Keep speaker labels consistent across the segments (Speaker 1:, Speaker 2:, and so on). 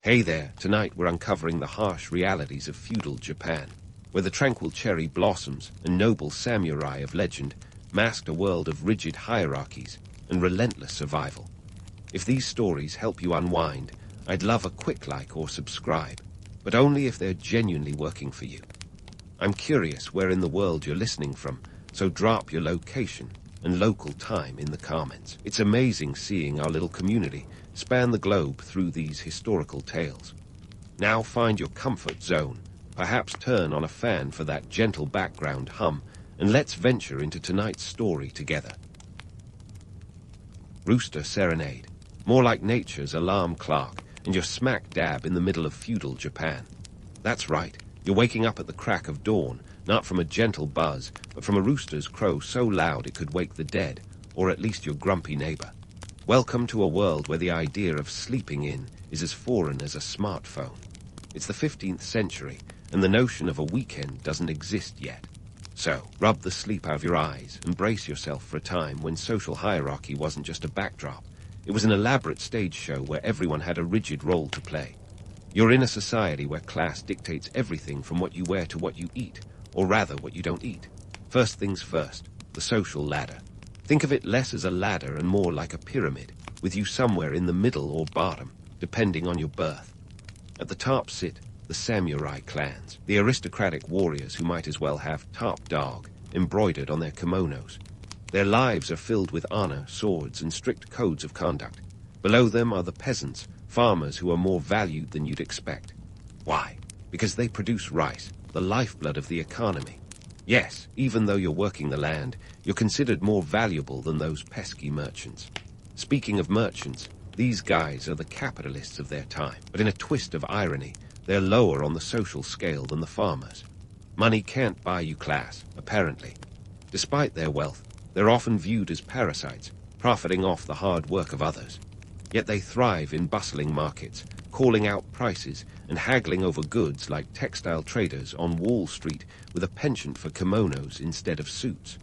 Speaker 1: Hey there, tonight we're uncovering the harsh realities of feudal Japan, where the tranquil cherry blossoms and noble samurai of legend masked a world of rigid hierarchies and relentless survival. If these stories help you unwind, I'd love a quick like or subscribe, but only if they're genuinely working for you. I'm curious where in the world you're listening from, so drop your location and local time in the comments. It's amazing seeing our little community span the globe through these historical tales. Now find your comfort zone, perhaps turn on a fan for that gentle background hum, and let's venture into tonight's story together. Rooster Serenade, more like nature's alarm clock, and you're smack dab in the middle of feudal Japan. That's right, you're waking up at the crack of dawn, not from a gentle buzz, but from a rooster's crow so loud it could wake the dead, or at least your grumpy neighbor. Welcome to a world where the idea of sleeping in is as foreign as a smartphone. It's the 15th century, and the notion of a weekend doesn't exist yet. So, rub the sleep out of your eyes and brace yourself for a time when social hierarchy wasn't just a backdrop. It was an elaborate stage show where everyone had a rigid role to play. You're in a society where class dictates everything from what you wear to what you eat, or rather what you don't eat. First things first, the social ladder. Think of it less as a ladder and more like a pyramid, with you somewhere in the middle or bottom, depending on your birth. At the top sit the samurai clans, the aristocratic warriors who might as well have top dog embroidered on their kimonos. Their lives are filled with honor, swords, and strict codes of conduct. Below them are the peasants, farmers who are more valued than you'd expect. Why? Because they produce rice, the lifeblood of the economy. Yes, even though you're working the land, you're considered more valuable than those pesky merchants. Speaking of merchants, these guys are the capitalists of their time, but in a twist of irony, they're lower on the social scale than the farmers. Money can't buy you class, apparently. Despite their wealth, they're often viewed as parasites, profiting off the hard work of others. Yet they thrive in bustling markets, calling out prices and haggling over goods like textile traders on Wall Street with a penchant for kimonos instead of suits.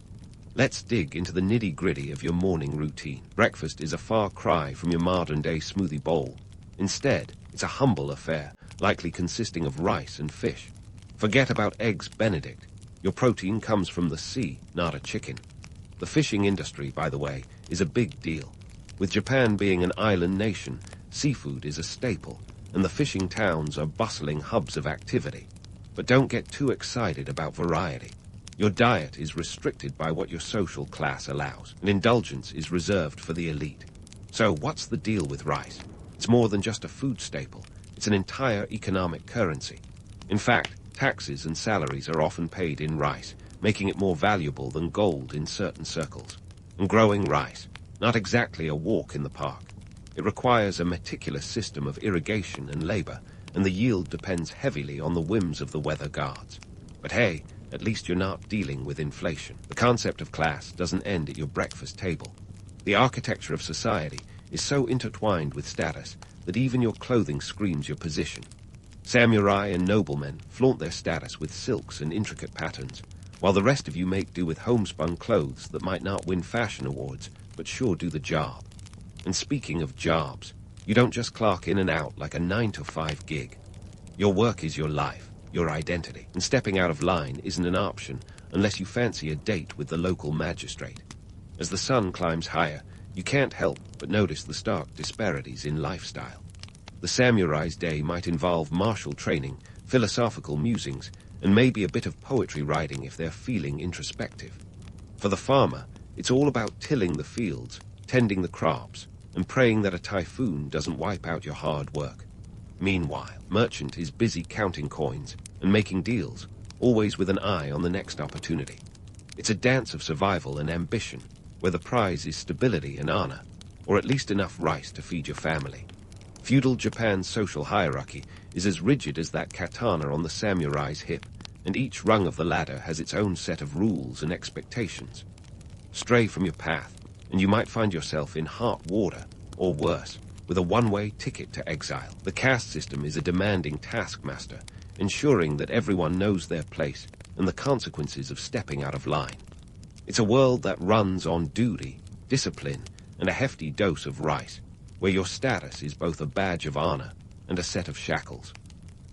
Speaker 1: Let's dig into the nitty-gritty of your morning routine. Breakfast is a far cry from your modern-day smoothie bowl. Instead, it's a humble affair, likely consisting of rice and fish. Forget about eggs Benedict. Your protein comes from the sea, not a chicken. The fishing industry, by the way, is a big deal. With Japan being an island nation, seafood is a staple, and the fishing towns are bustling hubs of activity. But don't get too excited about variety. Your diet is restricted by what your social class allows, and indulgence is reserved for the elite. So what's the deal with rice? It's more than just a food staple. It's an entire economic currency. In fact, taxes and salaries are often paid in rice, making it more valuable than gold in certain circles. And growing rice, not exactly a walk in the park. It requires a meticulous system of irrigation and labor, and the yield depends heavily on the whims of the weather gods. But hey, at least you're not dealing with inflation. The concept of class doesn't end at your breakfast table. The architecture of society is so intertwined with status that even your clothing screams your position. Samurai and noblemen flaunt their status with silks and intricate patterns, while the rest of you make do with homespun clothes that might not win fashion awards, but sure do the job. And speaking of jobs, you don't just clock in and out like a 9-to-5 gig. Your work is your life, your identity, and stepping out of line isn't an option unless you fancy a date with the local magistrate. As the sun climbs higher, you can't help but notice the stark disparities in lifestyle. The samurai's day might involve martial training, philosophical musings, and maybe a bit of poetry writing if they're feeling introspective. For the farmer, it's all about tilling the fields, tending the crops, and praying that a typhoon doesn't wipe out your hard work. Meanwhile, merchant is busy counting coins and making deals, always with an eye on the next opportunity. It's a dance of survival and ambition, where the prize is stability and honor, or at least enough rice to feed your family. Feudal Japan's social hierarchy is as rigid as that katana on the samurai's hip, and each rung of the ladder has its own set of rules and expectations. Stray from your path, and you might find yourself in hot water, or worse, with a one-way ticket to exile. The caste system is a demanding taskmaster, ensuring that everyone knows their place and the consequences of stepping out of line. It's a world that runs on duty, discipline, and a hefty dose of rice, where your status is both a badge of honor and a set of shackles.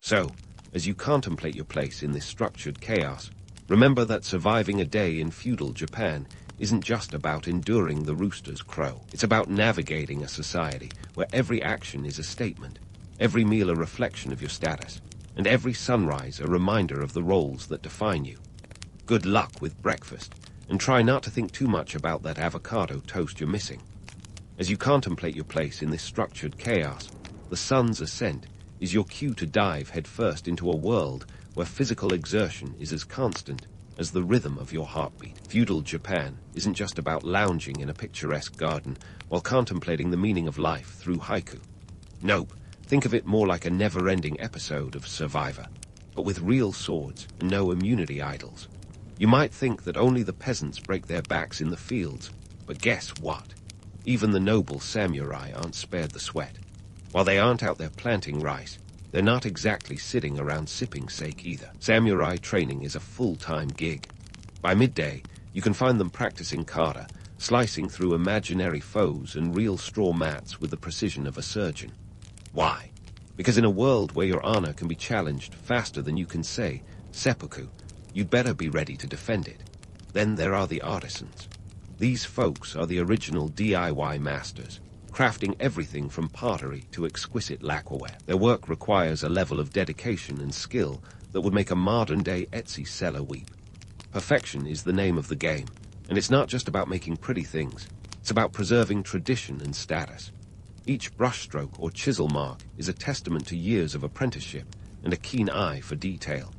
Speaker 1: So, as you contemplate your place in this structured chaos, remember that surviving a day in feudal Japan isn't just about enduring the rooster's crow. It's about navigating a society where every action is a statement, every meal a reflection of your status, and every sunrise a reminder of the roles that define you. Good luck with breakfast, and try not to think too much about that avocado toast you're missing. As you contemplate your place in this structured chaos, the sun's ascent is your cue to dive headfirst into a world where physical exertion is as constant as the rhythm of your heartbeat. Feudal Japan isn't just about lounging in a picturesque garden while contemplating the meaning of life through haiku. Nope, think of it more like a never-ending episode of Survivor, but with real swords and no immunity idols. You might think that only the peasants break their backs in the fields, but guess what? Even the noble samurai aren't spared the sweat. While they aren't out there planting rice, they're not exactly sitting around sipping sake either. Samurai training is a full-time gig. By midday, you can find them practicing kata, slicing through imaginary foes and real straw mats with the precision of a surgeon. Why? Because in a world where your honor can be challenged faster than you can say seppuku, you'd better be ready to defend it. Then there are the artisans. These folks are the original DIY masters, crafting everything from pottery to exquisite lacquerware. Their work requires a level of dedication and skill that would make a modern-day Etsy seller weep. Perfection is the name of the game, and it's not just about making pretty things. It's about preserving tradition and status. Each brushstroke or chisel mark is a testament to years of apprenticeship and a keen eye for detail.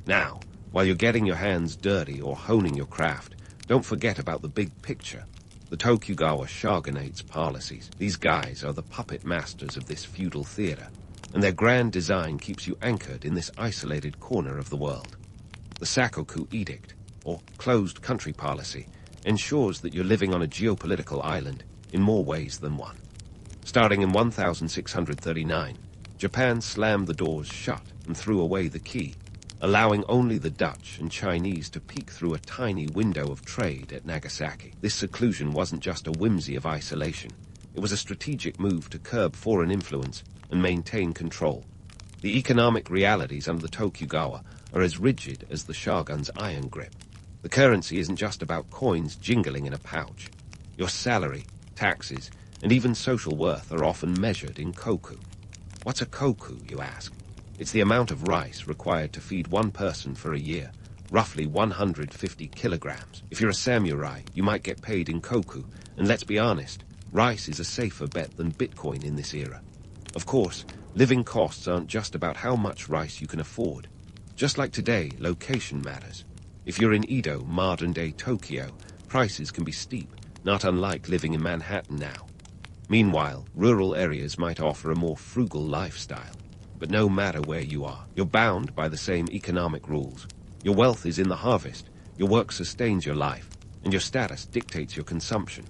Speaker 1: Now, while you're getting your hands dirty or honing your craft, don't forget about the big picture. The Tokugawa shogunate's policies. These guys are the puppet masters of this feudal theater, and their grand design keeps you anchored in this isolated corner of the world. The Sakoku Edict, or closed country policy, ensures that you're living on a geopolitical island in more ways than one. Starting in 1639, Japan slammed the doors shut and threw away the key, allowing only the Dutch and Chinese to peek through a tiny window of trade at Nagasaki. This seclusion wasn't just a whimsy of isolation. It was a strategic move to curb foreign influence and maintain control. The economic realities under the Tokugawa are as rigid as the shogun's iron grip. The currency isn't just about coins jingling in a pouch. Your salary, taxes, and even social worth are often measured in koku. What's a koku, you ask? It's the amount of rice required to feed one person for a year, roughly 150 kilograms. If you're a samurai, you might get paid in koku, and let's be honest, rice is a safer bet than Bitcoin in this era. Of course, living costs aren't just about how much rice you can afford. Just like today, location matters. If you're in Edo, modern-day Tokyo, prices can be steep, not unlike living in Manhattan now. Meanwhile, rural areas might offer a more frugal lifestyle. But no matter where you are, you're bound by the same economic rules. Your wealth is in the harvest, your work sustains your life, and your status dictates your consumption.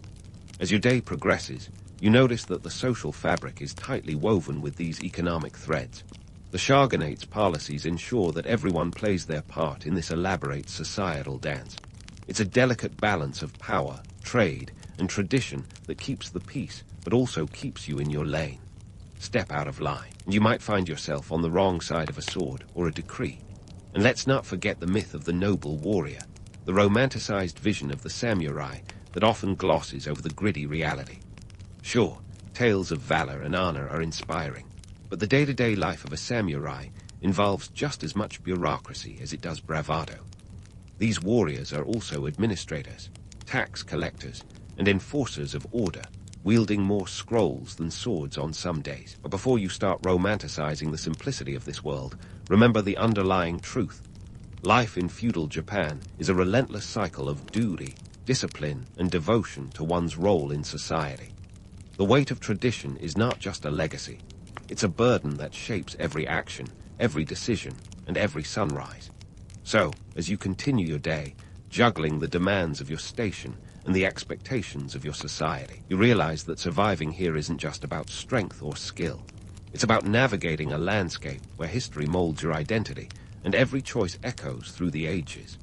Speaker 1: As your day progresses, you notice that the social fabric is tightly woven with these economic threads. The shogunate's policies ensure that everyone plays their part in this elaborate societal dance. It's a delicate balance of power, trade, and tradition that keeps the peace, but also keeps you in your lane. Step out of line, and you might find yourself on the wrong side of a sword or a decree. And let's not forget the myth of the noble warrior, the romanticized vision of the samurai that often glosses over the gritty reality. Sure, tales of valor and honor are inspiring, but the day-to-day life of a samurai involves just as much bureaucracy as it does bravado. These warriors are also administrators, tax collectors, and enforcers of order, wielding more scrolls than swords on some days. But before you start romanticizing the simplicity of this world, remember the underlying truth. Life in feudal Japan is a relentless cycle of duty, discipline, and devotion to one's role in society. The weight of tradition is not just a legacy. It's a burden that shapes every action, every decision, and every sunrise. So, as you continue your day, juggling the demands of your station and the expectations of your society, you realize that surviving here isn't just about strength or skill. It's about navigating a landscape where history molds your identity and every choice echoes through the ages.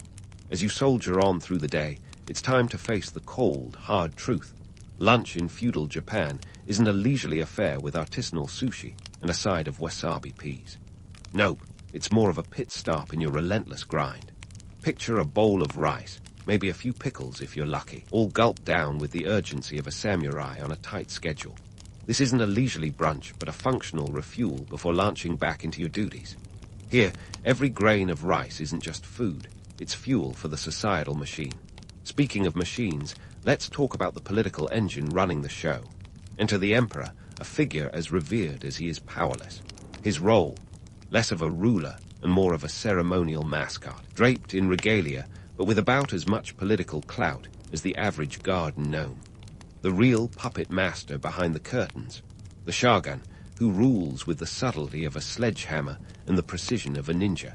Speaker 1: As you soldier on through the day, it's time to face the cold, hard truth. Lunch in feudal Japan isn't a leisurely affair with artisanal sushi. and a side of wasabi peas. Nope, it's more of a pit stop in your relentless grind. Picture a bowl of rice, maybe a few pickles if you're lucky, all gulped down with the urgency of a samurai on a tight schedule. This isn't a leisurely brunch, but a functional refuel before launching back into your duties. Here, every grain of rice isn't just food, it's fuel for the societal machine. Speaking of machines, let's talk about the political engine running the show. Enter the Emperor, a figure as revered as he is powerless. His role, less of a ruler and more of a ceremonial mascot, draped in regalia, but with about as much political clout as the average garden gnome. The real puppet master behind the curtains, the Shogun, who rules with the subtlety of a sledgehammer and the precision of a ninja.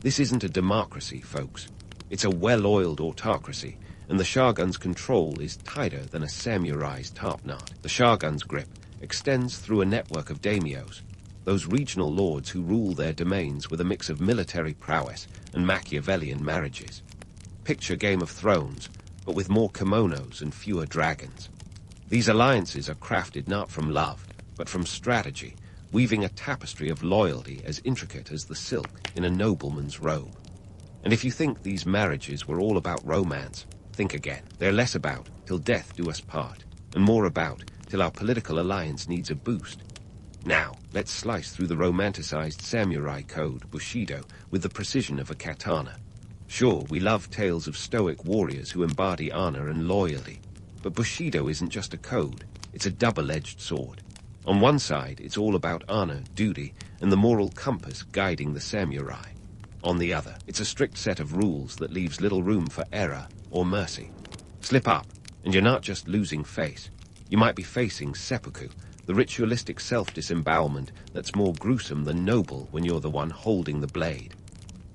Speaker 1: This isn't a democracy, folks. It's a well-oiled autocracy, and the Shogun's control is tighter than a samurai's topknot. The Shogun's grip extends through a network of daimyos, those regional lords who rule their domains with a mix of military prowess and Machiavellian marriages. Picture Game of Thrones, but with more kimonos and fewer dragons. These alliances are crafted not from love, but from strategy, weaving a tapestry of loyalty as intricate as the silk in a nobleman's robe. And if you think these marriages were all about romance, think again. They're less about till death do us part, and more about till our political alliance needs a boost. Now, let's slice through the romanticized samurai code, Bushido, with the precision of a katana. Sure, we love tales of stoic warriors who embody honor and loyalty, but Bushido isn't just a code, it's a double-edged sword. On one side, it's all about honor, duty, and the moral compass guiding the samurai. On the other, it's a strict set of rules that leaves little room for error or mercy. Slip up, and you're not just losing face. You might be facing seppuku, the ritualistic self-disembowelment that's more gruesome than noble when you're the one holding the blade.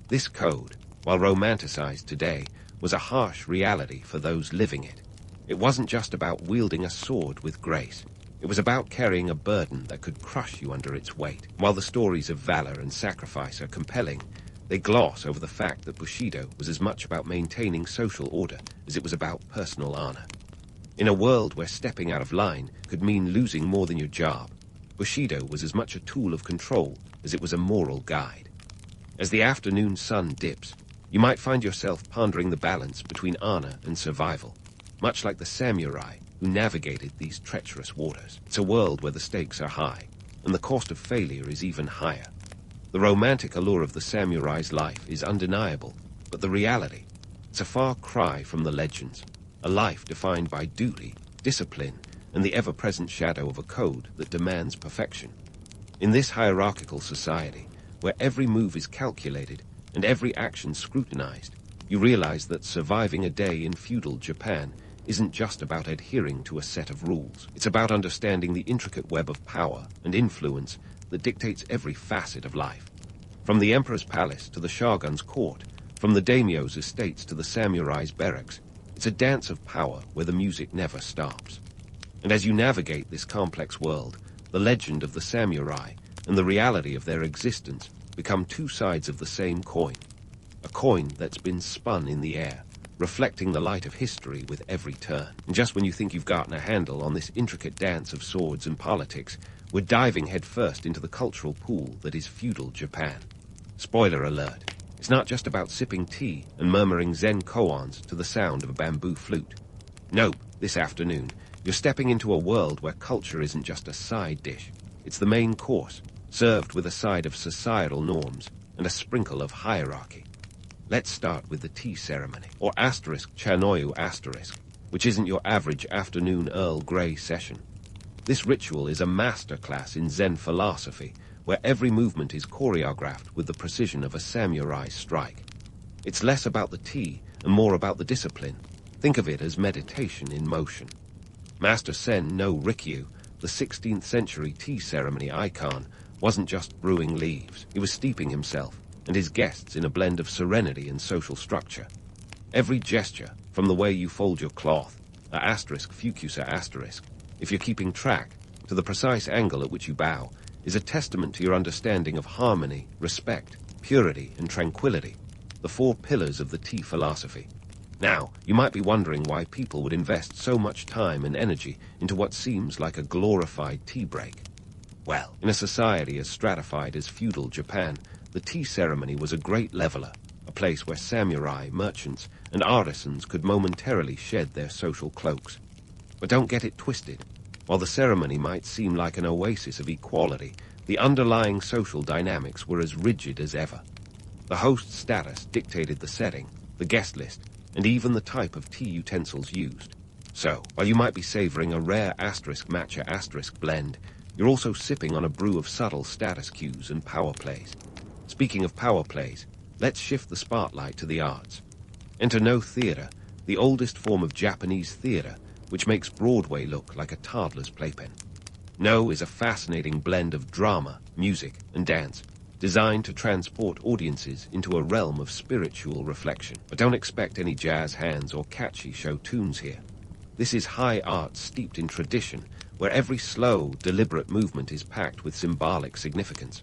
Speaker 1: This code, while romanticized today, was a harsh reality for those living it. It wasn't just about wielding a sword with grace. It was about carrying a burden that could crush you under its weight. While the stories of valor and sacrifice are compelling, they gloss over the fact that Bushido was as much about maintaining social order as it was about personal honor. In a world where stepping out of line could mean losing more than your job, Bushido was as much a tool of control as it was a moral guide. As the afternoon sun dips, you might find yourself pondering the balance between honor and survival, much like the samurai who navigated these treacherous waters. It's a world where the stakes are high, and the cost of failure is even higher. The romantic allure of the samurai's life is undeniable, but the reality, it's a far cry from the legends. A life defined by duty, discipline, and the ever-present shadow of a code that demands perfection. In this hierarchical society, where every move is calculated and every action scrutinized, you realize that surviving a day in feudal Japan isn't just about adhering to a set of rules. It's about understanding the intricate web of power and influence that dictates every facet of life. From the emperor's palace to the shogun's court, from the daimyo's estates to the samurai's barracks, it's a dance of power where the music never stops. And as you navigate this complex world, the legend of the samurai and the reality of their existence become two sides of the same coin. A coin that's been spun in the air, reflecting the light of history with every turn. And just when you think you've gotten a handle on this intricate dance of swords and politics, we're diving headfirst into the cultural pool that is feudal Japan. Spoiler alert. It's not just about sipping tea and murmuring Zen koans to the sound of a bamboo flute. Nope, this afternoon, you're stepping into a world where culture isn't just a side dish. It's the main course, served with a side of societal norms and a sprinkle of hierarchy. Let's start with the tea ceremony, or *Chanoyu*, which isn't your average afternoon Earl Grey session. This ritual is a masterclass in Zen philosophy, where every movement is choreographed with the precision of a samurai strike. It's less about the tea and more about the discipline. Think of it as meditation in motion. Master Sen no Rikyu, the 16th century tea ceremony icon, wasn't just brewing leaves. He was steeping himself and his guests in a blend of serenity and social structure. Every gesture, from the way you fold your cloth, *fukusa*, if you're keeping track, to the precise angle at which you bow, is a testament to your understanding of harmony, respect, purity, and tranquility, the four pillars of the tea philosophy. Now, you might be wondering why people would invest so much time and energy into what seems like a glorified tea break. Well, in a society as stratified as feudal Japan, the tea ceremony was a great leveler, a place where samurai, merchants, and artisans could momentarily shed their social cloaks. But don't get it twisted. While the ceremony might seem like an oasis of equality, the underlying social dynamics were as rigid as ever. The host's status dictated the setting, the guest list, and even the type of tea utensils used. So, while you might be savoring a rare *matcha* blend, you're also sipping on a brew of subtle status cues and power plays. Speaking of power plays, let's shift the spotlight to the arts. Enter No theater, the oldest form of Japanese theater, which makes Broadway look like a toddler's playpen. No is a fascinating blend of drama, music, and dance, designed to transport audiences into a realm of spiritual reflection. But don't expect any jazz hands or catchy show tunes here. This is high art steeped in tradition, where every slow, deliberate movement is packed with symbolic significance.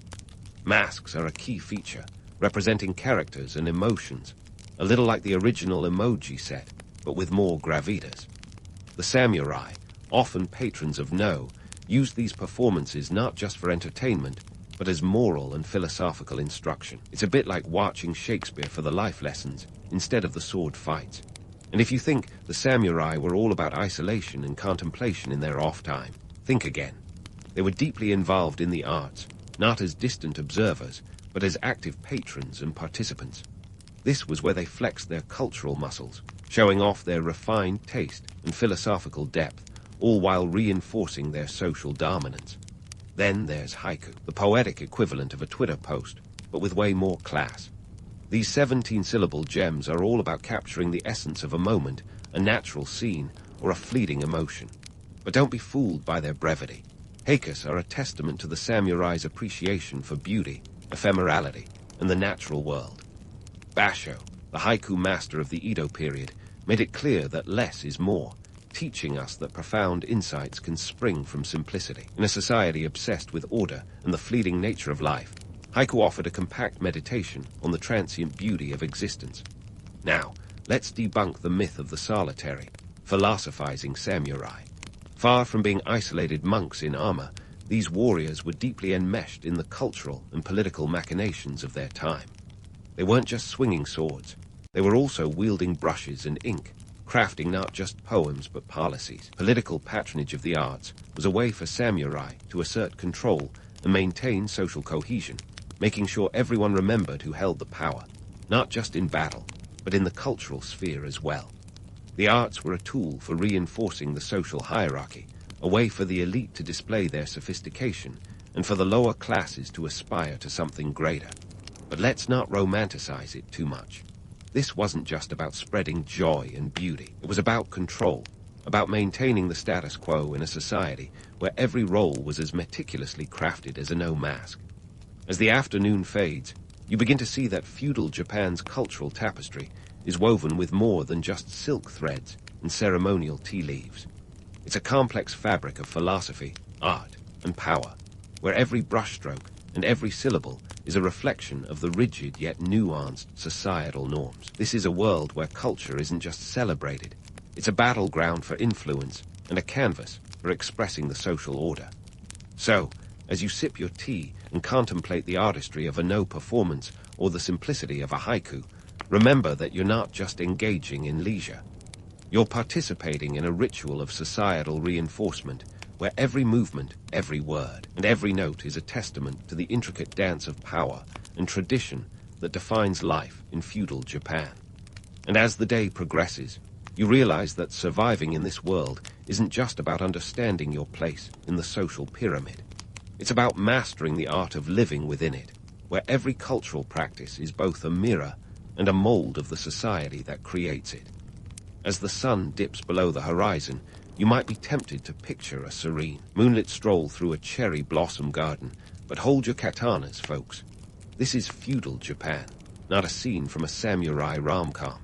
Speaker 1: Masks are a key feature, representing characters and emotions, a little like the original emoji set, but with more gravitas. The samurai, often patrons of No, used these performances not just for entertainment, but as moral and philosophical instruction. It's a bit like watching Shakespeare for the life lessons, instead of the sword fights. And if you think the samurai were all about isolation and contemplation in their off time, think again. They were deeply involved in the arts, not as distant observers, but as active patrons and participants. This was where they flexed their cultural muscles, showing off their refined taste and philosophical depth, all while reinforcing their social dominance. Then there's haiku, the poetic equivalent of a Twitter post, but with way more class. These 17-syllable gems are all about capturing the essence of a moment, a natural scene, or a fleeting emotion. But don't be fooled by their brevity. Haikus are a testament to the samurai's appreciation for beauty, ephemerality, and the natural world. Basho, the haiku master of the Edo period, made it clear that less is more, teaching us that profound insights can spring from simplicity. In a society obsessed with order and the fleeting nature of life, haiku offered a compact meditation on the transient beauty of existence. Now, let's debunk the myth of the solitary, philosophizing samurai. Far from being isolated monks in armor, these warriors were deeply enmeshed in the cultural and political machinations of their time. They weren't just swinging swords. They were also wielding brushes and ink, crafting not just poems but policies. Political patronage of the arts was a way for samurai to assert control and maintain social cohesion, making sure everyone remembered who held the power, not just in battle, but in the cultural sphere as well. The arts were a tool for reinforcing the social hierarchy, a way for the elite to display their sophistication, and for the lower classes to aspire to something greater. But let's not romanticize it too much. This wasn't just about spreading joy and beauty. It was about control, about maintaining the status quo in a society where every role was as meticulously crafted as a No mask. As the afternoon fades, you begin to see that feudal Japan's cultural tapestry is woven with more than just silk threads and ceremonial tea leaves. It's a complex fabric of philosophy, art, and power, where every brushstroke and every syllable is a reflection of the rigid yet nuanced societal norms. This is a world where culture isn't just celebrated. It's a battleground for influence and a canvas for expressing the social order. So, as you sip your tea and contemplate the artistry of a No performance or the simplicity of a haiku, remember that you're not just engaging in leisure. You're participating in a ritual of societal reinforcement, where every movement, every word, and every note is a testament to the intricate dance of power and tradition that defines life in feudal Japan. And as the day progresses, you realize that surviving in this world isn't just about understanding your place in the social pyramid. It's about mastering the art of living within it, where every cultural practice is both a mirror and a mold of the society that creates it. As the sun dips below the horizon, you might be tempted to picture a serene, moonlit stroll through a cherry blossom garden, but hold your katanas, folks. This is feudal Japan, not a scene from a samurai rom-com.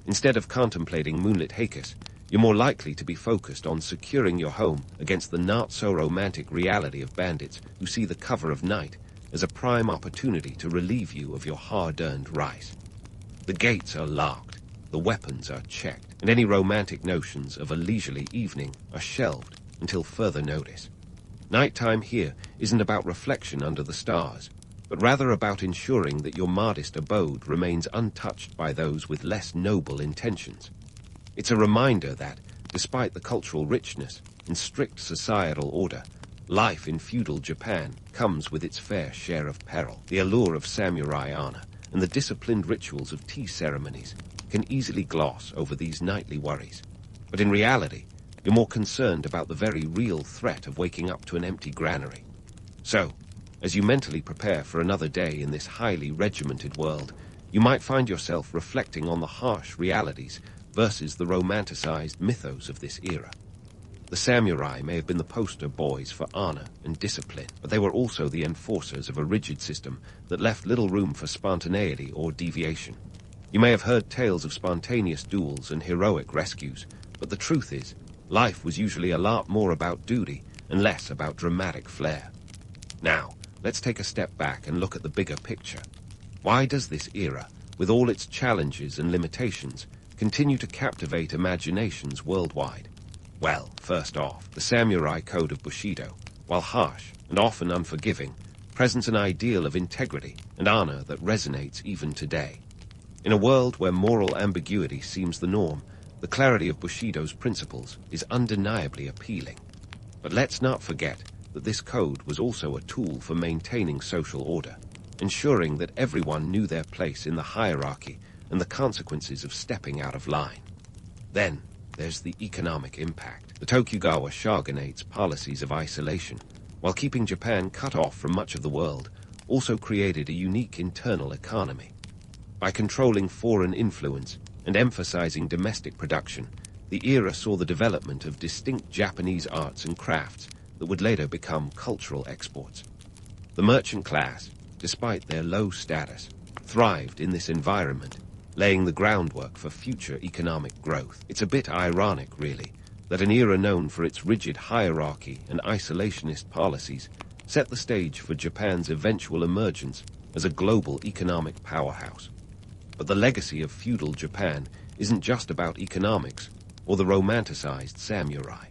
Speaker 1: Instead of contemplating moonlit haikus, you're more likely to be focused on securing your home against the not-so-romantic reality of bandits who see the cover of night as a prime opportunity to relieve you of your hard-earned rice. The gates are locked, the weapons are checked, and any romantic notions of a leisurely evening are shelved until further notice. Nighttime here isn't about reflection under the stars, but rather about ensuring that your modest abode remains untouched by those with less noble intentions. It's a reminder that, despite the cultural richness and strict societal order, life in feudal Japan comes with its fair share of peril. The allure of samurai honor and the disciplined rituals of tea ceremonies can easily gloss over these nightly worries. But in reality, you're more concerned about the very real threat of waking up to an empty granary. So, as you mentally prepare for another day in this highly regimented world, you might find yourself reflecting on the harsh realities versus the romanticized mythos of this era. The samurai may have been the poster boys for honor and discipline, but they were also the enforcers of a rigid system that left little room for spontaneity or deviation. You may have heard tales of spontaneous duels and heroic rescues, but the truth is, life was usually a lot more about duty and less about dramatic flair. Now, let's take a step back and look at the bigger picture. Why does this era, with all its challenges and limitations, continue to captivate imaginations worldwide? Well, first off, the samurai code of Bushido, while harsh and often unforgiving, presents an ideal of integrity and honor that resonates even today. In a world where moral ambiguity seems the norm, the clarity of Bushido's principles is undeniably appealing. But let's not forget that this code was also a tool for maintaining social order, ensuring that everyone knew their place in the hierarchy and the consequences of stepping out of line. Then, there's the economic impact. The Tokugawa shogunate's policies of isolation, while keeping Japan cut off from much of the world, also created a unique internal economy. By controlling foreign influence and emphasizing domestic production, the era saw the development of distinct Japanese arts and crafts that would later become cultural exports. The merchant class, despite their low status, thrived in this environment, laying the groundwork for future economic growth. It's a bit ironic, really, that an era known for its rigid hierarchy and isolationist policies set the stage for Japan's eventual emergence as a global economic powerhouse. But the legacy of feudal Japan isn't just about economics or the romanticized samurai.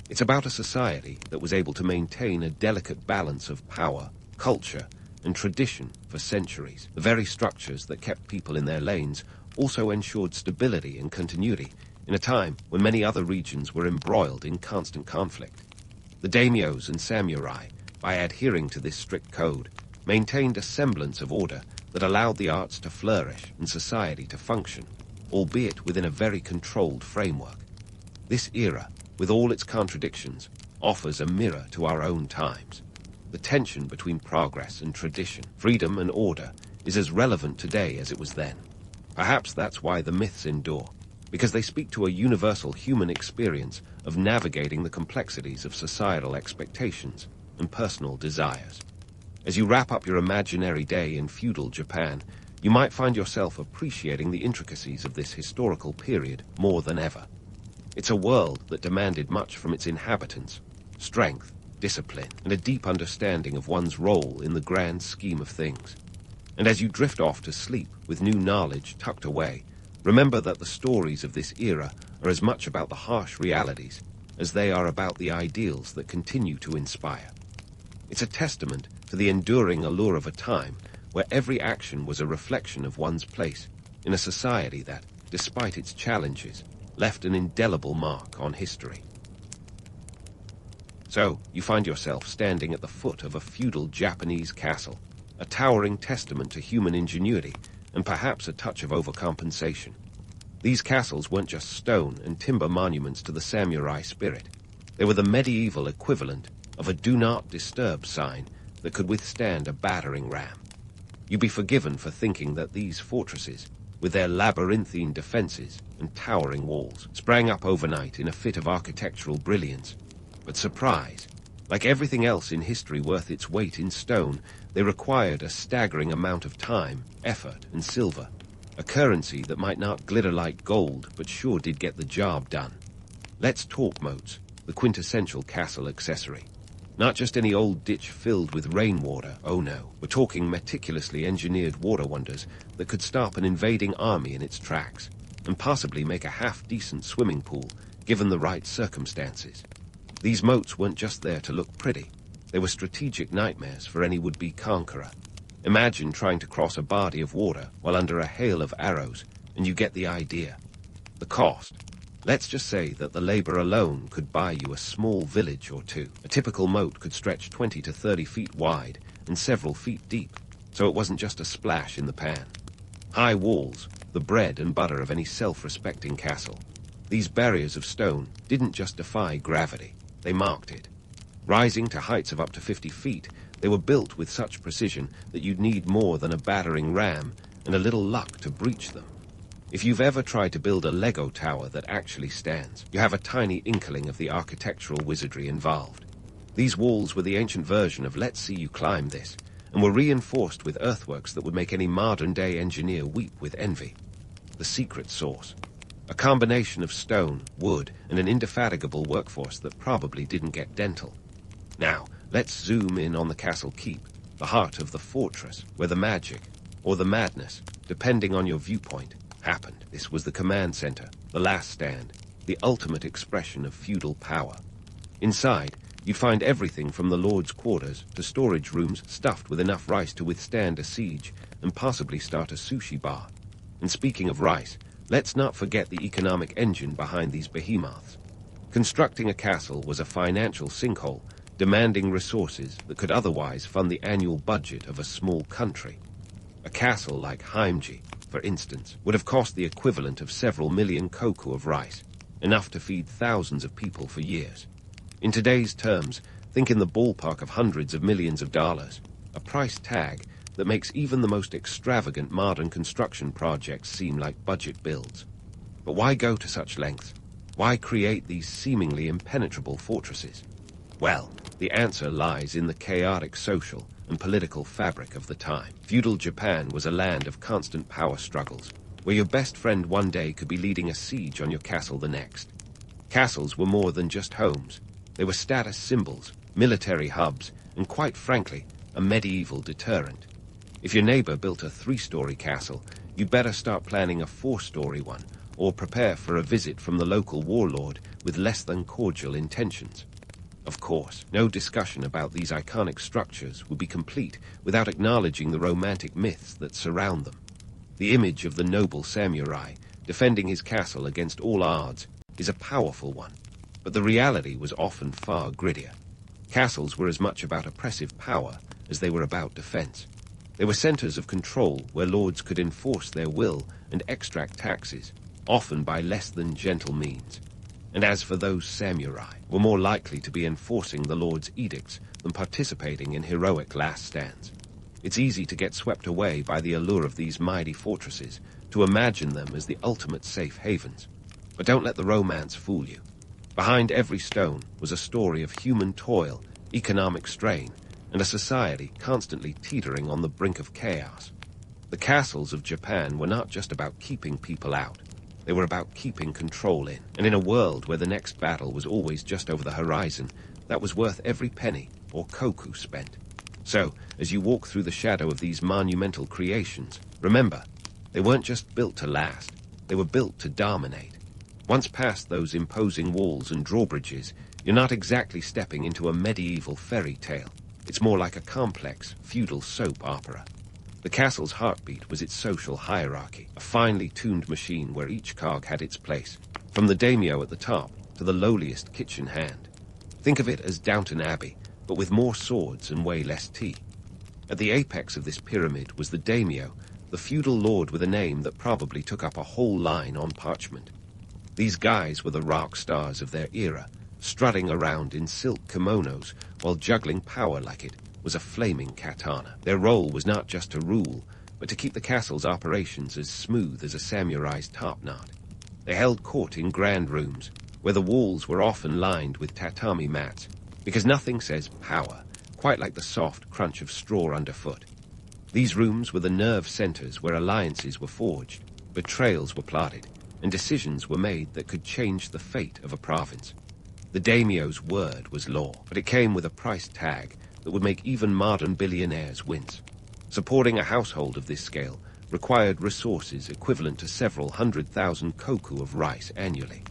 Speaker 1: It's about a society that was able to maintain a delicate balance of power, culture, and tradition for centuries. The very structures that kept people in their lanes also ensured stability and continuity in a time when many other regions were embroiled in constant conflict. The daimyos and samurai, by adhering to this strict code, maintained a semblance of order that allowed the arts to flourish and society to function, albeit within a very controlled framework. This era, with all its contradictions, offers a mirror to our own times. The tension between progress and tradition, freedom and order, is as relevant today as it was then. Perhaps that's why the myths endure, because they speak to a universal human experience of navigating the complexities of societal expectations and personal desires. As you wrap up your imaginary day in feudal Japan, you might find yourself appreciating the intricacies of this historical period more than ever. It's a world that demanded much from its inhabitants: strength, discipline, and a deep understanding of one's role in the grand scheme of things. And as you drift off to sleep with new knowledge tucked away, remember that the stories of this era are as much about the harsh realities as they are about the ideals that continue to inspire. It's a testament to the enduring allure of a time where every action was a reflection of one's place in a society that, despite its challenges, left an indelible mark on history. So, you find yourself standing at the foot of a feudal Japanese castle, a towering testament to human ingenuity and perhaps a touch of overcompensation. These castles weren't just stone and timber monuments to the samurai spirit. They were the medieval equivalent of a do not disturb sign that could withstand a battering ram. You'd be forgiven for thinking that these fortresses, with their labyrinthine defenses and towering walls, sprang up overnight in a fit of architectural brilliance. But surprise, like everything else in history worth its weight in stone, they required a staggering amount of time, effort, and silver, a currency that might not glitter like gold, but sure did get the job done. Let's talk moats, the quintessential castle accessory. Not just any old ditch filled with rainwater, oh no. We're talking meticulously engineered water wonders that could stop an invading army in its tracks, and possibly make a half-decent swimming pool, given the right circumstances. These moats weren't just there to look pretty. They were strategic nightmares for any would-be conqueror. Imagine trying to cross a body of water while under a hail of arrows, and you get the idea. The cost. Let's just say that the labor alone could buy you a small village or two. A typical moat could stretch 20 to 30 feet wide and several feet deep, so it wasn't just a splash in the pan. High walls, the bread and butter of any self-respecting castle. These barriers of stone didn't just defy gravity, they marked it. Rising to heights of up to 50 feet, they were built with such precision that you'd need more than a battering ram and a little luck to breach them. If you've ever tried to build a Lego tower that actually stands, you have a tiny inkling of the architectural wizardry involved. These walls were the ancient version of "let's see you climb this," and were reinforced with earthworks that would make any modern-day engineer weep with envy. The secret sauce. A combination of stone, wood, and an indefatigable workforce that probably didn't get dental. Now, let's zoom in on the castle keep, the heart of the fortress, where the magic, or the madness, depending on your viewpoint, happened. This was the command center, the last stand, the ultimate expression of feudal power. Inside, you'd find everything from the lord's quarters to storage rooms stuffed with enough rice to withstand a siege and possibly start a sushi bar. And speaking of rice, let's not forget the economic engine behind these behemoths. Constructing a castle was a financial sinkhole, demanding resources that could otherwise fund the annual budget of a small country. A castle like Heimji, for instance, would have cost the equivalent of several million koku of rice, enough to feed thousands of people for years. In today's terms, think in the ballpark of hundreds of millions of dollars, a price tag that makes even the most extravagant modern construction projects seem like budget builds. But why go to such lengths? Why create these seemingly impenetrable fortresses? Well, the answer lies in the chaotic social and political fabric of the time. Feudal Japan was a land of constant power struggles, where your best friend one day could be leading a siege on your castle the next. Castles were more than just homes. They were status symbols, military hubs, and quite frankly, a medieval deterrent. If your neighbor built a 3-story castle, you'd better start planning a 4-story one, or prepare for a visit from the local warlord with less than cordial intentions. Of course, no discussion about these iconic structures would be complete without acknowledging the romantic myths that surround them. The image of the noble samurai defending his castle against all odds is a powerful one, but the reality was often far grittier. Castles were as much about oppressive power as they were about defense. They were centers of control where lords could enforce their will and extract taxes, often by less than gentle means. And as for those samurai, were more likely to be enforcing the lord's edicts than participating in heroic last stands. It's easy to get swept away by the allure of these mighty fortresses, to imagine them as the ultimate safe havens. But don't let the romance fool you. Behind every stone was a story of human toil, economic strain, and a society constantly teetering on the brink of chaos. The castles of Japan were not just about keeping people out. They were about keeping control in, and in a world where the next battle was always just over the horizon, that was worth every penny or koku spent. So, as you walk through the shadow of these monumental creations, remember, they weren't just built to last, they were built to dominate. Once past those imposing walls and drawbridges, you're not exactly stepping into a medieval fairy tale. It's more like a complex, feudal soap opera. The castle's heartbeat was its social hierarchy, a finely tuned machine where each cog had its place, from the daimyo at the top to the lowliest kitchen hand. Think of it as Downton Abbey, but with more swords and way less tea. At the apex of this pyramid was the daimyo, the feudal lord with a name that probably took up a whole line on parchment. These guys were the rock stars of their era, strutting around in silk kimonos while juggling power like it was a flaming katana. Their role was not just to rule, but to keep the castle's operations as smooth as a samurai's topknot. They held court in grand rooms, where the walls were often lined with tatami mats, because nothing says power quite like the soft crunch of straw underfoot. These rooms were the nerve centers where alliances were forged, betrayals were plotted, and decisions were made that could change the fate of a province. The daimyo's word was law, but it came with a price tag that would make even modern billionaires wince. Supporting a household of this scale required resources equivalent to several 100,000 koku of rice annually.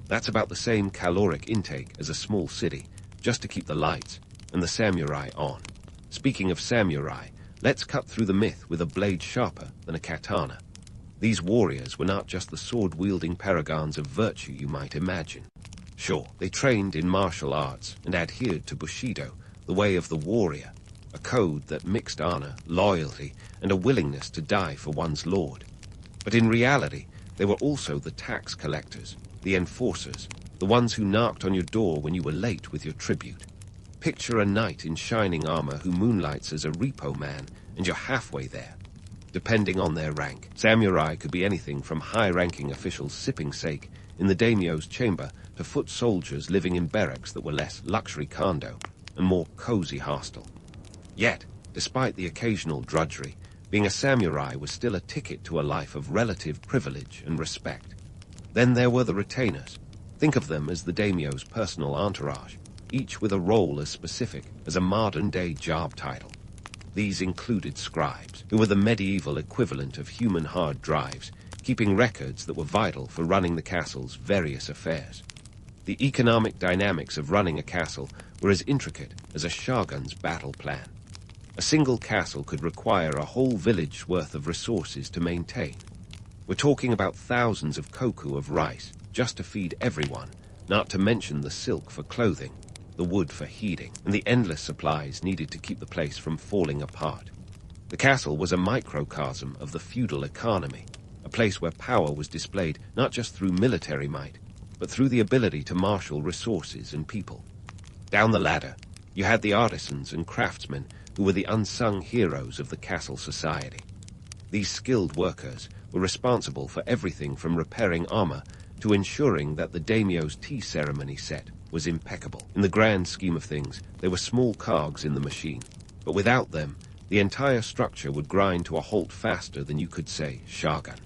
Speaker 1: That's about the same caloric intake as a small city, just to keep the lights, and the samurai on. Speaking of samurai, let's cut through the myth with a blade sharper than a katana. These warriors were not just the sword-wielding paragons of virtue you might imagine. Sure, they trained in martial arts and adhered to Bushido, the way of the warrior, a code that mixed honor, loyalty, and a willingness to die for one's lord. But in reality, they were also the tax collectors, the enforcers, the ones who knocked on your door when you were late with your tribute. Picture a knight in shining armor who moonlights as a repo man, and you're halfway there. Depending on their rank, samurai could be anything from high-ranking officials sipping sake in the daimyo's chamber to foot soldiers living in barracks that were less luxury condo and more cozy hostel. Yet, despite the occasional drudgery, being a samurai was still a ticket to a life of relative privilege and respect. Then there were the retainers. Think of them as the daimyo's personal entourage, each with a role as specific as a modern-day job title. These included scribes, who were the medieval equivalent of human hard drives, keeping records that were vital for running the castle's various affairs. The economic dynamics of running a castle were as intricate as a shogun's battle plan. A single castle could require a whole village's worth of resources to maintain. We're talking about thousands of koku of rice just to feed everyone, not to mention the silk for clothing, the wood for heating, and the endless supplies needed to keep the place from falling apart. The castle was a microcosm of the feudal economy, a place where power was displayed not just through military might, but through the ability to marshal resources and people. Down the ladder, you had the artisans and craftsmen who were the unsung heroes of the castle society. These skilled workers were responsible for everything from repairing armor to ensuring that the daimyo's tea ceremony set was impeccable. In the grand scheme of things, they were small cogs in the machine, but without them, the entire structure would grind to a halt faster than you could say shogun.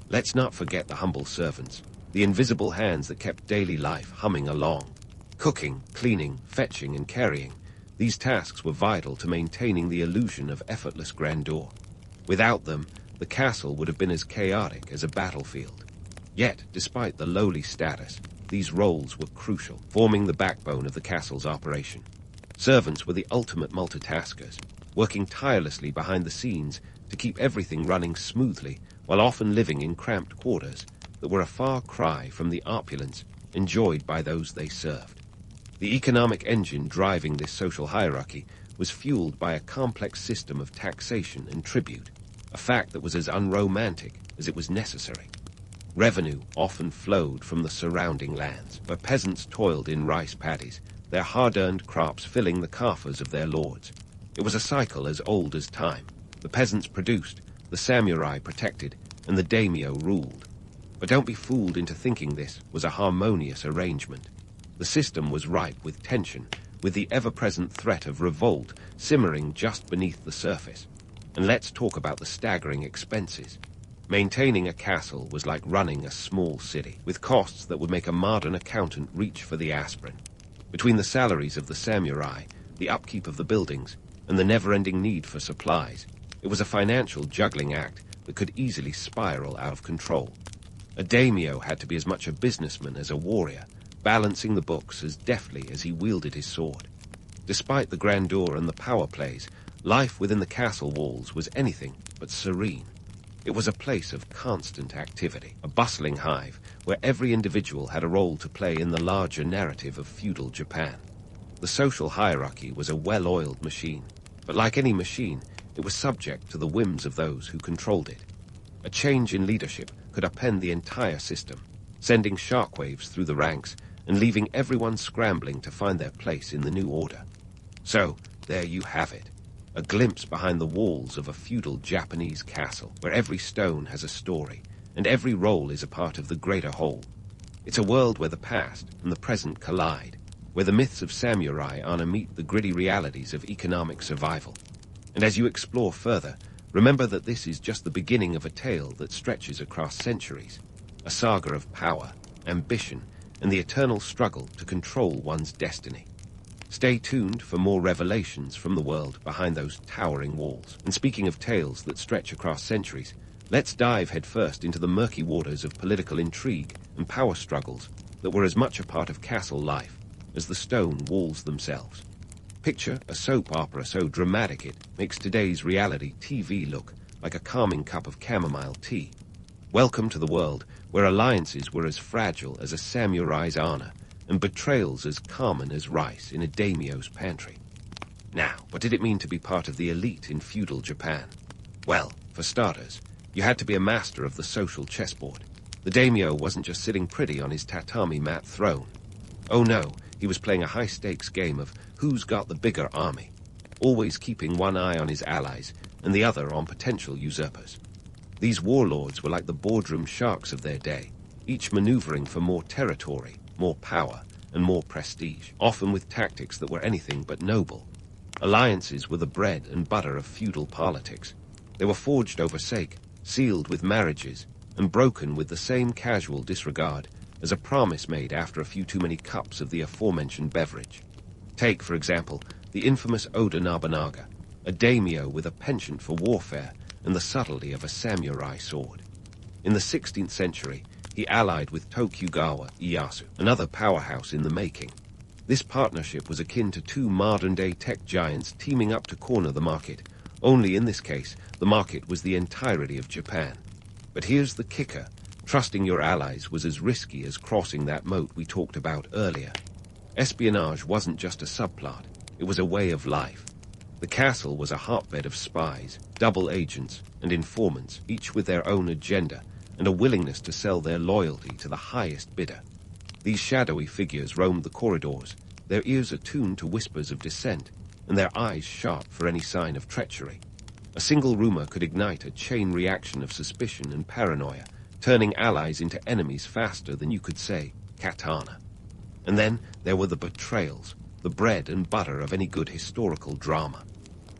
Speaker 1: Let's not forget the humble servants, the invisible hands that kept daily life humming along. Cooking, cleaning, fetching, and carrying, these tasks were vital to maintaining the illusion of effortless grandeur. Without them, the castle would have been as chaotic as a battlefield. Yet, despite the lowly status, these roles were crucial, forming the backbone of the castle's operation. Servants were the ultimate multitaskers, working tirelessly behind the scenes to keep everything running smoothly, while often living in cramped quarters that were a far cry from the opulence enjoyed by those they served. The economic engine driving this social hierarchy was fueled by a complex system of taxation and tribute, a fact that was as unromantic as it was necessary. Revenue often flowed from the surrounding lands, where peasants toiled in rice paddies, their hard-earned crops filling the coffers of their lords. It was a cycle as old as time. The peasants produced, the samurai protected, and the daimyo ruled. But don't be fooled into thinking this was a harmonious arrangement. The system was ripe with tension, with the ever-present threat of revolt simmering just beneath the surface. And let's talk about the staggering expenses. Maintaining a castle was like running a small city, with costs that would make a modern accountant reach for the aspirin. Between the salaries of the samurai, the upkeep of the buildings, and the never-ending need for supplies, it was a financial juggling act that could easily spiral out of control. A daimyo had to be as much a businessman as a warrior, balancing the books as deftly as he wielded his sword. Despite the grandeur and the power plays, life within the castle walls was anything but serene. It was a place of constant activity, a bustling hive where every individual had a role to play in the larger narrative of feudal Japan. The social hierarchy was a well-oiled machine, but like any machine, it was subject to the whims of those who controlled it. A change in leadership could upend the entire system, sending shockwaves through the ranks and leaving everyone scrambling to find their place in the new order. So, there you have it. A glimpse behind the walls of a feudal Japanese castle, where every stone has a story, and every role is a part of the greater whole. It's a world where the past and the present collide, where the myths of samurai honor meet the gritty realities of economic survival. And as you explore further, remember that this is just the beginning of a tale that stretches across centuries, a saga of power, ambition, and the eternal struggle to control one's destiny. Stay tuned for more revelations from the world behind those towering walls. And speaking of tales that stretch across centuries, let's dive headfirst into the murky waters of political intrigue and power struggles that were as much a part of castle life as the stone walls themselves. Picture a soap opera so dramatic it makes today's reality TV look like a calming cup of chamomile tea. Welcome to the world where alliances were as fragile as a samurai's honor and betrayals as common as rice in a daimyo's pantry. Now, what did it mean to be part of the elite in feudal Japan? Well, for starters, you had to be a master of the social chessboard. The daimyo wasn't just sitting pretty on his tatami mat throne. Oh no, he was playing a high-stakes game of who's got the bigger army, always keeping one eye on his allies and the other on potential usurpers. These warlords were like the boardroom sharks of their day, each maneuvering for more territory, more power, and more prestige, often with tactics that were anything but noble. Alliances were the bread and butter of feudal politics. They were forged over sake, sealed with marriages, and broken with the same casual disregard as a promise made after a few too many cups of the aforementioned beverage. Take, for example, the infamous Oda Nobunaga, a daimyo with a penchant for warfare and the subtlety of a samurai sword. In the 16th century, he allied with Tokugawa Ieyasu, another powerhouse in the making. This partnership was akin to two modern-day tech giants teaming up to corner the market, only in this case, the market was the entirety of Japan. But here's the kicker. Trusting your allies was as risky as crossing that moat we talked about earlier. Espionage wasn't just a subplot, it was a way of life. The castle was a hotbed of spies, double agents, and informants, each with their own agenda and a willingness to sell their loyalty to the highest bidder. These shadowy figures roamed the corridors, their ears attuned to whispers of dissent, and their eyes sharp for any sign of treachery. A single rumor could ignite a chain reaction of suspicion and paranoia, turning allies into enemies faster than you could say katana. And then there were the betrayals, the bread and butter of any good historical drama.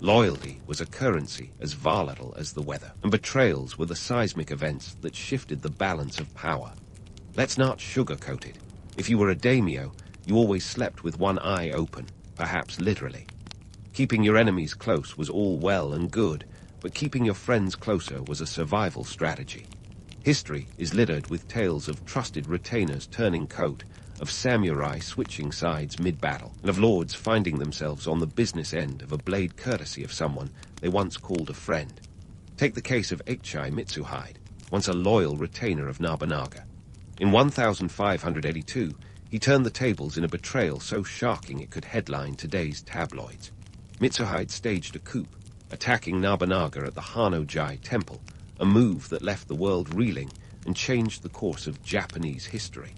Speaker 1: Loyalty was a currency as volatile as the weather, and betrayals were the seismic events that shifted the balance of power. Let's not sugarcoat it. If you were a daimyo, you always slept with one eye open, perhaps literally. Keeping your enemies close was all well and good, but keeping your friends closer was a survival strategy. History is littered with tales of trusted retainers turning coat, of samurai switching sides mid-battle, and of lords finding themselves on the business end of a blade courtesy of someone they once called a friend. Take the case of Eichai Mitsuhide, once a loyal retainer of Nobunaga. In 1582, he turned the tables in a betrayal so shocking it could headline today's tabloids. Mitsuhide staged a coup, attacking Nobunaga at the Hanojai Temple, a move that left the world reeling and changed the course of Japanese history.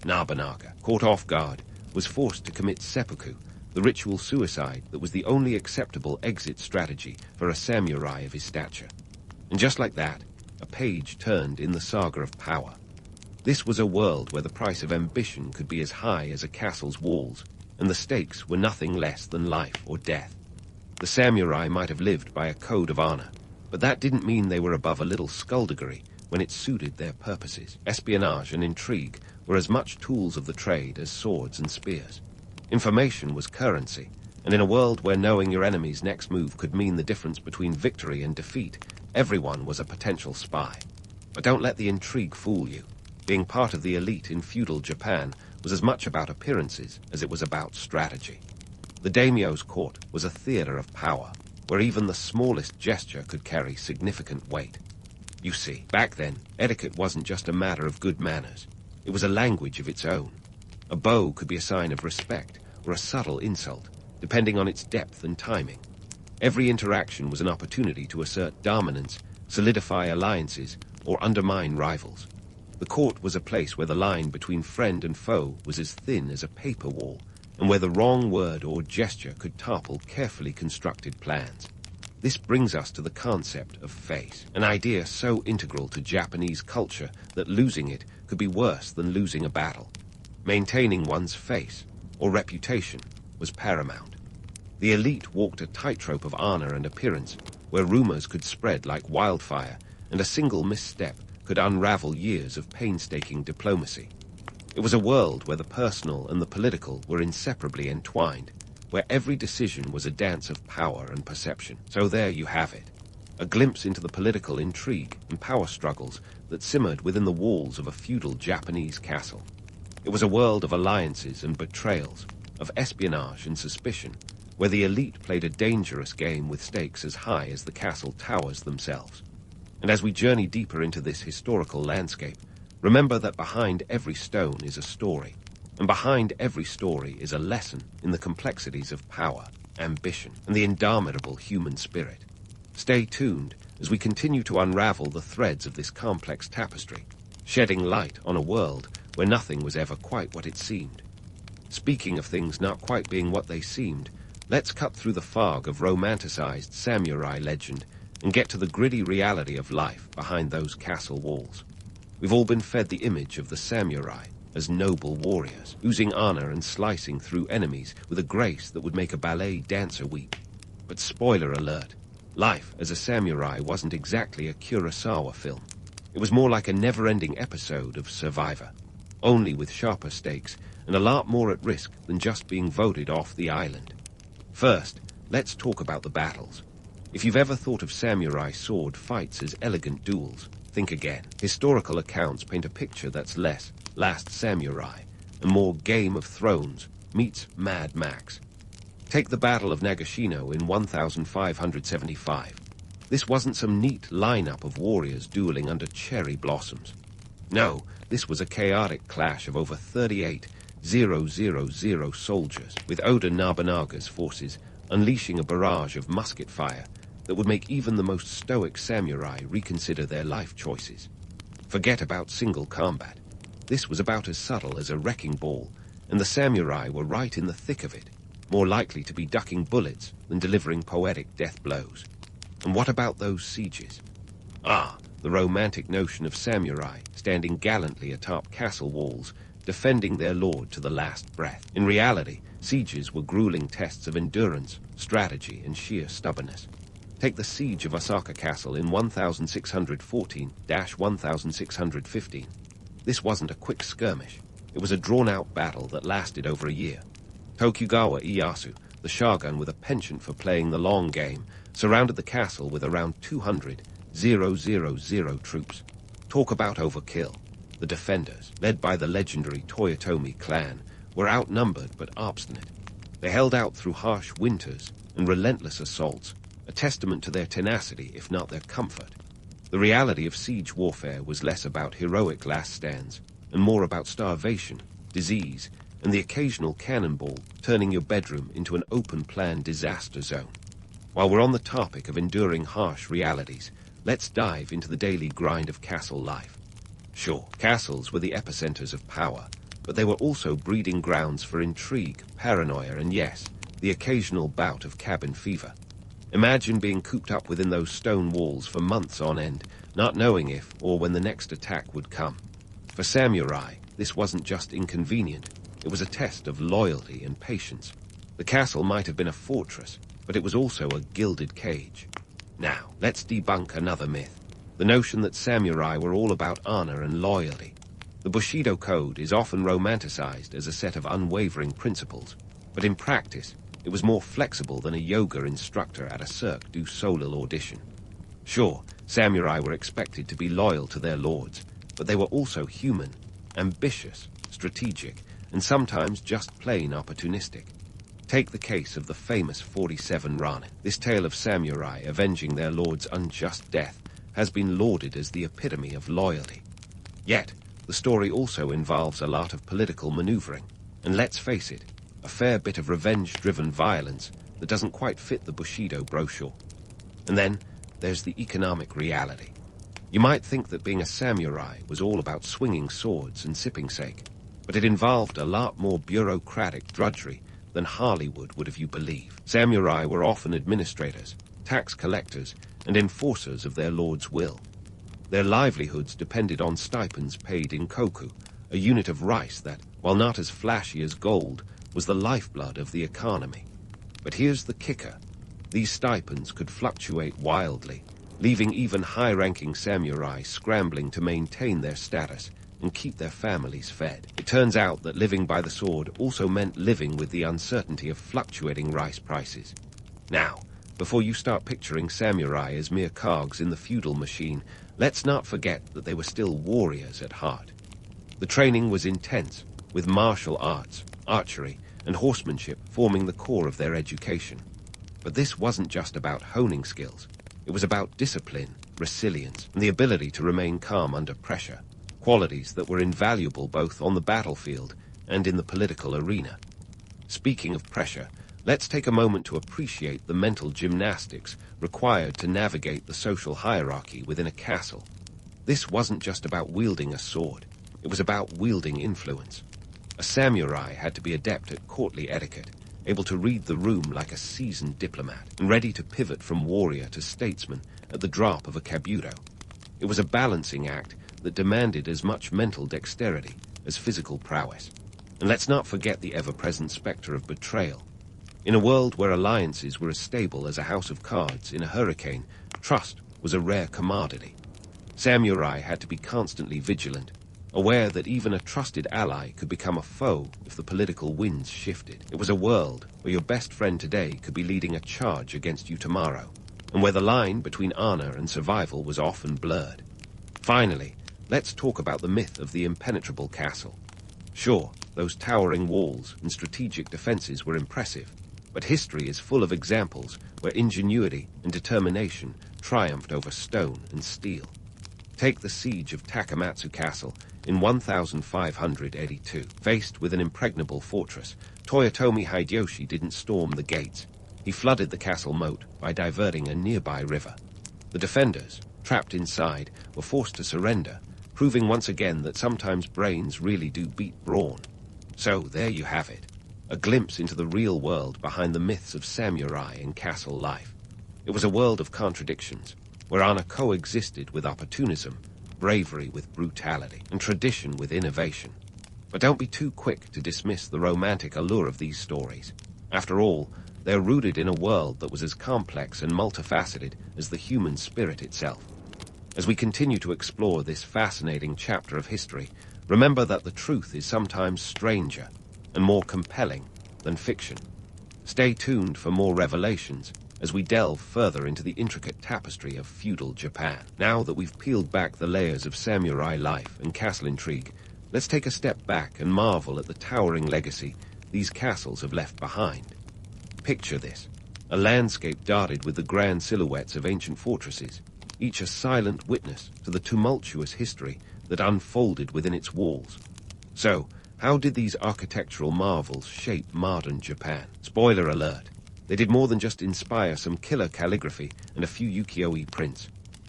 Speaker 1: Nobunaga, caught off guard, was forced to commit seppuku, the ritual suicide that was the only acceptable exit strategy for a samurai of his stature. And just like that, a page turned in the saga of power. This was a world where the price of ambition could be as high as a castle's walls, and the stakes were nothing less than life or death. The samurai might have lived by a code of honor, but that didn't mean they were above a little skullduggery when it suited their purposes. Espionage and intrigue were as much tools of the trade as swords and spears. Information was currency, and in a world where knowing your enemy's next move could mean the difference between victory and defeat, everyone was a potential spy. But don't let the intrigue fool you. Being part of the elite in feudal Japan was as much about appearances as it was about strategy. The daimyo's court was a theater of power, where even the smallest gesture could carry significant weight. You see, back then, etiquette wasn't just a matter of good manners. It was a language of its own. A bow could be a sign of respect or a subtle insult, depending on its depth and timing. Every interaction was an opportunity to assert dominance, solidify alliances, or undermine rivals. The court was a place where the line between friend and foe was as thin as a paper wall, and where the wrong word or gesture could topple carefully constructed plans. This brings us to the concept of face, an idea so integral to Japanese culture that losing it could be worse than losing a battle. Maintaining one's face, or reputation, was paramount. The elite walked a tightrope of honor and appearance, where rumors could spread like wildfire, and a single misstep could unravel years of painstaking diplomacy. It was a world where the personal and the political were inseparably entwined, where every decision was a dance of power and perception. So there you have it, a glimpse into the political intrigue and power struggles that simmered within the walls of a feudal Japanese castle. It was a world of alliances and betrayals, of espionage and suspicion, where the elite played a dangerous game with stakes as high as the castle towers themselves. And as we journey deeper into this historical landscape, remember that behind every stone is a story, and behind every story is a lesson in the complexities of power, ambition, and the indomitable human spirit. Stay tuned as we continue to unravel the threads of this complex tapestry, shedding light on a world where nothing was ever quite what it seemed. Speaking of things not quite being what they seemed, let's cut through the fog of romanticized samurai legend and get to the gritty reality of life behind those castle walls. We've all been fed the image of the samurai as noble warriors, oozing honor and slicing through enemies with a grace that would make a ballet dancer weep. But spoiler alert, life as a samurai wasn't exactly a Kurosawa film. It was more like a never-ending episode of Survivor, only with sharper stakes and a lot more at risk than just being voted off the island. First, let's talk about the battles. If you've ever thought of samurai sword fights as elegant duels, think again. Historical accounts paint a picture that's less Last Samurai and more Game of Thrones meets Mad Max. Take the Battle of Nagashino in 1575. This wasn't some neat lineup of warriors dueling under cherry blossoms. No, this was a chaotic clash of over 38,000 soldiers, with Oda Nobunaga's forces unleashing a barrage of musket fire that would make even the most stoic samurai reconsider their life choices. Forget about single combat. This was about as subtle as a wrecking ball, and the samurai were right in the thick of it, more likely to be ducking bullets than delivering poetic death blows. And what about those sieges? The romantic notion of samurai standing gallantly atop castle walls, defending their lord to the last breath. In reality, sieges were grueling tests of endurance, strategy, and sheer stubbornness. Take the siege of Osaka Castle in 1614-1615. This wasn't a quick skirmish. It was a drawn-out battle that lasted over a year. Tokugawa Ieyasu, the shogun with a penchant for playing the long game, surrounded the castle with around 200,000 troops. Talk about overkill. The defenders, led by the legendary Toyotomi clan, were outnumbered but obstinate. They held out through harsh winters and relentless assaults, a testament to their tenacity, if not their comfort. The reality of siege warfare was less about heroic last stands and more about starvation, disease, and the occasional cannonball turning your bedroom into an open-plan disaster zone. While we're on the topic of enduring harsh realities, let's dive into the daily grind of castle life. Sure, castles were the epicenters of power, but they were also breeding grounds for intrigue, paranoia, and yes, the occasional bout of cabin fever. Imagine being cooped up within those stone walls for months on end, not knowing if or when the next attack would come. For samurai, this wasn't just inconvenient, it was a test of loyalty and patience. The castle might have been a fortress, but it was also a gilded cage. Now, let's debunk another myth, the notion that samurai were all about honor and loyalty. The Bushido Code is often romanticized as a set of unwavering principles, but in practice, it was more flexible than a yoga instructor at a Cirque du Soleil audition. Sure, samurai were expected to be loyal to their lords, but they were also human, ambitious, strategic, and sometimes just plain opportunistic. Take the case of the famous 47 Ronin. This tale of samurai avenging their lord's unjust death has been lauded as the epitome of loyalty. Yet, the story also involves a lot of political maneuvering, and let's face it, a fair bit of revenge-driven violence that doesn't quite fit the Bushido brochure. And then, there's the economic reality. You might think that being a samurai was all about swinging swords and sipping sake, but it involved a lot more bureaucratic drudgery than Hollywood would have you believe. Samurai were often administrators, tax collectors, and enforcers of their lord's will. Their livelihoods depended on stipends paid in koku, a unit of rice that, while not as flashy as gold, was the lifeblood of the economy. But here's the kicker. These stipends could fluctuate wildly, leaving even high-ranking samurai scrambling to maintain their status and keep their families fed. It turns out that living by the sword also meant living with the uncertainty of fluctuating rice prices. Now, before you start picturing samurai as mere cogs in the feudal machine, let's not forget that they were still warriors at heart. The training was intense, with martial arts, archery, and horsemanship forming the core of their education. But this wasn't just about honing skills. It was about discipline, resilience, and the ability to remain calm under pressure, qualities that were invaluable both on the battlefield and in the political arena. Speaking of pressure, let's take a moment to appreciate the mental gymnastics required to navigate the social hierarchy within a castle. This wasn't just about wielding a sword. It was about wielding influence. A samurai had to be adept at courtly etiquette, able to read the room like a seasoned diplomat, and ready to pivot from warrior to statesman at the drop of a kabuto. It was a balancing act that demanded as much mental dexterity as physical prowess. And let's not forget the ever-present specter of betrayal. In a world where alliances were as stable as a house of cards in a hurricane, trust was a rare commodity. Samurai had to be constantly vigilant, aware that even a trusted ally could become a foe if the political winds shifted. It was a world where your best friend today could be leading a charge against you tomorrow, and where the line between honor and survival was often blurred. Finally, let's talk about the myth of the impenetrable castle. Sure, those towering walls and strategic defenses were impressive, but history is full of examples where ingenuity and determination triumphed over stone and steel. Take the siege of Takamatsu Castle in 1582. Faced with an impregnable fortress, Toyotomi Hideyoshi didn't storm the gates. He flooded the castle moat by diverting a nearby river. The defenders, trapped inside, were forced to surrender, proving once again that sometimes brains really do beat brawn. So there you have it, a glimpse into the real world behind the myths of samurai and castle life. It was a world of contradictions, where honor coexisted with opportunism, bravery with brutality, and tradition with innovation. But don't be too quick to dismiss the romantic allure of these stories. After all, they're rooted in a world that was as complex and multifaceted as the human spirit itself. As we continue to explore this fascinating chapter of history, remember that the truth is sometimes stranger and more compelling than fiction. Stay tuned for more revelations as we delve further into the intricate tapestry of feudal Japan. Now that we've peeled back the layers of samurai life and castle intrigue, let's take a step back and marvel at the towering legacy these castles have left behind. Picture this, a landscape dotted with the grand silhouettes of ancient fortresses, each a silent witness to the tumultuous history that unfolded within its walls. So, how did these architectural marvels shape modern Japan? Spoiler alert, they did more than just inspire some killer calligraphy and a few ukiyo-e prints.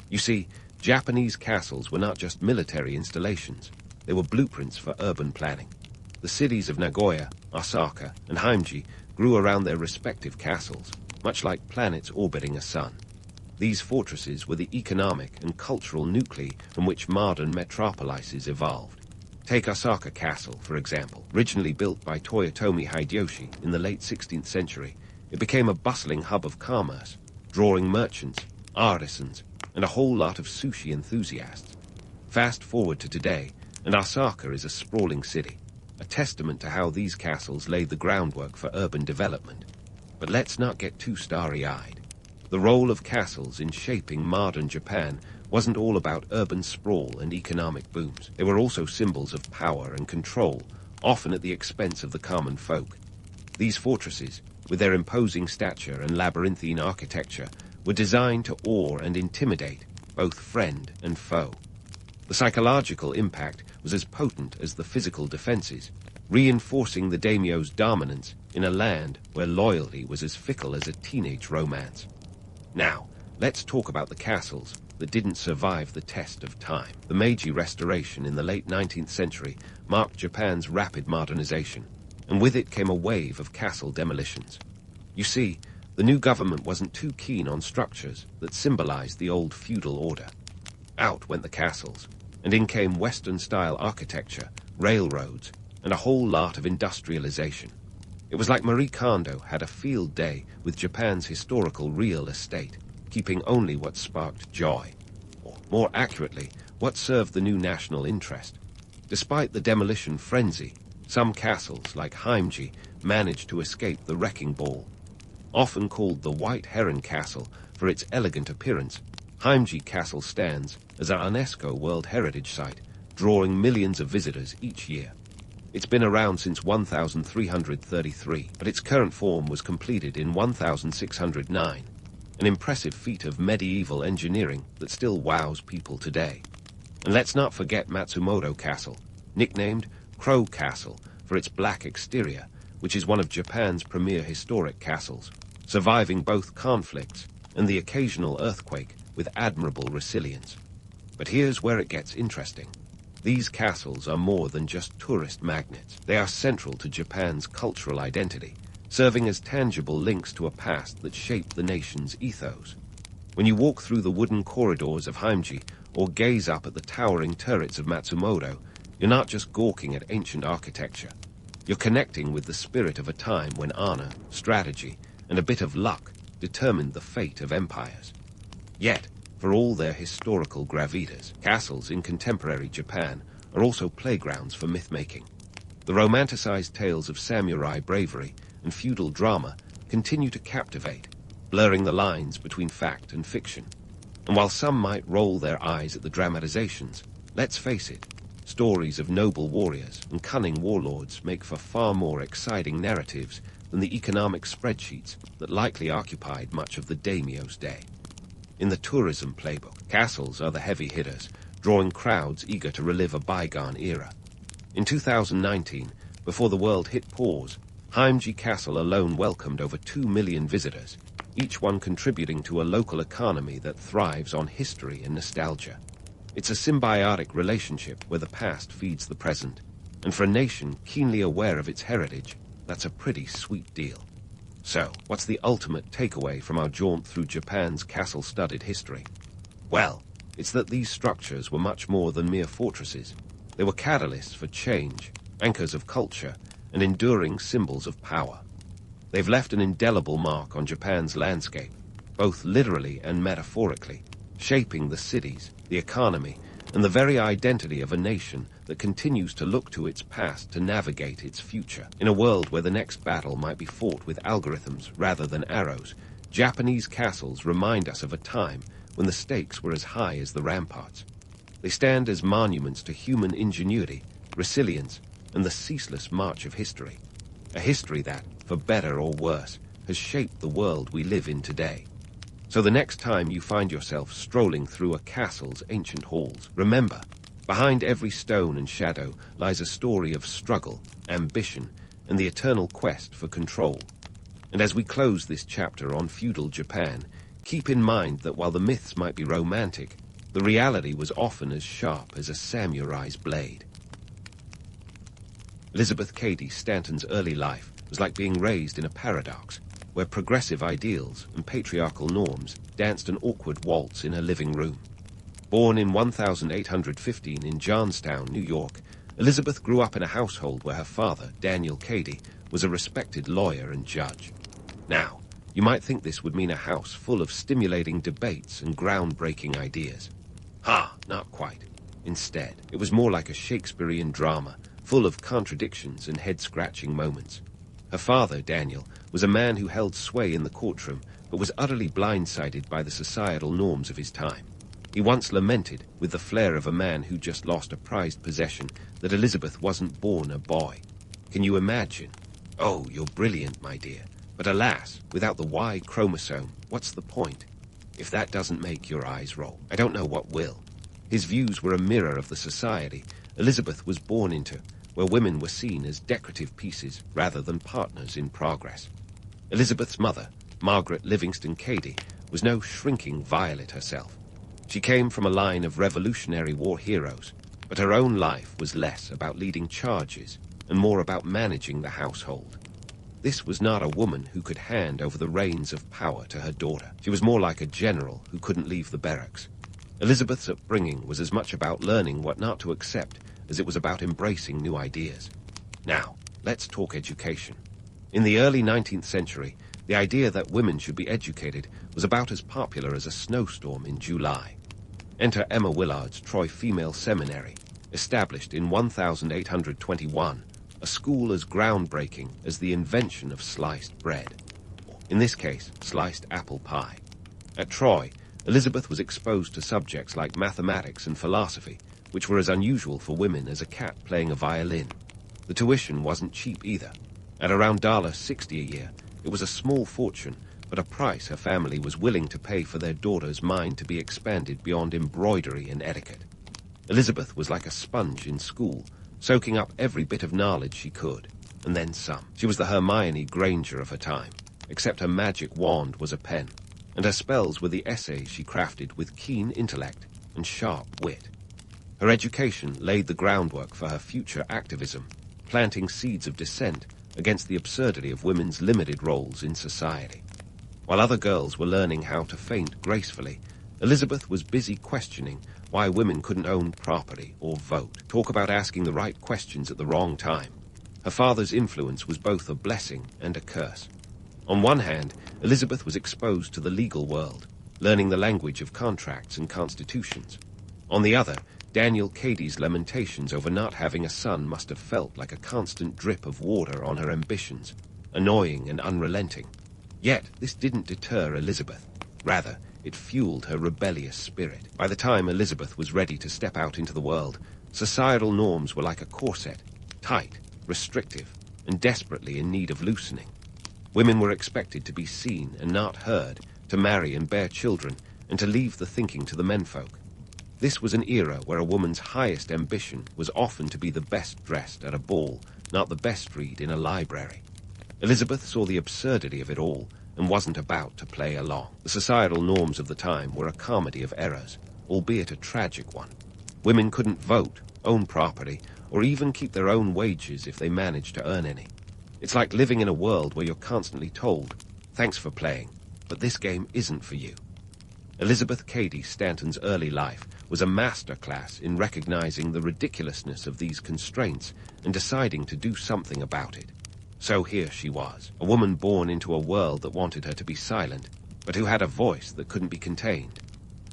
Speaker 1: You see, Japanese castles were not just military installations, they were blueprints for urban planning. The cities of Nagoya, Osaka, and Himeji grew around their respective castles, much like planets orbiting a sun. These fortresses were the economic and cultural nuclei from which modern metropolises evolved. Take Osaka Castle, for example. Originally built by Toyotomi Hideyoshi in the late 16th century, it became a bustling hub of commerce, drawing merchants, artisans, and a whole lot of sushi enthusiasts. Fast forward to today, and Osaka is a sprawling city, a testament to how these castles laid the groundwork for urban development. But let's not get too starry-eyed. The role of castles in shaping modern Japan wasn't all about urban sprawl and economic booms. They were also symbols of power and control, often at the expense of the common folk. These fortresses, with their imposing stature and labyrinthine architecture, were designed to awe and intimidate both friend and foe. The psychological impact was as potent as the physical defenses, reinforcing the daimyo's dominance in a land where loyalty was as fickle as a teenage romance. Now, let's talk about the castles that didn't survive the test of time. The Meiji Restoration in the late 19th century marked Japan's rapid modernization, and with it came a wave of castle demolitions. You see, the new government wasn't too keen on structures that symbolized the old feudal order. Out went the castles, and in came Western-style architecture, railroads, and a whole lot of industrialization. It was like Marie Kondo had a field day with Japan's historical real estate, keeping only what sparked joy, or more accurately, what served the new national interest. Despite the demolition frenzy, some castles, like Himeji, managed to escape the wrecking ball. Often called the White Heron Castle for its elegant appearance, Himeji Castle stands as a UNESCO World Heritage Site, drawing millions of visitors each year. It's been around since 1333, but its current form was completed in 1609, an impressive feat of medieval engineering that still wows people today. And let's not forget Matsumoto Castle, nicknamed Crow Castle for its black exterior, which is one of Japan's premier historic castles, surviving both conflicts and the occasional earthquake with admirable resilience. But here's where it gets interesting. These castles are more than just tourist magnets. They are central to Japan's cultural identity, serving as tangible links to a past that shaped the nation's ethos. When you walk through the wooden corridors of Heimji or gaze up at the towering turrets of Matsumoto, you're not just gawking at ancient architecture. You're connecting with the spirit of a time when honor, strategy, and a bit of luck determined the fate of empires. Yet, for all their historical gravitas, castles in contemporary Japan are also playgrounds for myth-making. The romanticized tales of samurai bravery and feudal drama continue to captivate, blurring the lines between fact and fiction. And while some might roll their eyes at the dramatizations, let's face it, stories of noble warriors and cunning warlords make for far more exciting narratives than the economic spreadsheets that likely occupied much of the daimyo's day. In the tourism playbook, castles are the heavy hitters, drawing crowds eager to relive a bygone era. In 2019, before the world hit pause, Heimji Castle alone welcomed over 2 million visitors, each one contributing to a local economy that thrives on history and nostalgia. It's a symbiotic relationship where the past feeds the present, and for a nation keenly aware of its heritage, that's a pretty sweet deal. So, what's the ultimate takeaway from our jaunt through Japan's castle-studded history? Well, it's that these structures were much more than mere fortresses. They were catalysts for change, anchors of culture, and enduring symbols of power. They've left an indelible mark on Japan's landscape, both literally and metaphorically, shaping the cities, the economy, and the very identity of a nation that continues to look to its past to navigate its future. In a world where the next battle might be fought with algorithms rather than arrows, Japanese castles remind us of a time when the stakes were as high as the ramparts. They stand as monuments to human ingenuity, resilience, and the ceaseless march of history. A history that, for better or worse, has shaped the world we live in today. So the next time you find yourself strolling through a castle's ancient halls, remember, behind every stone and shadow lies a story of struggle, ambition, and the eternal quest for control. And as we close this chapter on feudal Japan, keep in mind that while the myths might be romantic, the reality was often as sharp as a samurai's blade. Elizabeth Cady Stanton's early life was like being raised in a paradox, where progressive ideals and patriarchal norms danced an awkward waltz in her living room. Born in 1815 in Johnstown, New York, Elizabeth grew up in a household where her father, Daniel Cady, was a respected lawyer and judge. Now, you might think this would mean a house full of stimulating debates and groundbreaking ideas. Not quite. Instead, it was more like a Shakespearean drama, full of contradictions and head-scratching moments. Her father, Daniel, was a man who held sway in the courtroom, but was utterly blindsided by the societal norms of his time. He once lamented, with the flair of a man who just lost a prized possession, that Elizabeth wasn't born a boy. Can you imagine? Oh, you're brilliant, my dear. But alas, without the Y chromosome, what's the point? If that doesn't make your eyes roll, I don't know what will. His views were a mirror of the society Elizabeth was born into, where women were seen as decorative pieces rather than partners in progress. Elizabeth's mother, Margaret Livingston Cady, was no shrinking violet herself. She came from a line of Revolutionary War heroes, but her own life was less about leading charges and more about managing the household. This was not a woman who could hand over the reins of power to her daughter. She was more like a general who couldn't leave the barracks. Elizabeth's upbringing was as much about learning what not to accept as it was about embracing new ideas. Now, let's talk education. In the early 19th century, the idea that women should be educated was about as popular as a snowstorm in July. Enter Emma Willard's Troy Female Seminary, established in 1821, a school as groundbreaking as the invention of sliced bread. In this case, sliced apple pie. At Troy, Elizabeth was exposed to subjects like mathematics and philosophy, which were as unusual for women as a cat playing a violin. The tuition wasn't cheap either. At around $60 a year, it was a small fortune, but a price her family was willing to pay for their daughter's mind to be expanded beyond embroidery and etiquette. Elizabeth was like a sponge in school, soaking up every bit of knowledge she could, and then some. She was the Hermione Granger of her time, except her magic wand was a pen, and her spells were the essays she crafted with keen intellect and sharp wit. Her education laid the groundwork for her future activism, planting seeds of dissent against the absurdity of women's limited roles in society. While other girls were learning how to faint gracefully, Elizabeth was busy questioning why women couldn't own property or vote. Talk about asking the right questions at the wrong time. Her father's influence was both a blessing and a curse. On one hand, Elizabeth was exposed to the legal world, learning the language of contracts and constitutions. On the other, Daniel Cady's lamentations over not having a son must have felt like a constant drip of water on her ambitions, annoying and unrelenting. Yet, this didn't deter Elizabeth. Rather, it fueled her rebellious spirit. By the time Elizabeth was ready to step out into the world, societal norms were like a corset, tight, restrictive, and desperately in need of loosening. Women were expected to be seen and not heard, to marry and bear children, and to leave the thinking to the menfolk. This was an era where a woman's highest ambition was often to be the best dressed at a ball, not the best read in a library. Elizabeth saw the absurdity of it all and wasn't about to play along. The societal norms of the time were a comedy of errors, albeit a tragic one. Women couldn't vote, own property, or even keep their own wages if they managed to earn any. It's like living in a world where you're constantly told, "Thanks for playing, but this game isn't for you." Elizabeth Cady Stanton's early life was a masterclass in recognizing the ridiculousness of these constraints and deciding to do something about it. So here she was, a woman born into a world that wanted her to be silent, but who had a voice that couldn't be contained.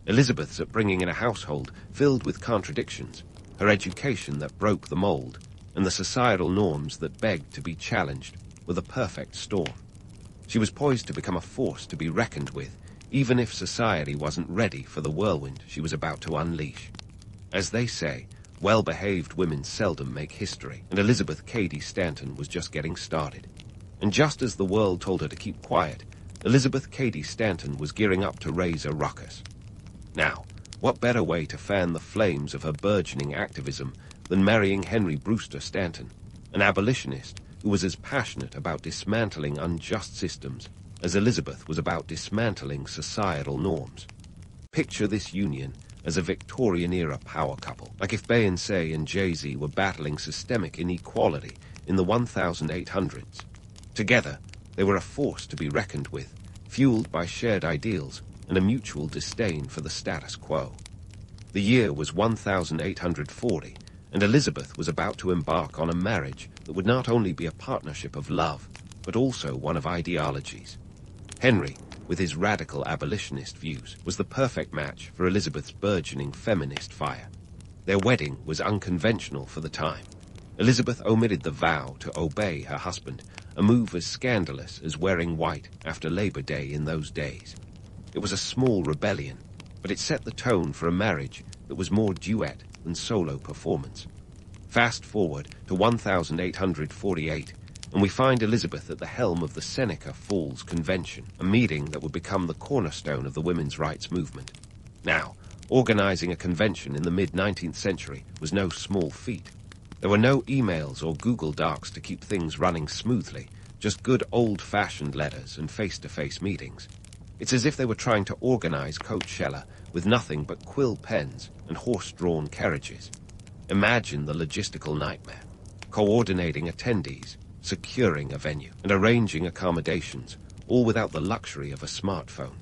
Speaker 1: Elizabeth's upbringing in a household filled with contradictions, her education that broke the mold, and the societal norms that begged to be challenged were the perfect storm. She was poised to become a force to be reckoned with, even if society wasn't ready for the whirlwind she was about to unleash. As they say, well-behaved women seldom make history, and Elizabeth Cady Stanton was just getting started. And just as the world told her to keep quiet, Elizabeth Cady Stanton was gearing up to raise a ruckus. Now, what better way to fan the flames of her burgeoning activism than marrying Henry Brewster Stanton, an abolitionist who was as passionate about dismantling unjust systems as Elizabeth was about dismantling societal norms. Picture this union as a Victorian-era power couple, like if Beyoncé and Jay-Z were battling systemic inequality in the 1800s. Together, they were a force to be reckoned with, fueled by shared ideals and a mutual disdain for the status quo. The year was 1840, and Elizabeth was about to embark on a marriage that would not only be a partnership of love, but also one of ideologies. Henry, with his radical abolitionist views, was the perfect match for Elizabeth's burgeoning feminist fire. Their wedding was unconventional for the time. Elizabeth omitted the vow to obey her husband, a move as scandalous as wearing white after Labor Day in those days. It was a small rebellion, but it set the tone for a marriage that was more duet than solo performance. Fast forward to 1848, and we find Elizabeth at the helm of the Seneca Falls Convention, a meeting that would become the cornerstone of the women's rights movement. Now, organizing a convention in the mid-19th century was no small feat. There were no emails or Google Docs to keep things running smoothly, just good old-fashioned letters and face-to-face meetings. It's as if they were trying to organize Coachella with nothing but quill pens and horse-drawn carriages. Imagine the logistical nightmare: coordinating attendees, securing a venue, and arranging accommodations, all without the luxury of a smartphone.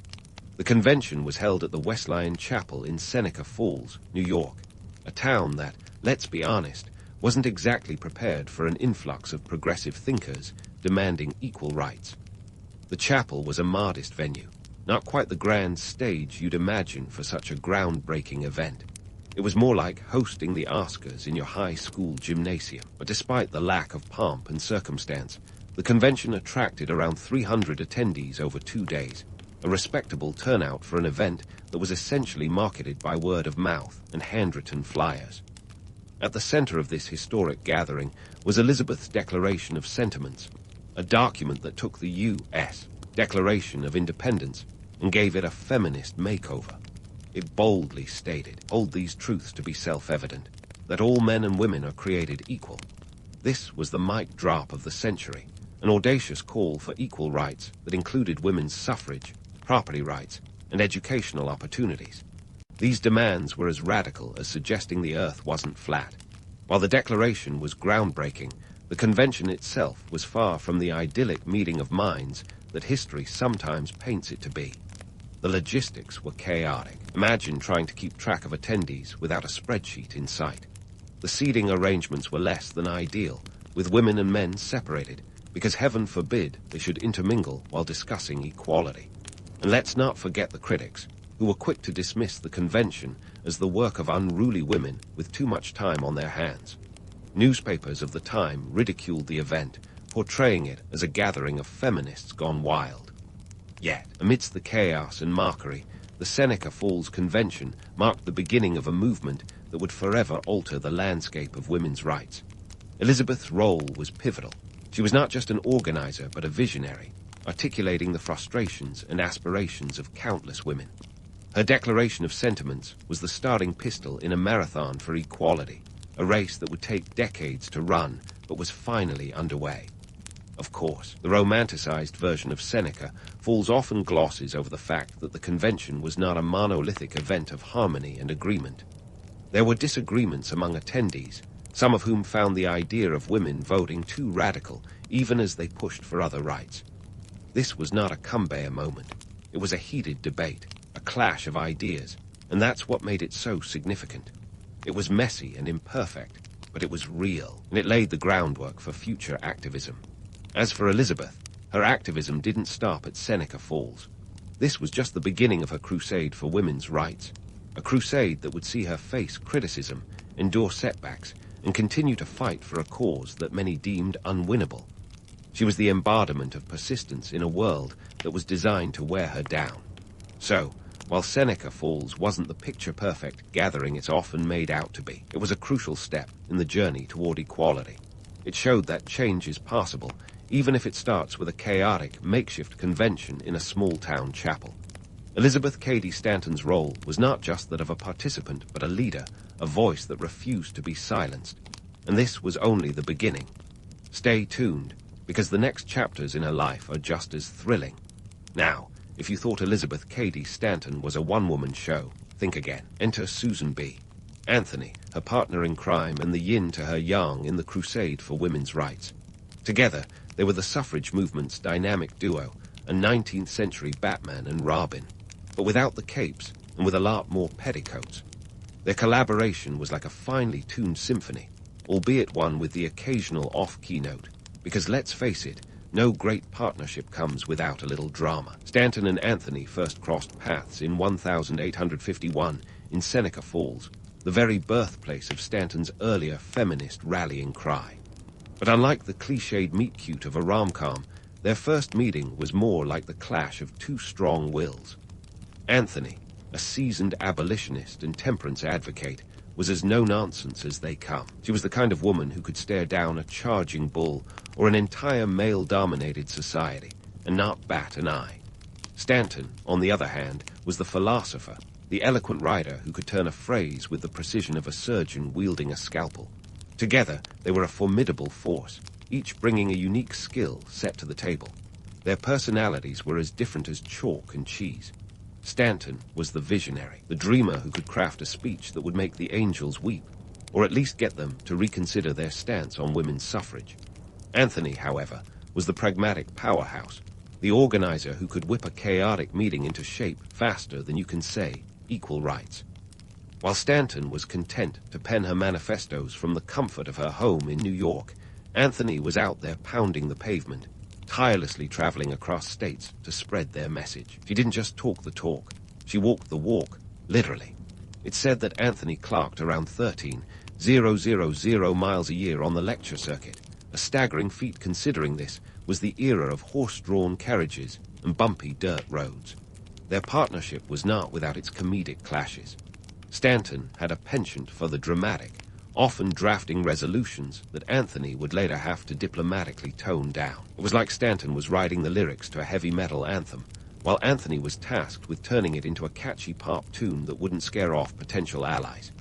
Speaker 1: The convention was held at the Wesleyan Chapel in Seneca Falls, New York, a town that, let's be honest, wasn't exactly prepared for an influx of progressive thinkers demanding equal rights. The chapel was a modest venue, not quite the grand stage you'd imagine for such a groundbreaking event. It was more like hosting the Oscars in your high school gymnasium. But despite the lack of pomp and circumstance, the convention attracted around 300 attendees over 2 days, a respectable turnout for an event that was essentially marketed by word of mouth and handwritten flyers. At the center of this historic gathering was Elizabeth's Declaration of Sentiments, a document that took the U.S. Declaration of Independence and gave it a feminist makeover. It boldly stated, hold these truths to be self-evident, that all men and women are created equal. This was the mic drop of the century, an audacious call for equal rights that included women's suffrage, property rights, and educational opportunities. These demands were as radical as suggesting the earth wasn't flat. While the Declaration was groundbreaking, the convention itself was far from the idyllic meeting of minds that history sometimes paints it to be. The logistics were chaotic. Imagine trying to keep track of attendees without a spreadsheet in sight. The seating arrangements were less than ideal, with women and men separated, because heaven forbid they should intermingle while discussing equality. And let's not forget the critics, who were quick to dismiss the convention as the work of unruly women with too much time on their hands. Newspapers of the time ridiculed the event, portraying it as a gathering of feminists gone wild. Yet, amidst the chaos and mockery, the Seneca Falls Convention marked the beginning of a movement that would forever alter the landscape of women's rights. Elizabeth's role was pivotal. She was not just an organizer, but a visionary, articulating the frustrations and aspirations of countless women. Her Declaration of Sentiments was the starting pistol in a marathon for equality, a race that would take decades to run, but was finally underway. Of course, the romanticized version of Seneca Falls often glosses over the fact that the convention was not a monolithic event of harmony and agreement. There were disagreements among attendees, some of whom found the idea of women voting too radical, even as they pushed for other rights. This was not a come-bear moment. It was a heated debate, a clash of ideas, and that's what made it so significant. It was messy and imperfect, but it was real, and it laid the groundwork for future activism. As for Elizabeth, her activism didn't stop at Seneca Falls. This was just the beginning of her crusade for women's rights, a crusade that would see her face criticism, endure setbacks, and continue to fight for a cause that many deemed unwinnable. She was the embodiment of persistence in a world that was designed to wear her down. So, while Seneca Falls wasn't the picture-perfect gathering it's often made out to be, it was a crucial step in the journey toward equality. It showed that change is possible, even if it starts with a chaotic, makeshift convention in a small-town chapel. Elizabeth Cady Stanton's role was not just that of a participant, but a leader, a voice that refused to be silenced. And this was only the beginning. Stay tuned, because the next chapters in her life are just as thrilling. Now, if you thought Elizabeth Cady Stanton was a one-woman show, think again. Enter Susan B. Anthony, her partner in crime and the yin to her yang in the crusade for women's rights. Together, they were the suffrage movement's dynamic duo, a 19th century Batman and Robin, but without the capes and with a lot more petticoats. Their collaboration was like a finely tuned symphony, albeit one with the occasional off-key note, because let's face it, no great partnership comes without a little drama. Stanton and Anthony first crossed paths in 1851 in Seneca Falls, the very birthplace of Stanton's earlier feminist rallying cry. But unlike the cliched meet-cute of a rom-com, their first meeting was more like the clash of two strong wills. Anthony, a seasoned abolitionist and temperance advocate, was as no-nonsense as they come. She was the kind of woman who could stare down a charging bull or an entire male-dominated society and not bat an eye. Stanton, on the other hand, was the philosopher, the eloquent writer who could turn a phrase with the precision of a surgeon wielding a scalpel. Together, they were a formidable force, each bringing a unique skill set to the table. Their personalities were as different as chalk and cheese. Stanton was the visionary, the dreamer who could craft a speech that would make the angels weep, or at least get them to reconsider their stance on women's suffrage. Anthony, however, was the pragmatic powerhouse, the organizer who could whip a chaotic meeting into shape faster than you can say, equal rights. While Stanton was content to pen her manifestos from the comfort of her home in New York, Anthony was out there pounding the pavement, tirelessly traveling across states to spread their message. She didn't just talk the talk, she walked the walk, literally. It's said that Anthony clocked around 13,000 miles a year on the lecture circuit, a staggering feat considering this was the era of horse-drawn carriages and bumpy dirt roads. Their partnership was not without its comedic clashes. Stanton had a penchant for the dramatic, often drafting resolutions that Anthony would later have to diplomatically tone down. It was like Stanton was writing the lyrics to a heavy metal anthem, while Anthony was tasked with turning it into a catchy pop tune that wouldn't scare off potential allies.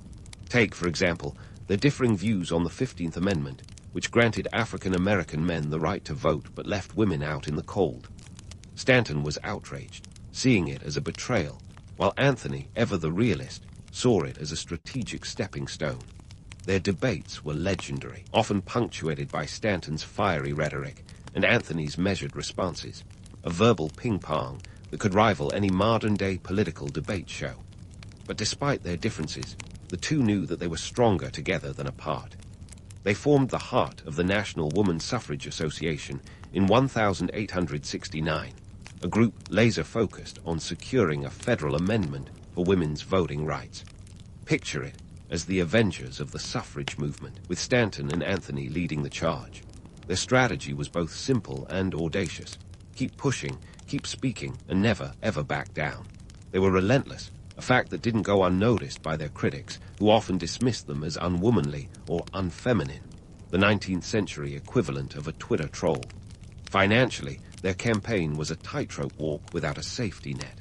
Speaker 1: Take, for example, their differing views on the 15th Amendment, which granted African American men the right to vote but left women out in the cold. Stanton was outraged, seeing it as a betrayal, while Anthony, ever the realist, saw it as a strategic stepping stone. Their debates were legendary, often punctuated by Stanton's fiery rhetoric and Anthony's measured responses, a verbal ping-pong that could rival any modern-day political debate show. But despite their differences, the two knew that they were stronger together than apart. They formed the heart of the National Woman Suffrage Association in 1869, a group laser-focused on securing a federal amendment for women's voting rights. Picture it as the avengers of the suffrage movement, with Stanton and Anthony leading the charge. Their strategy was both simple and audacious. Keep pushing, keep speaking, and never, ever back down. They were relentless, a fact that didn't go unnoticed by their critics, who often dismissed them as unwomanly or unfeminine, the 19th century equivalent of a Twitter troll. Financially, their campaign was a tightrope walk without a safety net.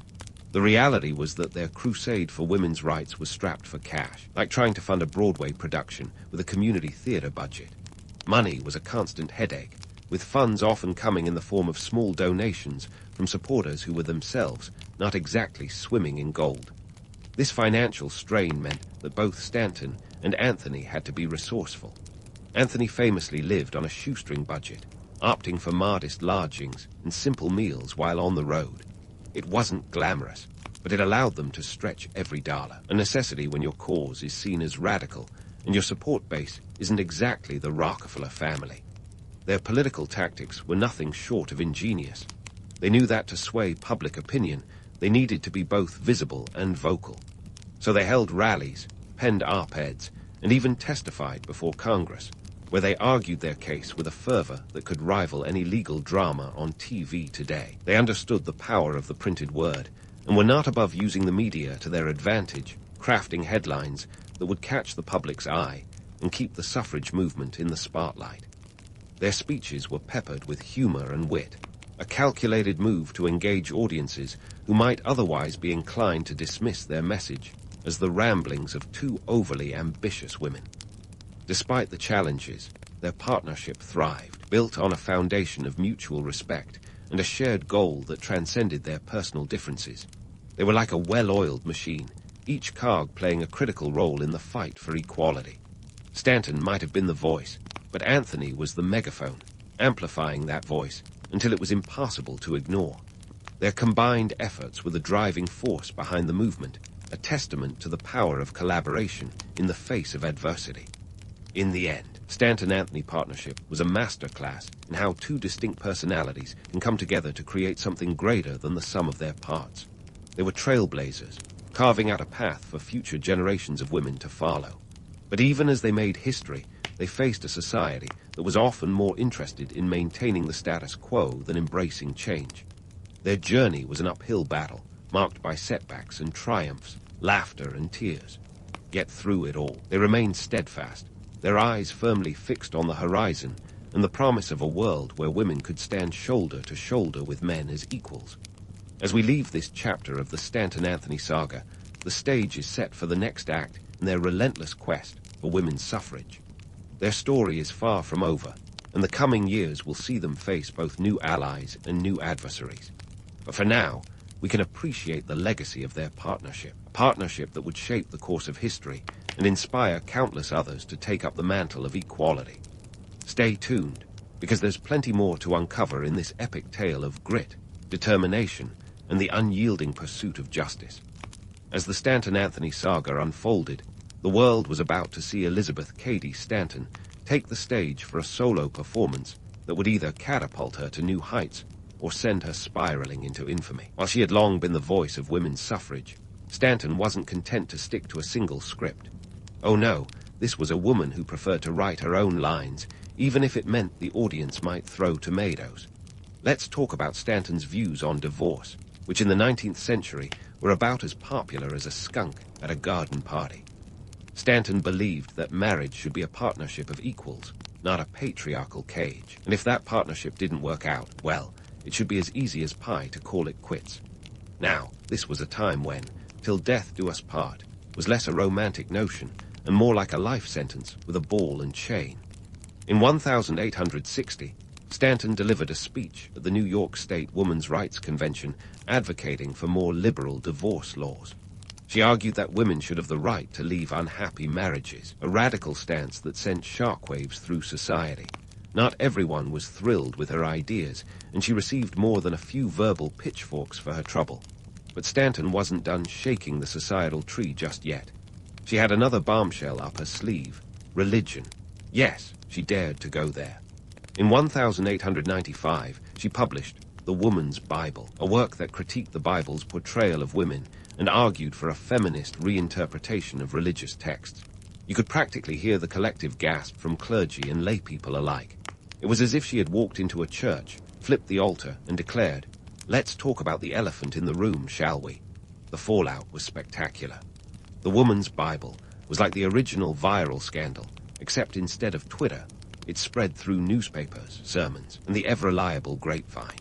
Speaker 1: The reality was that their crusade for women's rights was strapped for cash, like trying to fund a Broadway production with a community theater budget. Money was a constant headache, with funds often coming in the form of small donations from supporters who were themselves not exactly swimming in gold. This financial strain meant that both Stanton and Anthony had to be resourceful. Anthony famously lived on a shoestring budget, opting for modest lodgings and simple meals while on the road. It wasn't glamorous, but it allowed them to stretch every dollar, a necessity when your cause is seen as radical and your support base isn't exactly the Rockefeller family. Their political tactics were nothing short of ingenious. They knew that to sway public opinion, they needed to be both visible and vocal. So they held rallies, penned op-eds, and even testified before Congress, where they argued their case with a fervor that could rival any legal drama on TV today. They understood the power of the printed word, and were not above using the media to their advantage, crafting headlines that would catch the public's eye and keep the suffrage movement in the spotlight. Their speeches were peppered with humor and wit, a calculated move to engage audiences who might otherwise be inclined to dismiss their message as the ramblings of two overly ambitious women. Despite the challenges, their partnership thrived, built on a foundation of mutual respect and a shared goal that transcended their personal differences. They were like a well-oiled machine, each cog playing a critical role in the fight for equality. Stanton might have been the voice, but Anthony was the megaphone, amplifying that voice until it was impossible to ignore. Their combined efforts were the driving force behind the movement, a testament to the power of collaboration in the face of adversity. In the end, Stanton-Anthony partnership was a masterclass in how two distinct personalities can come together to create something greater than the sum of their parts. They were trailblazers, carving out a path for future generations of women to follow. But even as they made history, they faced a society that was often more interested in maintaining the status quo than embracing change. Their journey was an uphill battle, marked by setbacks and triumphs, laughter and tears. Yet through it all, they remained steadfast, their eyes firmly fixed on the horizon and the promise of a world where women could stand shoulder to shoulder with men as equals. As we leave this chapter of the Stanton-Anthony saga, the stage is set for the next act in their relentless quest for women's suffrage. Their story is far from over, and the coming years will see them face both new allies and new adversaries. But for now, we can appreciate the legacy of their partnership, a partnership that would shape the course of history and inspire countless others to take up the mantle of equality. Stay tuned, because there's plenty more to uncover in this epic tale of grit, determination, and the unyielding pursuit of justice. As the Stanton-Anthony saga unfolded, the world was about to see Elizabeth Cady Stanton take the stage for a solo performance that would either catapult her to new heights or send her spiraling into infamy. While she had long been the voice of women's suffrage, Stanton wasn't content to stick to a single script. Oh no, this was a woman who preferred to write her own lines, even if it meant the audience might throw tomatoes. Let's talk about Stanton's views on divorce, which in the 19th century were about as popular as a skunk at a garden party. Stanton believed that marriage should be a partnership of equals, not a patriarchal cage. And if that partnership didn't work out, well, it should be as easy as pie to call it quits. Now, this was a time when, till death do us part, was less a romantic notion and more like a life sentence with a ball and chain. In 1860, Stanton delivered a speech at the New York State Women's Rights Convention advocating for more liberal divorce laws. She argued that women should have the right to leave unhappy marriages, a radical stance that sent shockwaves through society. Not everyone was thrilled with her ideas, and she received more than a few verbal pitchforks for her trouble. But Stanton wasn't done shaking the societal tree just yet. She had another bombshell up her sleeve: religion. Yes, she dared to go there. In 1895, she published The Woman's Bible, a work that critiqued the Bible's portrayal of women and argued for a feminist reinterpretation of religious texts. You could practically hear the collective gasp from clergy and lay people alike. It was as if she had walked into a church, flipped the altar, and declared, "Let's talk about the elephant in the room, shall we?" The fallout was spectacular. The Woman's Bible was like the original viral scandal, except instead of Twitter, it spread through newspapers, sermons, and the ever-reliable grapevine.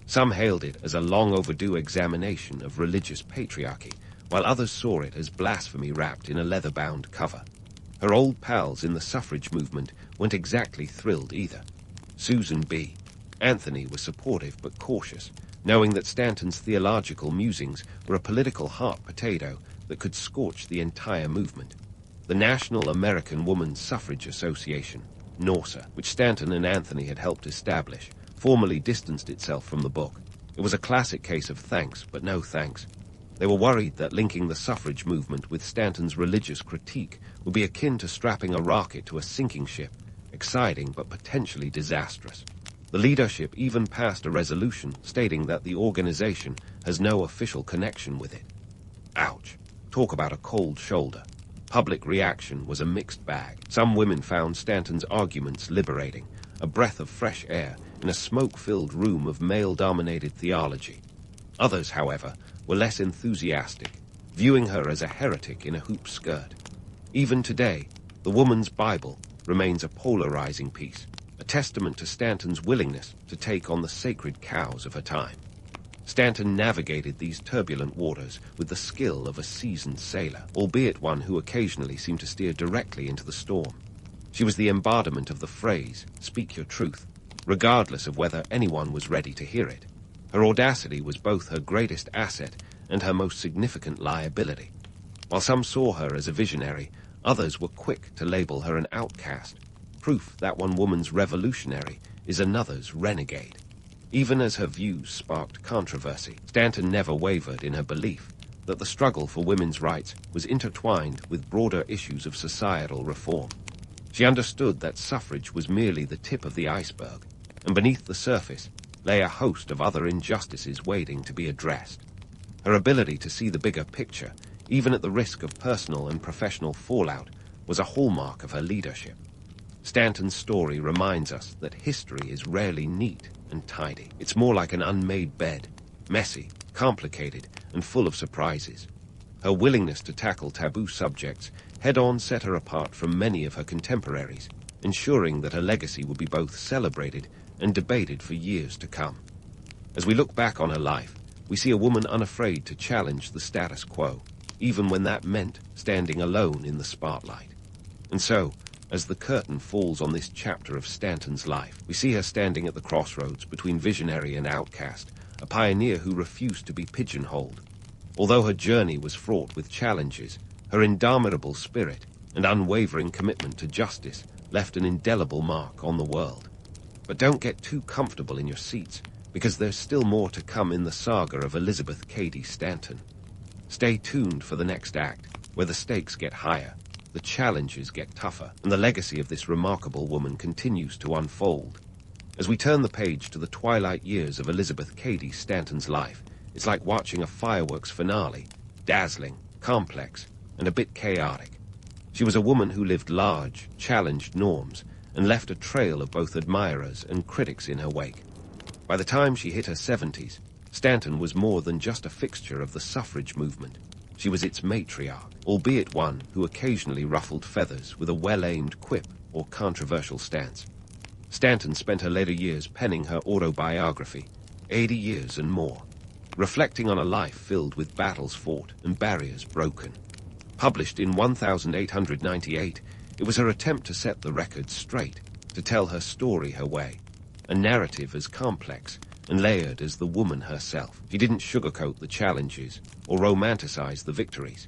Speaker 1: Some hailed it as a long-overdue examination of religious patriarchy, while others saw it as blasphemy wrapped in a leather-bound cover. Her old pals in the suffrage movement weren't exactly thrilled either. Susan B. Anthony was supportive but cautious, knowing that Stanton's theological musings were a political hot potato that could scorch the entire movement. The National American Woman's Suffrage Association, NORSA, which Stanton and Anthony had helped establish, formally distanced itself from the book. It was a classic case of thanks, but no thanks. They were worried that linking the suffrage movement with Stanton's religious critique would be akin to strapping a rocket to a sinking ship, exciting but potentially disastrous. The leadership even passed a resolution stating that the organization has no official connection with it. Ouch. Talk about a cold shoulder. Public reaction was a mixed bag. Some women found Stanton's arguments liberating, a breath of fresh air in a smoke-filled room of male-dominated theology. Others, however, were less enthusiastic, viewing her as a heretic in a hoop skirt. Even today, the Woman's Bible remains a polarizing piece, a testament to Stanton's willingness to take on the sacred cows of her time. Stanton navigated these turbulent waters with the skill of a seasoned sailor, albeit one who occasionally seemed to steer directly into the storm. She was the embodiment of the phrase, "Speak your truth," regardless of whether anyone was ready to hear it. Her audacity was both her greatest asset and her most significant liability. While some saw her as a visionary, others were quick to label her an outcast, proof that one woman's revolutionary is another's renegade. Even as her views sparked controversy, Stanton never wavered in her belief that the struggle for women's rights was intertwined with broader issues of societal reform. She understood that suffrage was merely the tip of the iceberg, and beneath the surface lay a host of other injustices waiting to be addressed. Her ability to see the bigger picture, even at the risk of personal and professional fallout, was a hallmark of her leadership. Stanton's story reminds us that history is rarely neat and tidy. It's more like an unmade bed, messy, complicated, and full of surprises. Her willingness to tackle taboo subjects head-on set her apart from many of her contemporaries, ensuring that her legacy will be both celebrated and debated for years to come. As we look back on her life, we see a woman unafraid to challenge the status quo, even when that meant standing alone in the spotlight. And so, as the curtain falls on this chapter of Stanton's life, we see her standing at the crossroads between visionary and outcast, a pioneer who refused to be pigeonholed. Although her journey was fraught with challenges, her indomitable spirit and unwavering commitment to justice left an indelible mark on the world. But don't get too comfortable in your seats, because there's still more to come in the saga of Elizabeth Cady Stanton. Stay tuned for the next act, where the stakes get higher, the challenges get tougher, and the legacy of this remarkable woman continues to unfold. As we turn the page to the twilight years of Elizabeth Cady Stanton's life, it's like watching a fireworks finale, dazzling, complex, and a bit chaotic. She was a woman who lived large, challenged norms, and left a trail of both admirers and critics in her wake. By the time she hit her 70s, Stanton was more than just a fixture of the suffrage movement. She was its matriarch, albeit one who occasionally ruffled feathers with a well-aimed quip or controversial stance. Stanton spent her later years penning her autobiography, 80 Years and More, reflecting on a life filled with battles fought and barriers broken. Published in 1898, it was her attempt to set the record straight, to tell her story her way, a narrative as complex and layered as the woman herself. She didn't sugarcoat the challenges or romanticize the victories.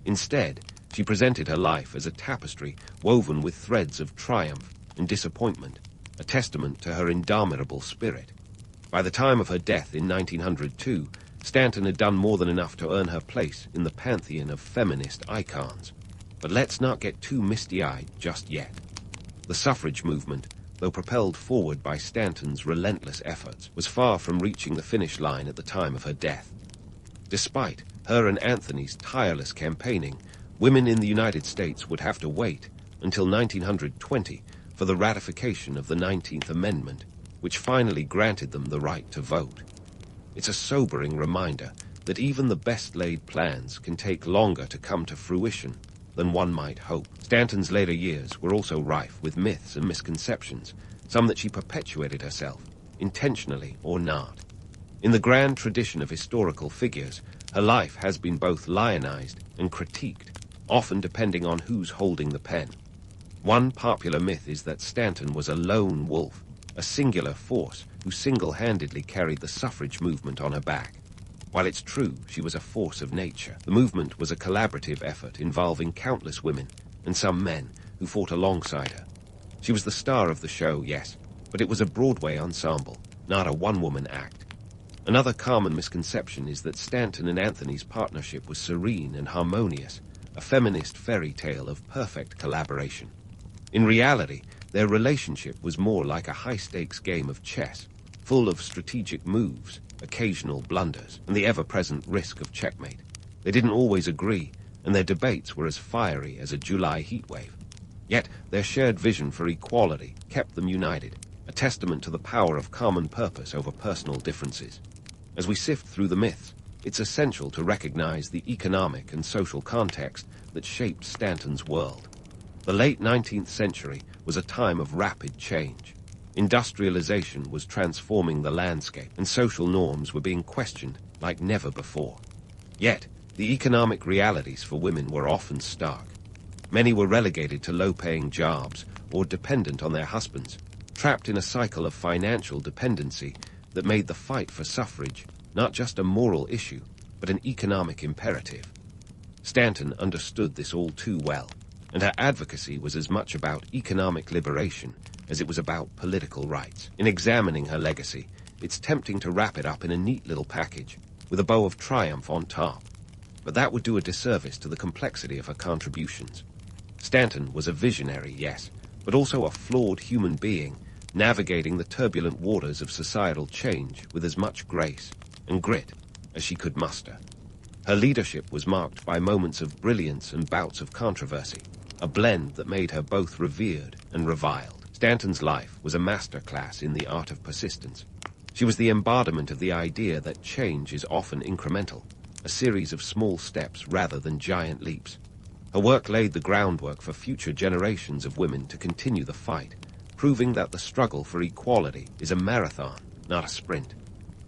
Speaker 1: Instead, she presented her life as a tapestry woven with threads of triumph and disappointment, a testament to her indomitable spirit. By the time of her death in 1902, Stanton had done more than enough to earn her place in the pantheon of feminist icons. But let's not get too misty-eyed just yet. The suffrage movement, though propelled forward by Stanton's relentless efforts, was far from reaching the finish line at the time of her death. Despite her and Anthony's tireless campaigning, women in the United States would have to wait until 1920 for the ratification of the 19th Amendment, which finally granted them the right to vote. It's a sobering reminder that even the best-laid plans can take longer to come to fruition than one might hope. Stanton's later years were also rife with myths and misconceptions, some that she perpetuated herself, intentionally or not. In the grand tradition of historical figures, her life has been both lionized and critiqued, often depending on who's holding the pen. One popular myth is that Stanton was a lone wolf, a singular force who single-handedly carried the suffrage movement on her back. While it's true she was a force of nature, the movement was a collaborative effort involving countless women and some men who fought alongside her. She was the star of the show, yes, but it was a Broadway ensemble, not a one-woman act. Another common misconception is that Stanton and Anthony's partnership was serene and harmonious, a feminist fairy tale of perfect collaboration. In reality, their relationship was more like a high-stakes game of chess, full of strategic moves, occasional blunders, and the ever-present risk of checkmate. They didn't always agree, and their debates were as fiery as a July heatwave. Yet their shared vision for equality kept them united, a testament to the power of common purpose over personal differences. As we sift through the myths, it's essential to recognize the economic and social context that shaped Stanton's world. The late 19th century was a time of rapid change. Industrialization was transforming the landscape, and social norms were being questioned like never before. Yet, the economic realities for women were often stark. Many were relegated to low-paying jobs or dependent on their husbands, trapped in a cycle of financial dependency that made the fight for suffrage not just a moral issue, but an economic imperative. Stanton understood this all too well, and her advocacy was as much about economic liberation as it was about political rights. In examining her legacy, it's tempting to wrap it up in a neat little package, with a bow of triumph on top. But that would do a disservice to the complexity of her contributions. Stanton was a visionary, yes, but also a flawed human being, navigating the turbulent waters of societal change with as much grace and grit as she could muster. Her leadership was marked by moments of brilliance and bouts of controversy, a blend that made her both revered and reviled. Stanton's life was a masterclass in the art of persistence. She was the embodiment of the idea that change is often incremental, a series of small steps rather than giant leaps. Her work laid the groundwork for future generations of women to continue the fight, proving that the struggle for equality is a marathon, not a sprint.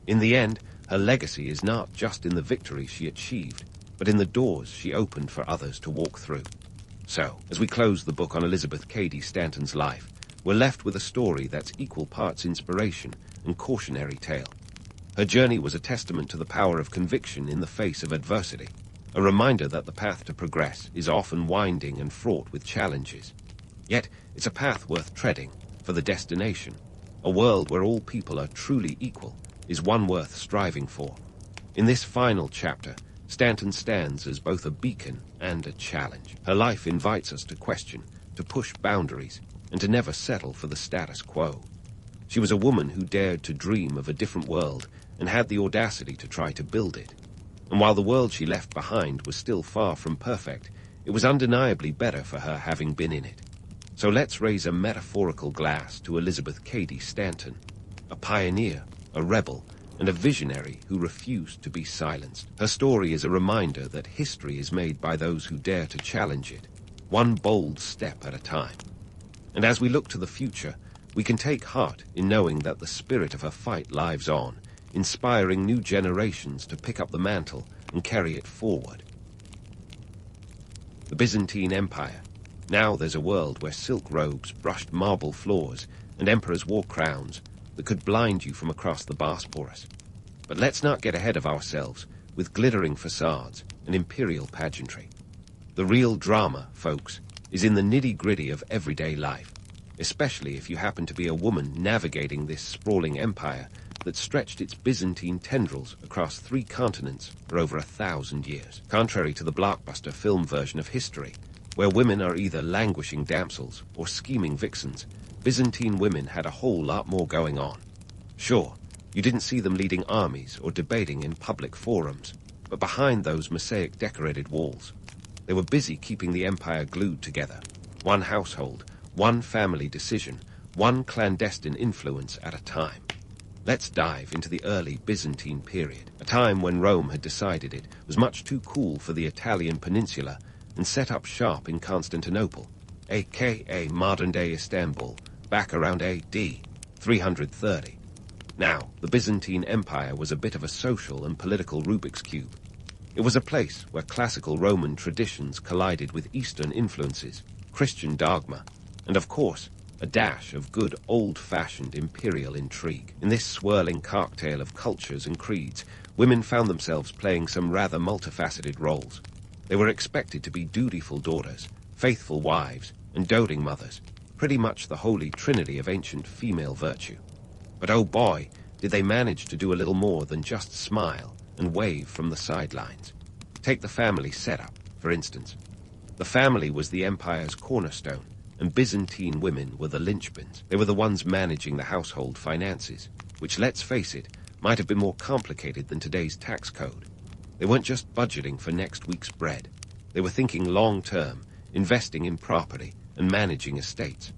Speaker 1: In the end, her legacy is not just in the victories she achieved, but in the doors she opened for others to walk through. So, as we close the book on Elizabeth Cady Stanton's life, we're left with a story that's equal parts inspiration and cautionary tale. Her journey was a testament to the power of conviction in the face of adversity, a reminder that the path to progress is often winding and fraught with challenges. Yet, it's a path worth treading, for the destination, a world where all people are truly equal, is one worth striving for. In this final chapter, Stanton stands as both a beacon and a challenge. Her life invites us to question, to push boundaries, and to never settle for the status quo. She was a woman who dared to dream of a different world and had the audacity to try to build it. And while the world she left behind was still far from perfect, it was undeniably better for her having been in it. So let's raise a metaphorical glass to Elizabeth Cady Stanton, a pioneer, a rebel, and a visionary who refused to be silenced. Her story is a reminder that history is made by those who dare to challenge it, one bold step at a time. And as we look to the future, we can take heart in knowing that the spirit of her fight lives on, inspiring new generations to pick up the mantle and carry it forward. The Byzantine Empire. Now there's a world where silk robes brushed marble floors and emperors wore crowns that could blind you from across the Bosporus. But let's not get ahead of ourselves with glittering facades and imperial pageantry. The real drama, folks, is in the nitty-gritty of everyday life, especially if you happen to be a woman navigating this sprawling empire that stretched its Byzantine tendrils across 3 continents for over 1,000 years. Contrary to the blockbuster film version of history, where women are either languishing damsels or scheming vixens, Byzantine women had a whole lot more going on. Sure, you didn't see them leading armies or debating in public forums, but behind those mosaic-decorated walls, they were busy keeping the empire glued together. One household, one family decision, one clandestine influence at a time. Let's dive into the early Byzantine period, a time when Rome had decided it was much too cool for the Italian peninsula and set up shop in Constantinople, aka modern-day Istanbul, back around AD 330. Now, the Byzantine Empire was a bit of a social and political Rubik's Cube. It was a place where classical Roman traditions collided with Eastern influences, Christian dogma, and of course, a dash of good old-fashioned imperial intrigue. In this swirling cocktail of cultures and creeds, women found themselves playing some rather multifaceted roles. They were expected to be dutiful daughters, faithful wives, and doting mothers, pretty much the holy trinity of ancient female virtue. But oh boy, did they manage to do a little more than just smile and wave from the sidelines. Take the family setup, for instance. The family was the empire's cornerstone, and Byzantine women were the linchpins. They were the ones managing the household finances, which, let's face it, might have been more complicated than today's tax code. They weren't just budgeting for next week's bread. They were thinking long-term, investing in property, and managing estates.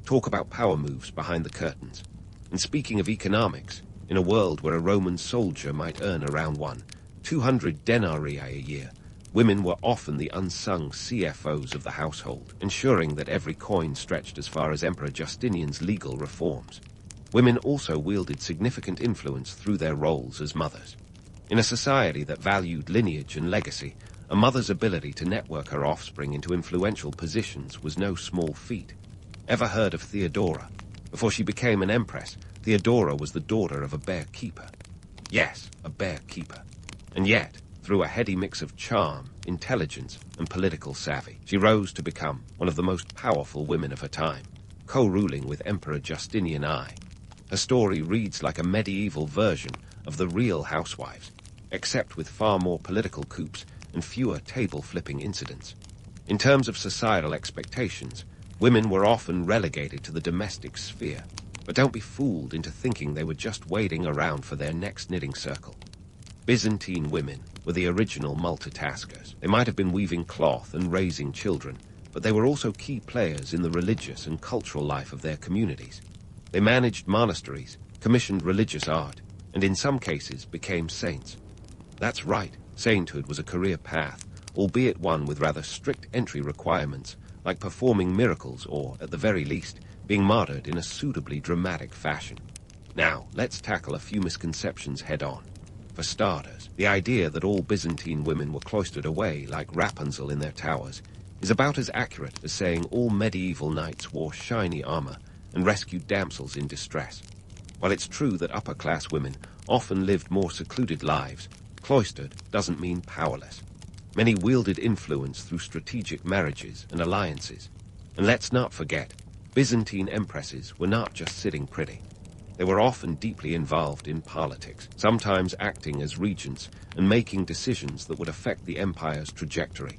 Speaker 1: Talk about power moves behind the curtains. And speaking of economics, in a world where a Roman soldier might earn around 200 denarii a year, women were often the unsung CFOs of the household, ensuring that every coin stretched as far as Emperor Justinian's legal reforms. Women also wielded significant influence through their roles as mothers. In a society that valued lineage and legacy, a mother's ability to network her offspring into influential positions was no small feat. Ever heard of Theodora? Before she became an empress, Theodora was the daughter of a bear keeper. Yes, a bear keeper. And yet, through a heady mix of charm, intelligence, and political savvy, she rose to become one of the most powerful women of her time, co-ruling with Emperor Justinian I. Her story reads like a medieval version of the real housewives, except with far more political coups and fewer table-flipping incidents. In terms of societal expectations, women were often relegated to the domestic sphere, but don't be fooled into thinking they were just waiting around for their next knitting circle. Byzantine women were the original multitaskers. They might have been weaving cloth and raising children, but they were also key players in the religious and cultural life of their communities. They managed monasteries, commissioned religious art, and in some cases became saints. That's right, sainthood was a career path, albeit one with rather strict entry requirements, like performing miracles or, at the very least, being martyred in a suitably dramatic fashion. Now, let's tackle a few misconceptions head-on. For starters, the idea that all Byzantine women were cloistered away like Rapunzel in their towers is about as accurate as saying all medieval knights wore shiny armor and rescued damsels in distress. While it's true that upper-class women often lived more secluded lives, cloistered doesn't mean powerless. Many wielded influence through strategic marriages and alliances. And let's not forget, Byzantine empresses were not just sitting pretty. They were often deeply involved in politics, sometimes acting as regents and making decisions that would affect the empire's trajectory.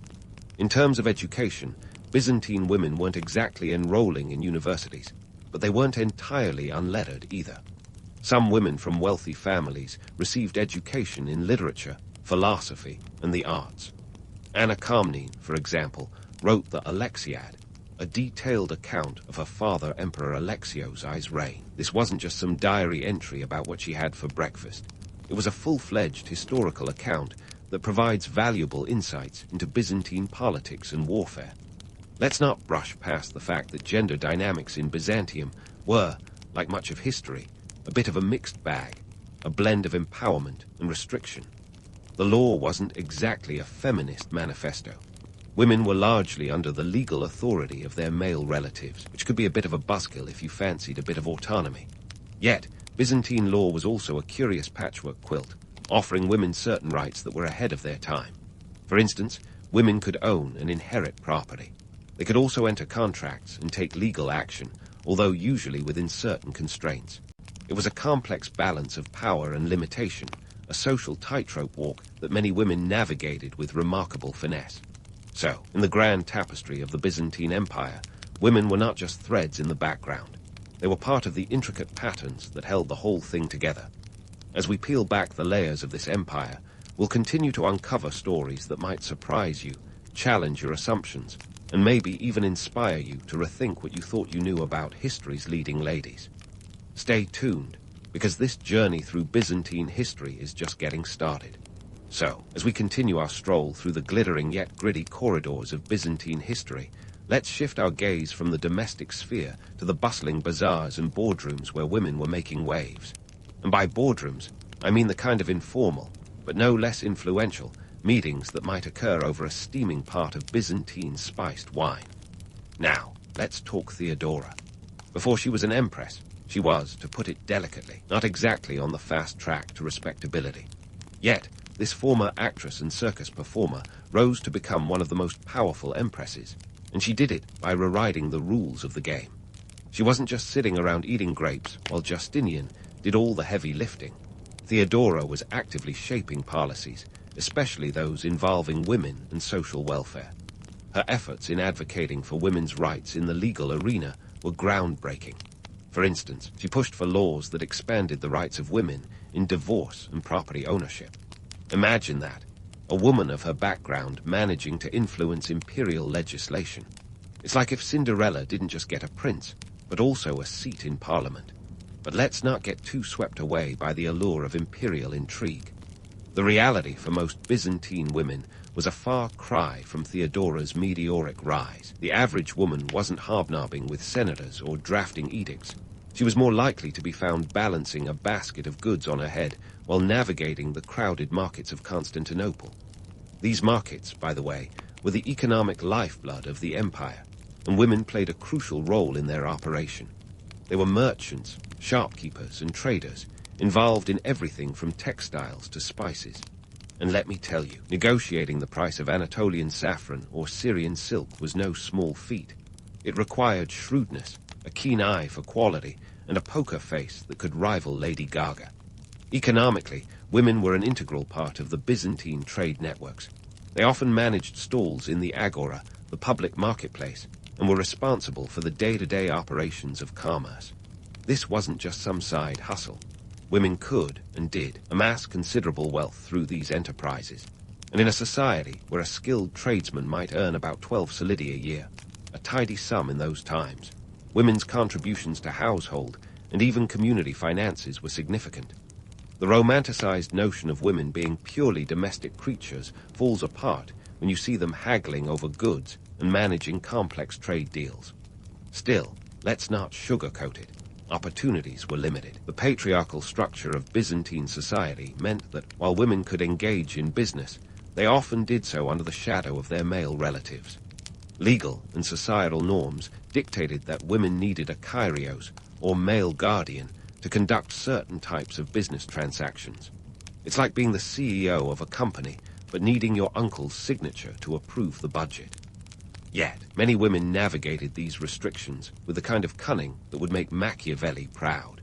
Speaker 1: In terms of education, Byzantine women weren't exactly enrolling in universities, but they weren't entirely unlettered either. Some women from wealthy families received education in literature, philosophy, and the arts. Anna Karenine, for example, wrote the Alexiad, a detailed account of her father, Emperor Alexios I's reign. This wasn't just some diary entry about what she had for breakfast. It was a full-fledged historical account that provides valuable insights into Byzantine politics and warfare. Let's not brush past the fact that gender dynamics in Byzantium were, like much of history, a bit of a mixed bag, a blend of empowerment and restriction. The law wasn't exactly a feminist manifesto. Women were largely under the legal authority of their male relatives, which could be a bit of a buzzkill if you fancied a bit of autonomy. Yet, Byzantine law was also a curious patchwork quilt, offering women certain rights that were ahead of their time. For instance, women could own and inherit property. They could also enter contracts and take legal action, although usually within certain constraints. It was a complex balance of power and limitation, a social tightrope walk that many women navigated with remarkable finesse. So, in the grand tapestry of the Byzantine Empire, women were not just threads in the background. They were part of the intricate patterns that held the whole thing together. As we peel back the layers of this empire, we'll continue to uncover stories that might surprise you, challenge your assumptions, and maybe even inspire you to rethink what you thought you knew about history's leading ladies. Stay tuned, because this journey through Byzantine history is just getting started. So, as we continue our stroll through the glittering yet gritty corridors of Byzantine history, let's shift our gaze from the domestic sphere to the bustling bazaars and boardrooms where women were making waves. And by boardrooms, I mean the kind of informal, but no less influential, meetings that might occur over a steaming pot of Byzantine spiced wine. Now, let's talk Theodora. Before she was an empress, she was, to put it delicately, not exactly on the fast track to respectability. Yet, this former actress and circus performer rose to become one of the most powerful empresses, and she did it by rewriting the rules of the game. She wasn't just sitting around eating grapes while Justinian did all the heavy lifting. Theodora was actively shaping policies, especially those involving women and social welfare. Her efforts in advocating for women's rights in the legal arena were groundbreaking. For instance, she pushed for laws that expanded the rights of women in divorce and property ownership. Imagine that, a woman of her background managing to influence imperial legislation. It's like if Cinderella didn't just get a prince, but also a seat in parliament. But let's not get too swept away by the allure of imperial intrigue. The reality for most Byzantine women was a far cry from Theodora's meteoric rise. The average woman wasn't hobnobbing with senators or drafting edicts. She was more likely to be found balancing a basket of goods on her head while navigating the crowded markets of Constantinople. These markets, by the way, were the economic lifeblood of the empire, and women played a crucial role in their operation. They were merchants, shopkeepers, and traders, involved in everything from textiles to spices. And let me tell you, negotiating the price of Anatolian saffron or Syrian silk was no small feat. It required shrewdness, a keen eye for quality, and a poker face that could rival Lady Gaga. Economically, women were an integral part of the Byzantine trade networks. They often managed stalls in the agora, the public marketplace, and were responsible for the day-to-day operations of commerce. This wasn't just some side hustle. Women could, and did, amass considerable wealth through these enterprises. And in a society where a skilled tradesman might earn about 12 solidi a year, a tidy sum in those times, women's contributions to household and even community finances were significant. The romanticized notion of women being purely domestic creatures falls apart when you see them haggling over goods and managing complex trade deals. Still, let's not sugarcoat it. Opportunities were limited. The patriarchal structure of Byzantine society meant that while women could engage in business, they often did so under the shadow of their male relatives. Legal and societal norms dictated that women needed a kyrios, or male guardian, to conduct certain types of business transactions. It's like being the CEO of a company, but needing your uncle's signature to approve the budget. Yet, many women navigated these restrictions with the kind of cunning that would make Machiavelli proud.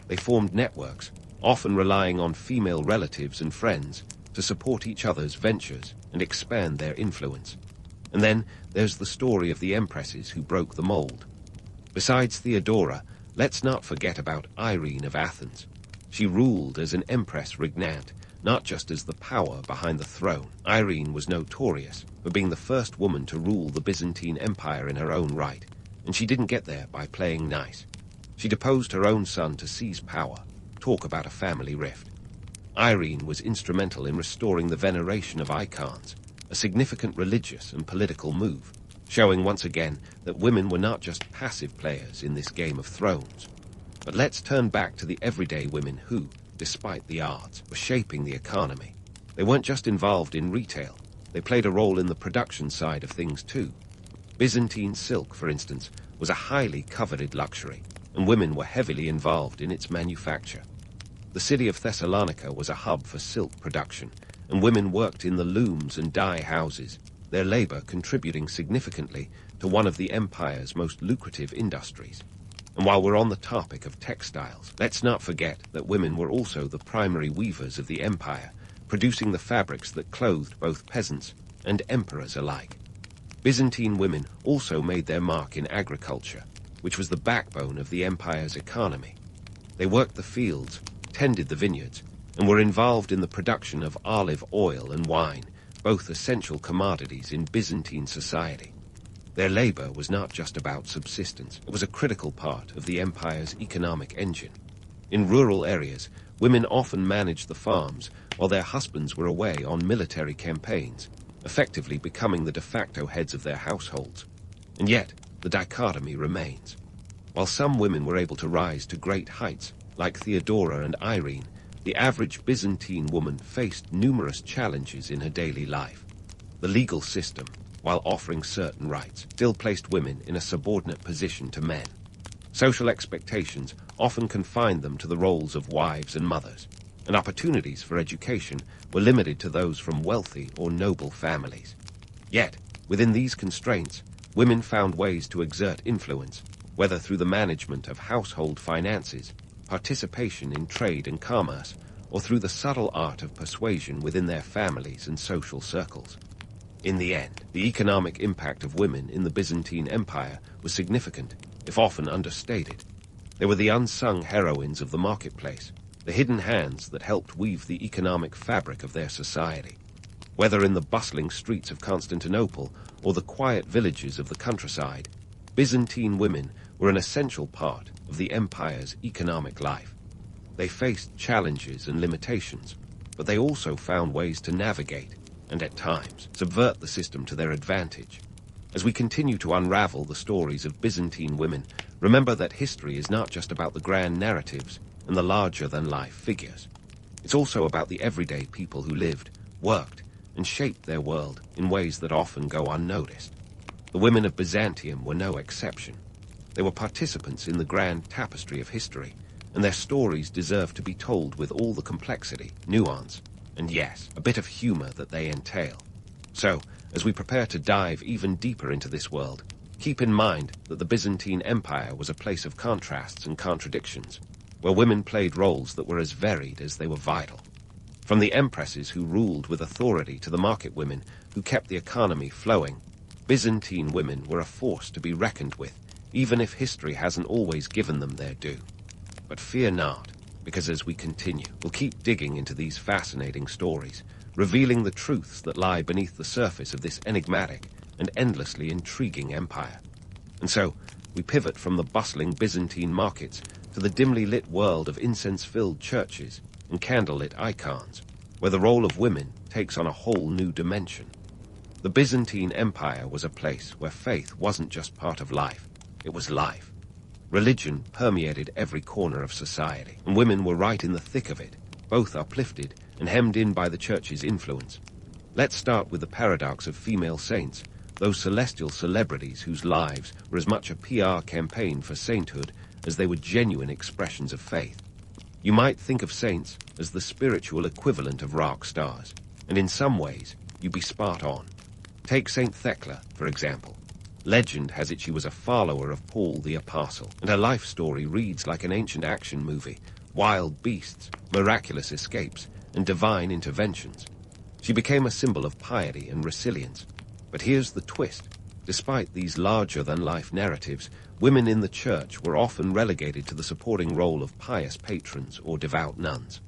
Speaker 1: They formed networks, often relying on female relatives and friends to support each other's ventures and expand their influence. And then there's the story of the empresses who broke the mold. Besides Theodora, let's not forget about Irene of Athens. She ruled as an empress regnant, not just as the power behind the throne. Irene was notorious for being the first woman to rule the Byzantine Empire in her own right, and she didn't get there by playing nice. She deposed her own son to seize power. Talk about a family rift. Irene was instrumental in restoring the veneration of icons, a significant religious and political move, showing once again that women were not just passive players in this Game of Thrones. But let's turn back to the everyday women who, despite the odds, were shaping the economy. They weren't just involved in retail, they played a role in the production side of things too. Byzantine silk, for instance, was a highly coveted luxury, and women were heavily involved in its manufacture. The city of Thessalonica was a hub for silk production, and women worked in the looms and dye houses, their labor contributing significantly to one of the empire's most lucrative industries. And while we're on the topic of textiles, let's not forget that women were also the primary weavers of the empire, producing the fabrics that clothed both peasants and emperors alike. Byzantine women also made their mark in agriculture, which was the backbone of the empire's economy. They worked the fields, tended the vineyards, and were involved in the production of olive oil and wine, both essential commodities in Byzantine society. Their labor was not just about subsistence, it was a critical part of the empire's economic engine. In rural areas, women often managed the farms while their husbands were away on military campaigns, effectively becoming the de facto heads of their households. And yet, the dichotomy remains. While some women were able to rise to great heights, like Theodora and Irene, the average Byzantine woman faced numerous challenges in her daily life. The legal system, while offering certain rights, still placed women in a subordinate position to men. Social expectations often confined them to the roles of wives and mothers, and opportunities for education were limited to those from wealthy or noble families. Yet, within these constraints, women found ways to exert influence, whether through the management of household finances, participation in trade and commerce, or through the subtle art of persuasion within their families and social circles. In the end, the economic impact of women in the Byzantine Empire was significant, if often understated. They were the unsung heroines of the marketplace, the hidden hands that helped weave the economic fabric of their society. Whether in the bustling streets of Constantinople or the quiet villages of the countryside, Byzantine women were an essential part of the empire's economic life. They faced challenges and limitations, but they also found ways to navigate and, at times, subvert the system to their advantage. As we continue to unravel the stories of Byzantine women, remember that history is not just about the grand narratives and the larger-than-life figures. It's also about the everyday people who lived, worked, and shaped their world in ways that often go unnoticed. The women of Byzantium were no exception. They were participants in the grand tapestry of history, and their stories deserve to be told with all the complexity, nuance, and yes, a bit of humor that they entail. So, as we prepare to dive even deeper into this world, keep in mind that the Byzantine Empire was a place of contrasts and contradictions, where women played roles that were as varied as they were vital. From the empresses who ruled with authority to the market women who kept the economy flowing, Byzantine women were a force to be reckoned with, even if history hasn't always given them their due. But fear not, because as we continue, we'll keep digging into these fascinating stories, revealing the truths that lie beneath the surface of this enigmatic and endlessly intriguing empire. And so, we pivot from the bustling Byzantine markets to the dimly lit world of incense-filled churches and candlelit icons, where the role of women takes on a whole new dimension. The Byzantine Empire was a place where faith wasn't just part of life, it was life. Religion permeated every corner of society, and women were right in the thick of it, both uplifted and hemmed in by the church's influence. Let's start with the paradox of female saints, those celestial celebrities whose lives were as much a PR campaign for sainthood as they were genuine expressions of faith. You might think of saints as the spiritual equivalent of rock stars, and in some ways, you'd be spot on. Take Saint Thecla, for example. Legend has it she was a follower of Paul the Apostle, and her life story reads like an ancient action movie, wild beasts, miraculous escapes, and divine interventions. She became a symbol of piety and resilience. But here's the twist. Despite these larger-than-life narratives, women in the church were often relegated to the supporting role of pious patrons or devout nuns.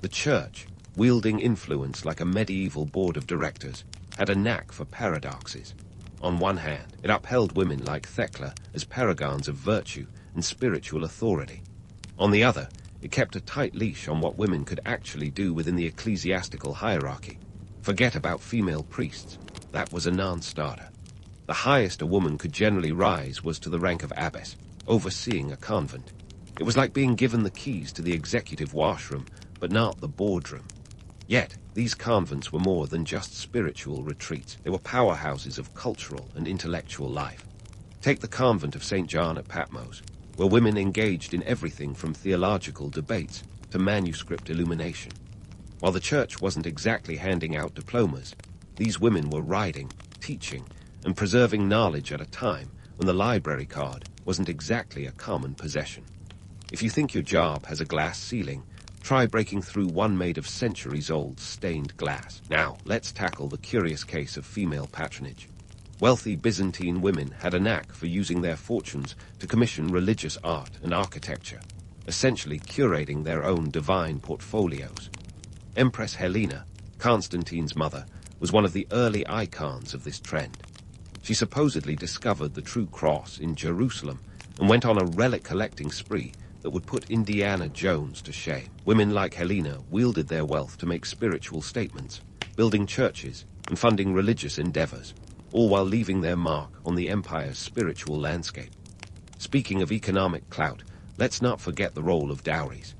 Speaker 1: The church, wielding influence like a medieval board of directors, had a knack for paradoxes. On one hand, it upheld women like Thecla as paragons of virtue and spiritual authority. On the other, it kept a tight leash on what women could actually do within the ecclesiastical hierarchy. Forget about female priests. That was a non-starter. The highest a woman could generally rise was to the rank of abbess, overseeing a convent. It was like being given the keys to the executive washroom, but not the boardroom. Yet, these convents were more than just spiritual retreats. They were powerhouses of cultural and intellectual life. Take the convent of St. John at Patmos, where women engaged in everything from theological debates to manuscript illumination. While the church wasn't exactly handing out diplomas, these women were writing, teaching, and preserving knowledge at a time when the library card wasn't exactly a common possession. If you think your job has a glass ceiling, try breaking through one made of centuries-old stained glass. Now, let's tackle the curious case of female patronage. Wealthy Byzantine women had a knack for using their fortunes to commission religious art and architecture, essentially curating their own divine portfolios. Empress Helena, Constantine's mother, was one of the early icons of this trend. She supposedly discovered the true cross in Jerusalem and went on a relic collecting spree that would put Indiana Jones to shame. Women like Helena wielded their wealth to make spiritual statements, building churches and funding religious endeavors, all while leaving their mark on the empire's spiritual landscape. Speaking of economic clout, let's not forget the role of dowries.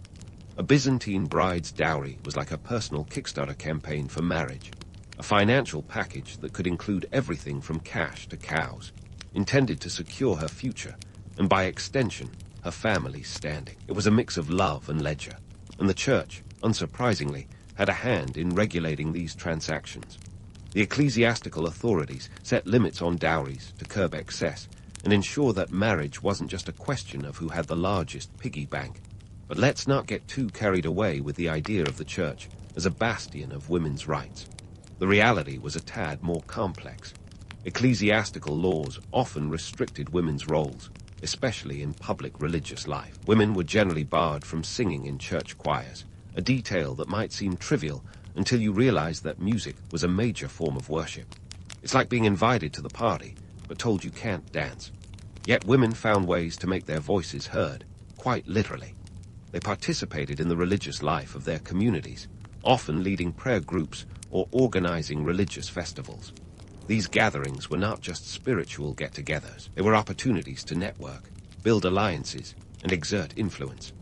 Speaker 1: A Byzantine bride's dowry was like a personal Kickstarter campaign for marriage, a financial package that could include everything from cash to cows, intended to secure her future, and by extension, her family's standing. It was a mix of love and ledger, and the church, unsurprisingly, had a hand in regulating these transactions. The ecclesiastical authorities set limits on dowries to curb excess and ensure that marriage wasn't just a question of who had the largest piggy bank. But let's not get too carried away with the idea of the church as a bastion of women's rights. The reality was a tad more complex. Ecclesiastical laws often restricted women's roles, especially in public religious life. Women were generally barred from singing in church choirs, a detail that might seem trivial until you realize that music was a major form of worship. It's like being invited to the party, but told you can't dance. Yet women found ways to make their voices heard, quite literally. They participated in the religious life of their communities, often leading prayer groups or organizing religious festivals. These gatherings were not just spiritual get-togethers. They were opportunities to network, build alliances, and exert influence.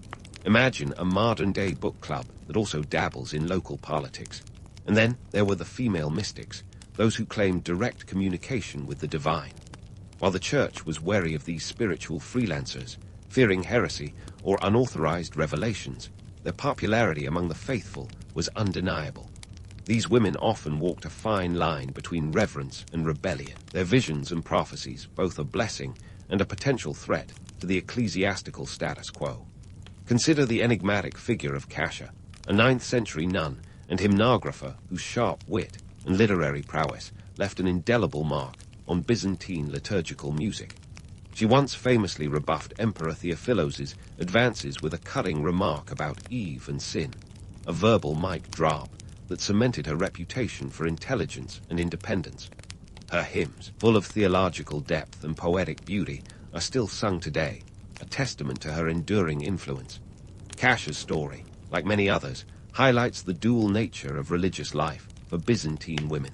Speaker 1: Imagine a modern-day book club that also dabbles in local politics. And then there were the female mystics, those who claimed direct communication with the divine. While the church was wary of these spiritual freelancers, fearing heresy or unauthorized revelations, their popularity among the faithful was undeniable. These women often walked a fine line between reverence and rebellion, their visions and prophecies both a blessing and a potential threat to the ecclesiastical status quo. Consider the enigmatic figure of Cassia, a 9th century nun and hymnographer whose sharp wit and literary prowess left an indelible mark on Byzantine liturgical music. She once famously rebuffed Emperor Theophilos's advances with a cutting remark about Eve and sin, a verbal mic drop that cemented her reputation for intelligence and independence. Her hymns, full of theological depth and poetic beauty, are still sung today, a testament to her enduring influence. Cassia's story, like many others, highlights the dual nature of religious life for Byzantine women.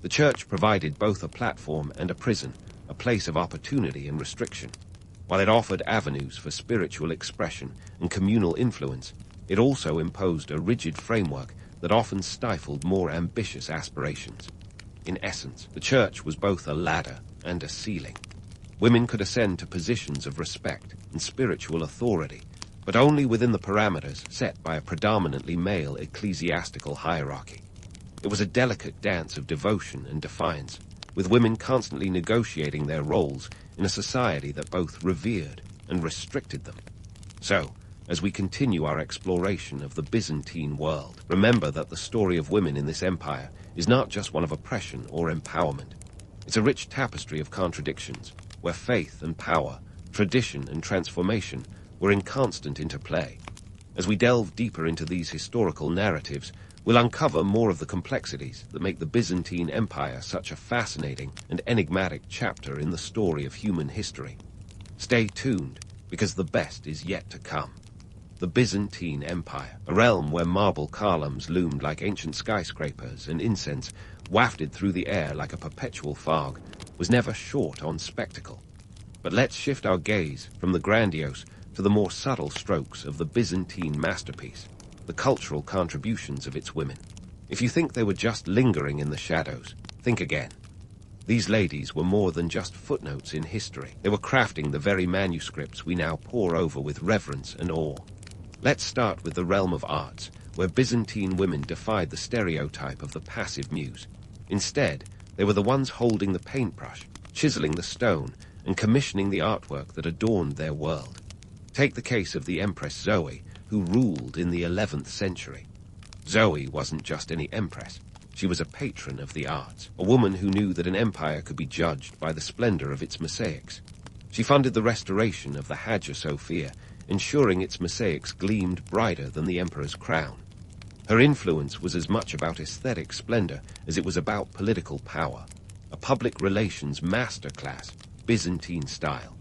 Speaker 1: The church provided both a platform and a prison, a place of opportunity and restriction. While it offered avenues for spiritual expression and communal influence, it also imposed a rigid framework that often stifled more ambitious aspirations. In essence, the church was both a ladder and a ceiling. Women could ascend to positions of respect and spiritual authority, but only within the parameters set by a predominantly male ecclesiastical hierarchy. It was a delicate dance of devotion and defiance, with women constantly negotiating their roles in a society that both revered and restricted them. So, as we continue our exploration of the Byzantine world, remember that the story of women in this empire is not just one of oppression or empowerment. It's a rich tapestry of contradictions, where faith and power, tradition and transformation were in constant interplay. As we delve deeper into these historical narratives, we'll uncover more of the complexities that make the Byzantine Empire such a fascinating and enigmatic chapter in the story of human history. Stay tuned, because the best is yet to come. the Byzantine Empire, a realm where marble columns loomed like ancient skyscrapers and incense wafted through the air like a perpetual fog, was never short on spectacle. But let's shift our gaze from the grandiose to the more subtle strokes of the Byzantine masterpiece, the cultural contributions of its women. If you think they were just lingering in the shadows, think again. These ladies were more than just footnotes in history. They were crafting the very manuscripts we now pore over with reverence and awe. Let's start with the realm of arts, where Byzantine women defied the stereotype of the passive muse. Instead, they were the ones holding the paintbrush, chiseling the stone, and commissioning the artwork that adorned their world. Take the case of the Empress Zoe, who ruled in the 11th century. Zoe wasn't just any empress. She was a patron of the arts, a woman who knew that an empire could be judged by the splendor of its mosaics. She funded the restoration of the Hagia Sophia, ensuring its mosaics gleamed brighter than the emperor's crown. Her influence was as much about aesthetic splendor as it was about political power, a public relations masterclass, Byzantine style.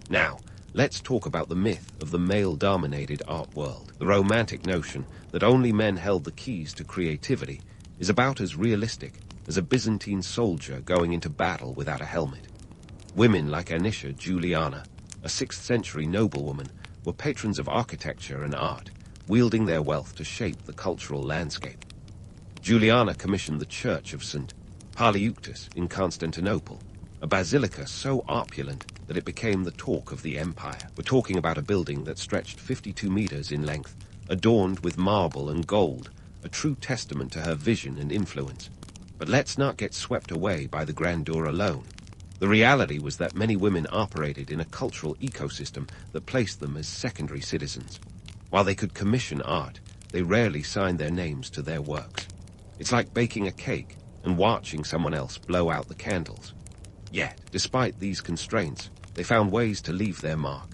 Speaker 1: Now, let's talk about the myth of the male-dominated art world. The romantic notion that only men held the keys to creativity is about as realistic as a Byzantine soldier going into battle without a helmet. Women like Anisha Juliana, a 6th century noblewoman, were patrons of architecture and art, wielding their wealth to shape the cultural landscape. Juliana commissioned the Church of St. Palaeoctus in Constantinople, a basilica so opulent that it became the talk of the empire. We're talking about a building that stretched 52 meters in length, adorned with marble and gold, a true testament to her vision and influence. But let's not get swept away by the grandeur alone. The reality was that many women operated in a cultural ecosystem that placed them as secondary citizens. While they could commission art, they rarely signed their names to their works. It's like baking a cake and watching someone else blow out the candles. Yet, despite these constraints, they found ways to leave their mark.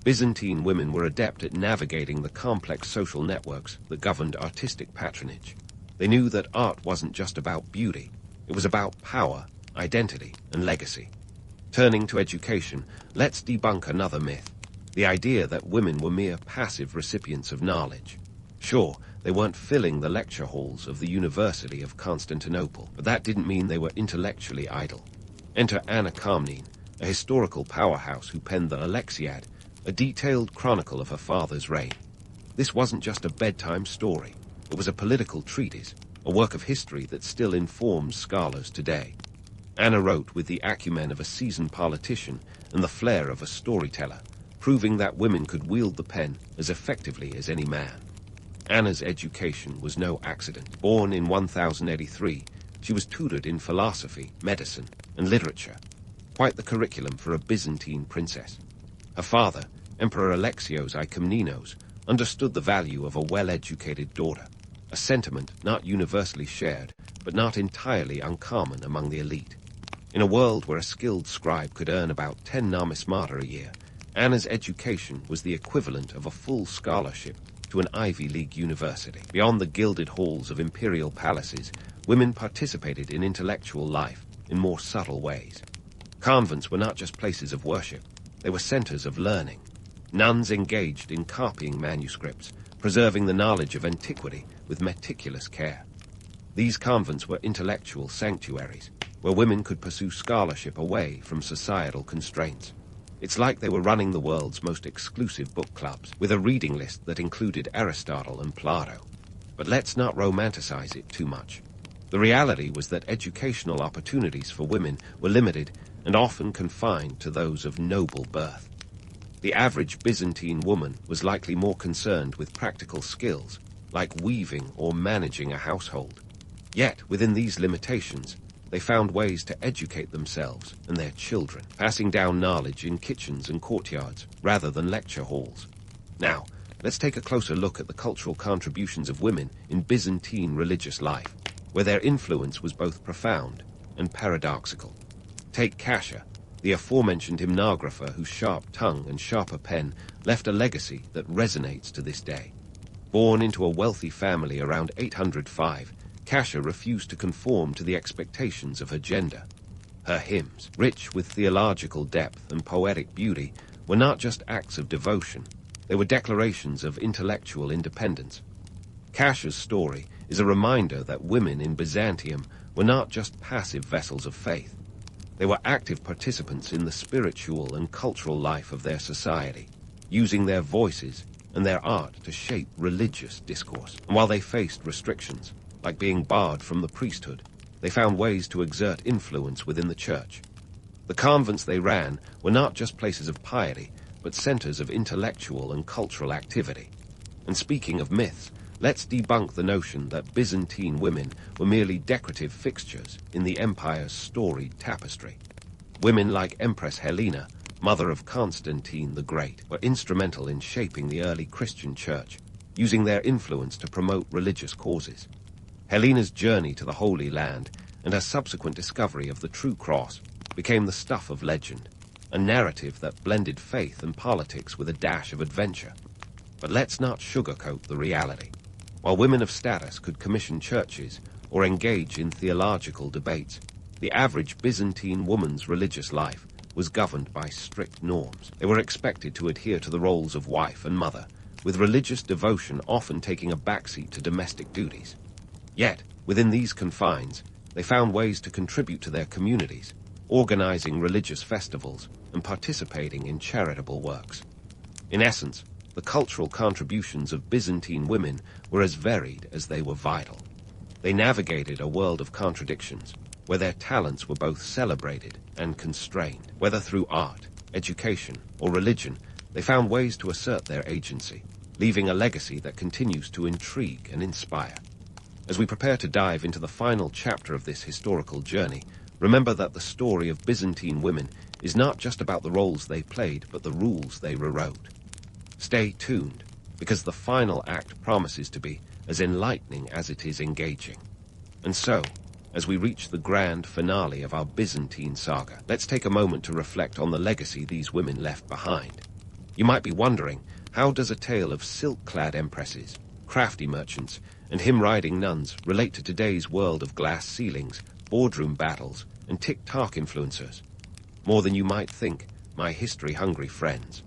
Speaker 1: Byzantine women were adept at navigating the complex social networks that governed artistic patronage. They knew that art wasn't just about beauty, it was about power, identity, and legacy. Turning to education, let's debunk another myth, the idea that women were mere passive recipients of knowledge. Sure, they weren't filling the lecture halls of the University of Constantinople, but that didn't mean they were intellectually idle. Enter Anna Karenine, a historical powerhouse who penned the Alexiad, a detailed chronicle of her father's reign. This wasn't just a bedtime story. It was a political treatise, a work of history that still informs scholars today. Anna wrote with the acumen of a seasoned politician and the flair of a storyteller, proving that women could wield the pen as effectively as any man. Anna's education was no accident. Born in 1083, she was tutored in philosophy, medicine, and literature, quite the curriculum for a Byzantine princess. Her father, Emperor Alexios I Komnenos, understood the value of a well-educated daughter, a sentiment not universally shared, but not entirely uncommon among the elite. In a world where a skilled scribe could earn about 10 numismata a year, Anna's education was the equivalent of a full scholarship to an Ivy League university. Beyond the gilded halls of imperial palaces, women participated in intellectual life in more subtle ways. Convents were not just places of worship, they were centers of learning. Nuns engaged in copying manuscripts, preserving the knowledge of antiquity with meticulous care. These convents were intellectual sanctuaries, where women could pursue scholarship away from societal constraints. It's like they were running the world's most exclusive book clubs, with a reading list that included Aristotle and Plato. But let's not romanticize it too much. The reality was that educational opportunities for women were limited and often confined to those of noble birth. The average Byzantine woman was likely more concerned with practical skills, like weaving or managing a household. Yet, within these limitations, they found ways to educate themselves and their children, passing down knowledge in kitchens and courtyards rather than lecture halls. Now, let's take a closer look at the cultural contributions of women in Byzantine religious life, where their influence was both profound and paradoxical. Take Kasia, the aforementioned hymnographer whose sharp tongue and sharper pen left a legacy that resonates to this day. Born into a wealthy family around 805, Kasia refused to conform to the expectations of her gender. Her hymns, rich with theological depth and poetic beauty, were not just acts of devotion, They were declarations of intellectual independence. Cash's story is a reminder that women in Byzantium were not just passive vessels of faith. They were active participants in the spiritual and cultural life of their society, using their voices and their art to shape religious discourse. And while they faced restrictions, like being barred from the priesthood, they found ways to exert influence within the church. The convents they ran were not just places of piety, but centers of intellectual and cultural activity. And speaking of myths, let's debunk the notion that Byzantine women were merely decorative fixtures in the empire's storied tapestry. Women like Empress Helena, mother of Constantine the Great, were instrumental in shaping the early Christian church, using their influence to promote religious causes. Helena's journey to the Holy Land and her subsequent discovery of the true cross became the stuff of legend, a narrative that blended faith and politics with a dash of adventure. But let's not sugarcoat the reality. While women of status could commission churches or engage in theological debates, the average Byzantine woman's religious life was governed by strict norms. They were expected to adhere to the roles of wife and mother, with religious devotion often taking a backseat to domestic duties. Yet, within these confines, they found ways to contribute to their communities, organizing religious festivals and participating in charitable works. In essence, the cultural contributions of Byzantine women were as varied as they were vital. They navigated a world of contradictions, where their talents were both celebrated and constrained. Whether through art, education, or religion, they found ways to assert their agency, leaving a legacy that continues to intrigue and inspire. As we prepare to dive into the final chapter of this historical journey, remember that the story of Byzantine women is not just about the roles they played, but the rules they rewrote. Stay tuned, because the final act promises to be as enlightening as it is engaging. And so, as we reach the grand finale of our Byzantine saga, let's take a moment to reflect on the legacy these women left behind. You might be wondering, how does a tale of silk-clad empresses, crafty merchants, and hymn-riding nuns relate to today's world of glass ceilings, boardroom battles, and TikTok influencers? More than you might think, my history-hungry friends.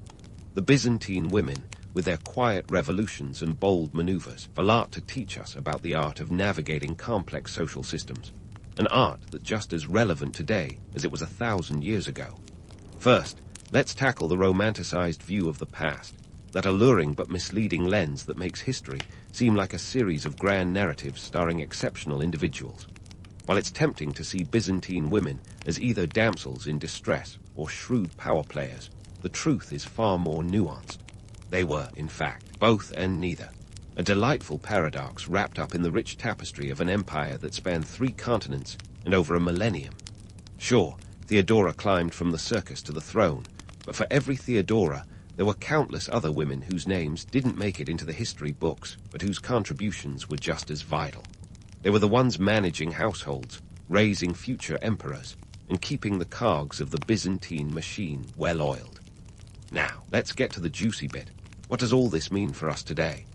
Speaker 1: The Byzantine women, with their quiet revolutions and bold maneuvers, have a lot to teach us about the art of navigating complex social systems, an art that's just as relevant today as it was 1,000 years ago. First, let's tackle the romanticized view of the past, that alluring but misleading lens that makes history seem like a series of grand narratives starring exceptional individuals. While it's tempting to see Byzantine women as either damsels in distress or shrewd power players, the truth is far more nuanced. They were, in fact, both and neither, a delightful paradox wrapped up in the rich tapestry of an empire that spanned 3 continents and over a millennium. Sure, Theodora climbed from the circus to the throne, but for every Theodora, there were countless other women whose names didn't make it into the history books, but whose contributions were just as vital. They were the ones managing households, raising future emperors, and keeping the cogs of the Byzantine machine well-oiled. Now, let's get to the juicy bit. What does all this mean for us today?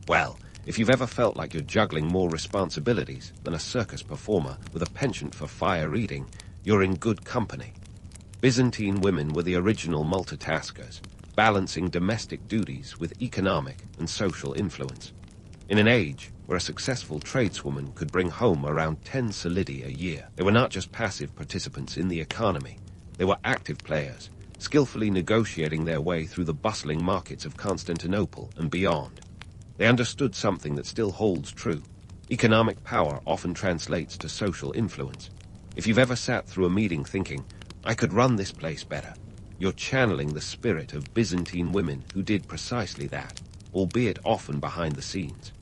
Speaker 1: Well, if you've ever felt like you're juggling more responsibilities than a circus performer with a penchant for fire eating, you're in good company. Byzantine women were the original multitaskers, balancing domestic duties with economic and social influence. In an age where a successful tradeswoman could bring home around 10 solidi a year, they were not just passive participants in the economy. They were active players, skillfully negotiating their way through the bustling markets of Constantinople and beyond. They understood something that still holds true. Economic power often translates to social influence. If you've ever sat through a meeting thinking, I could run this place better, you're channeling the spirit of Byzantine women who did precisely that, albeit often behind the scenes.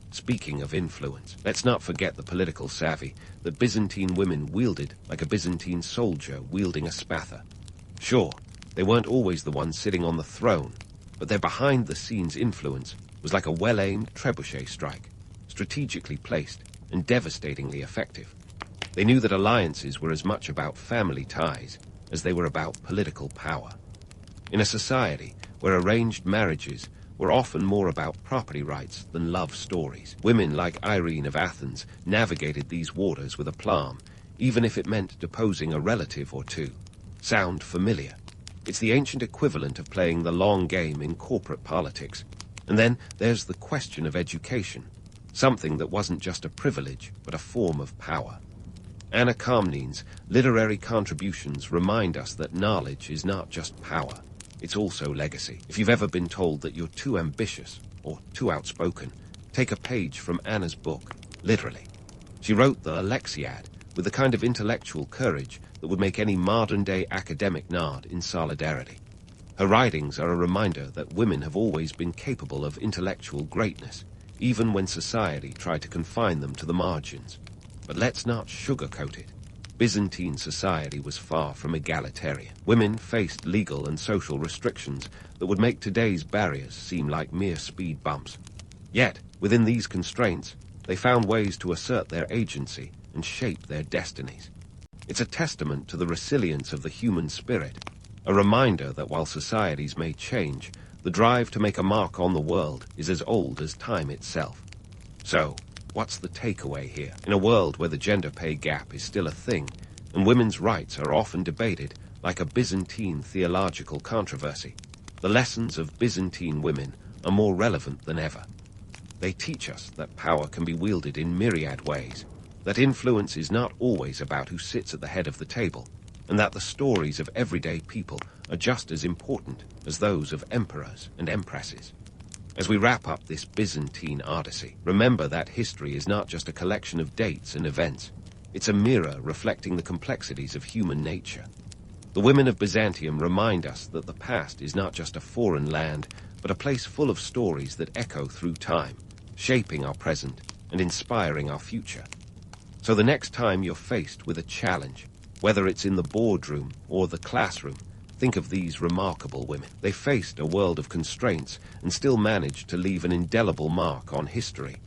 Speaker 1: Speaking of influence, let's not forget the political savvy that Byzantine women wielded like a Byzantine soldier wielding a spatha. Sure, they weren't always the ones sitting on the throne, but their behind-the-scenes influence was like a well-aimed trebuchet strike, strategically placed and devastatingly effective. They knew that alliances were as much about family ties as they were about political power. In a society where arranged marriages were often more about property rights than love stories, women like Irene of Athens navigated these waters with aplomb, even if it meant deposing a relative or two. Sound familiar? It's the ancient equivalent of playing the long game in corporate politics. And then there's the question of education, something that wasn't just a privilege, but a form of power. Anna Karenina's literary contributions remind us that knowledge is not just power, it's also legacy. If you've ever been told that you're too ambitious or too outspoken, take a page from Anna's book, literally. She wrote the Alexiad with the kind of intellectual courage that would make any modern-day academic nod in solidarity. Her writings are a reminder that women have always been capable of intellectual greatness, even when society tried to confine them to the margins. But let's not sugarcoat it. Byzantine society was far from egalitarian. Women faced legal and social restrictions that would make today's barriers seem like mere speed bumps. Yet, within these constraints, they found ways to assert their agency and shape their destinies. It's a testament to the resilience of the human spirit, a reminder that while societies may change, the drive to make a mark on the world is as old as time itself. So, what's the takeaway here? In a world where the gender pay gap is still a thing, and women's rights are often debated like a Byzantine theological controversy, the lessons of Byzantine women are more relevant than ever. They teach us that power can be wielded in myriad ways, that influence is not always about who sits at the head of the table, and that the stories of everyday people are just as important as those of emperors and empresses. As we wrap up this Byzantine odyssey, remember that history is not just a collection of dates and events. It's a mirror reflecting the complexities of human nature. The women of Byzantium remind us that the past is not just a foreign land, but a place full of stories that echo through time, shaping our present and inspiring our future. So the next time you're faced with a challenge, whether it's in the boardroom or the classroom, think of these remarkable women. They faced a world of constraints and still managed to leave an indelible mark on history.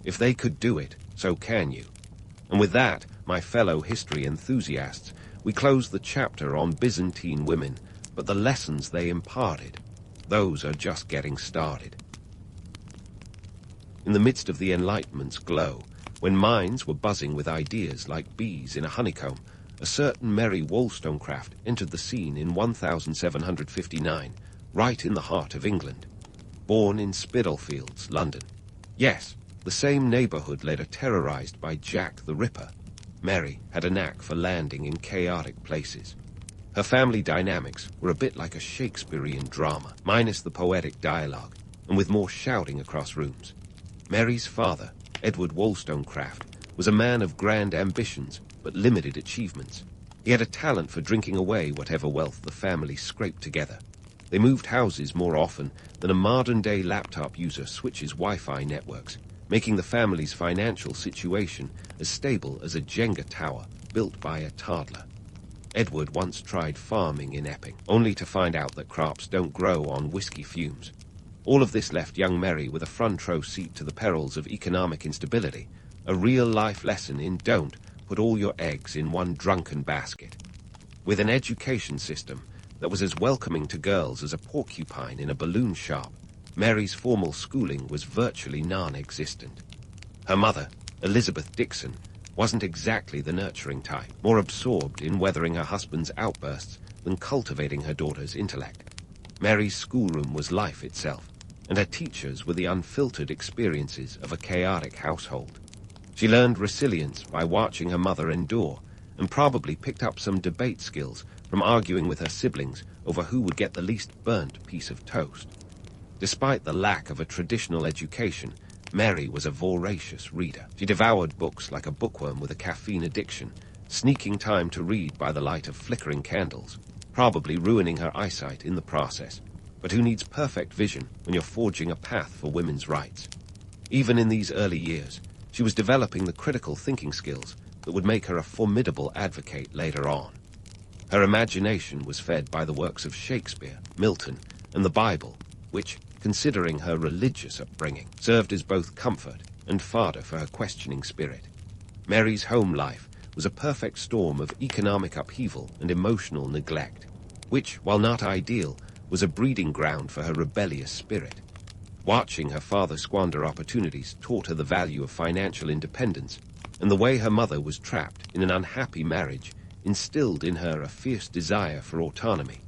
Speaker 1: If they could do it, so can you. And with that, my fellow history enthusiasts, we close the chapter on Byzantine women, but the lessons they imparted, those are just getting started. In the midst of the Enlightenment's glow, when minds were buzzing with ideas like bees in a honeycomb, a certain Mary Wollstonecraft entered the scene in 1759, right in the heart of England. Born in Spitalfields, London. Yes, the same neighborhood later terrorized by Jack the Ripper. Mary had a knack for landing in chaotic places. Her family dynamics were a bit like a Shakespearean drama, minus the poetic dialogue, and with more shouting across rooms. Mary's father, Edward Wollstonecraft, was a man of grand ambitions but limited achievements. He had a talent for drinking away whatever wealth the family scraped together. They moved houses more often than a modern-day laptop user switches Wi-Fi networks, making the family's financial situation as stable as a Jenga tower built by a toddler. Edward once tried farming in Epping, only to find out that crops don't grow on whiskey fumes. All of this left young Mary with a front-row seat to the perils of economic instability, a real-life lesson in don't put all your eggs in one drunken basket. With an education system that was as welcoming to girls as a porcupine in a balloon shop, Mary's formal schooling was virtually non-existent. Her mother, Elizabeth Dixon, wasn't exactly the nurturing type, more absorbed in weathering her husband's outbursts than cultivating her daughter's intellect. Mary's schoolroom was life itself, and her teachers were the unfiltered experiences of a chaotic household. She learned resilience by watching her mother endure, and probably picked up some debate skills from arguing with her siblings over who would get the least burnt piece of toast. Despite the lack of a traditional education, Mary was a voracious reader. She devoured books like a bookworm with a caffeine addiction, sneaking time to read by the light of flickering candles, probably ruining her eyesight in the process. But who needs perfect vision when you're forging a path for women's rights? Even in these early years, she was developing the critical thinking skills that would make her a formidable advocate later on. Her imagination was fed by the works of Shakespeare, Milton, and the Bible, which, considering her religious upbringing, served as both comfort and fodder for her questioning spirit. Mary's home life was a perfect storm of economic upheaval and emotional neglect, which, while not ideal, was a breeding ground for her rebellious spirit. Watching her father squander opportunities taught her the value of financial independence, and the way her mother was trapped in an unhappy marriage instilled in her a fierce desire for autonomy.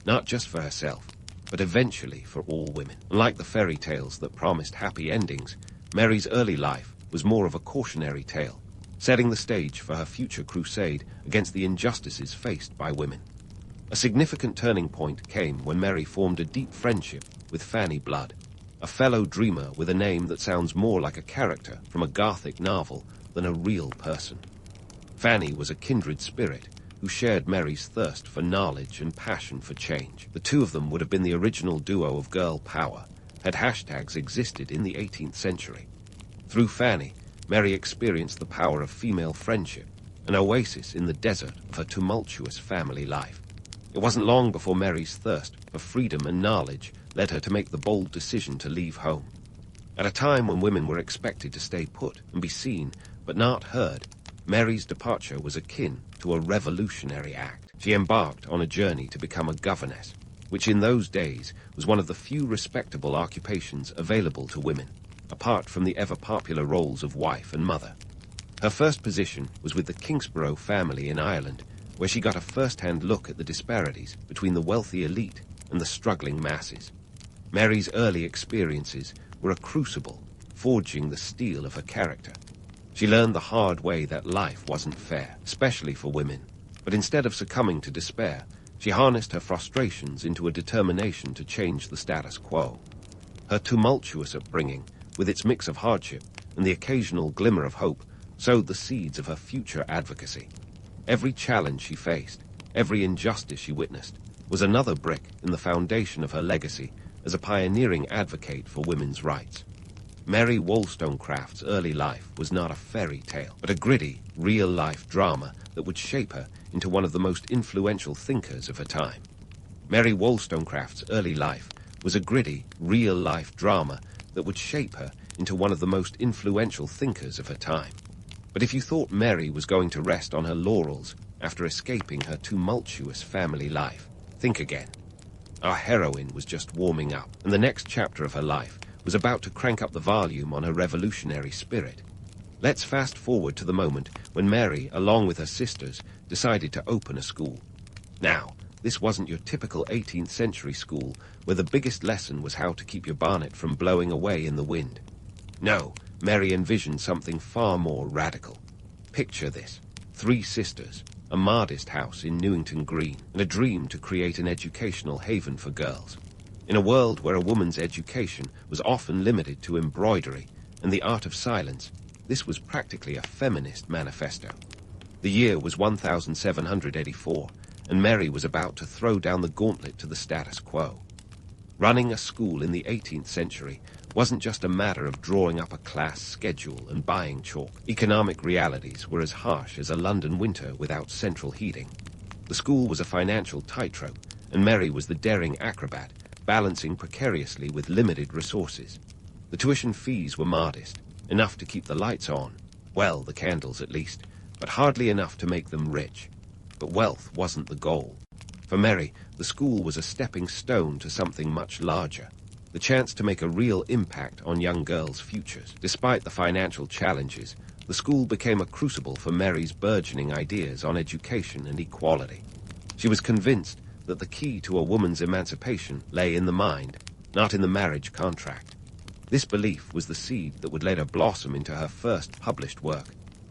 Speaker 1: not just for herself, but eventually for all women. Unlike the fairy tales that promised happy endings, Mary's early life was more of a cautionary tale, setting the stage for her future crusade against the injustices faced by women. A significant turning point came when Mary formed a deep friendship with Fanny Blood, a fellow dreamer with a name that sounds more like a character from a Gothic novel than a real person. Fanny was a kindred spirit who shared Mary's thirst for knowledge and passion for change. The two of them would have been the original duo of girl power had hashtags existed in the 18th century. Through Fanny, Mary experienced the power of female friendship, an oasis in the desert of her tumultuous family life. It wasn't long before Mary's thirst for freedom and knowledge led her to make the bold decision to leave home. At a time when women were expected to stay put and be seen but not heard, Mary's departure was akin to a revolutionary act. She embarked on a journey to become a governess, which in those days was one of the few respectable occupations available to women, apart from the ever-popular roles of wife and mother. Her first position was with the Kingsborough family in Ireland, where she got a first-hand look at the disparities between the wealthy elite and the struggling masses. Mary's early experiences were a crucible, forging the steel of her character. She learned the hard way that life wasn't fair, especially for women, but instead of succumbing to despair, she harnessed her frustrations into a determination to change the status quo. Her tumultuous upbringing, with its mix of hardship and the occasional glimmer of hope, sowed the seeds of her future advocacy. Every challenge she faced, every injustice she witnessed, was another brick in the foundation of her legacy as a pioneering advocate for women's rights. Mary Wollstonecraft's early life was not a fairy tale, but a gritty, real-life drama that would shape her into one of the most influential thinkers of her time. Mary Wollstonecraft's early life was a gritty, real-life drama that would shape her into one of the most influential thinkers of her time. But if you thought Mary was going to rest on her laurels after escaping her tumultuous family life, think again. Our heroine was just warming up, and the next chapter of her life was about to crank up the volume on her revolutionary spirit. Let's fast forward to the moment when Mary, along with her sisters, decided to open a school. Now, this wasn't your typical 18th century school where the biggest lesson was how to keep your bonnet from blowing away in the wind. No, Mary envisioned something far more radical. Picture this: 3 sisters, a modest house in Newington Green, and a dream to create an educational haven for girls. In a world where a woman's education was often limited to embroidery and the art of silence, this was practically a feminist manifesto. The year was 1784, and Mary was about to throw down the gauntlet to the status quo. Running a school in the 18th century wasn't just a matter of drawing up a class schedule and buying chalk. Economic realities were as harsh as a London winter without central heating. The school was a financial tightrope, and Mary was the daring acrobat, balancing precariously with limited resources. The tuition fees were modest, enough to keep the lights on, well, the candles at least, but hardly enough to make them rich. But wealth wasn't the goal. For Mary, the school was a stepping stone to something much larger, the chance to make a real impact on young girls' futures. Despite the financial challenges, the school became a crucible for Mary's burgeoning ideas on education and equality. She was convinced that the key to a woman's emancipation lay in the mind, not in the marriage contract. This belief was the seed that would later blossom into her first published work,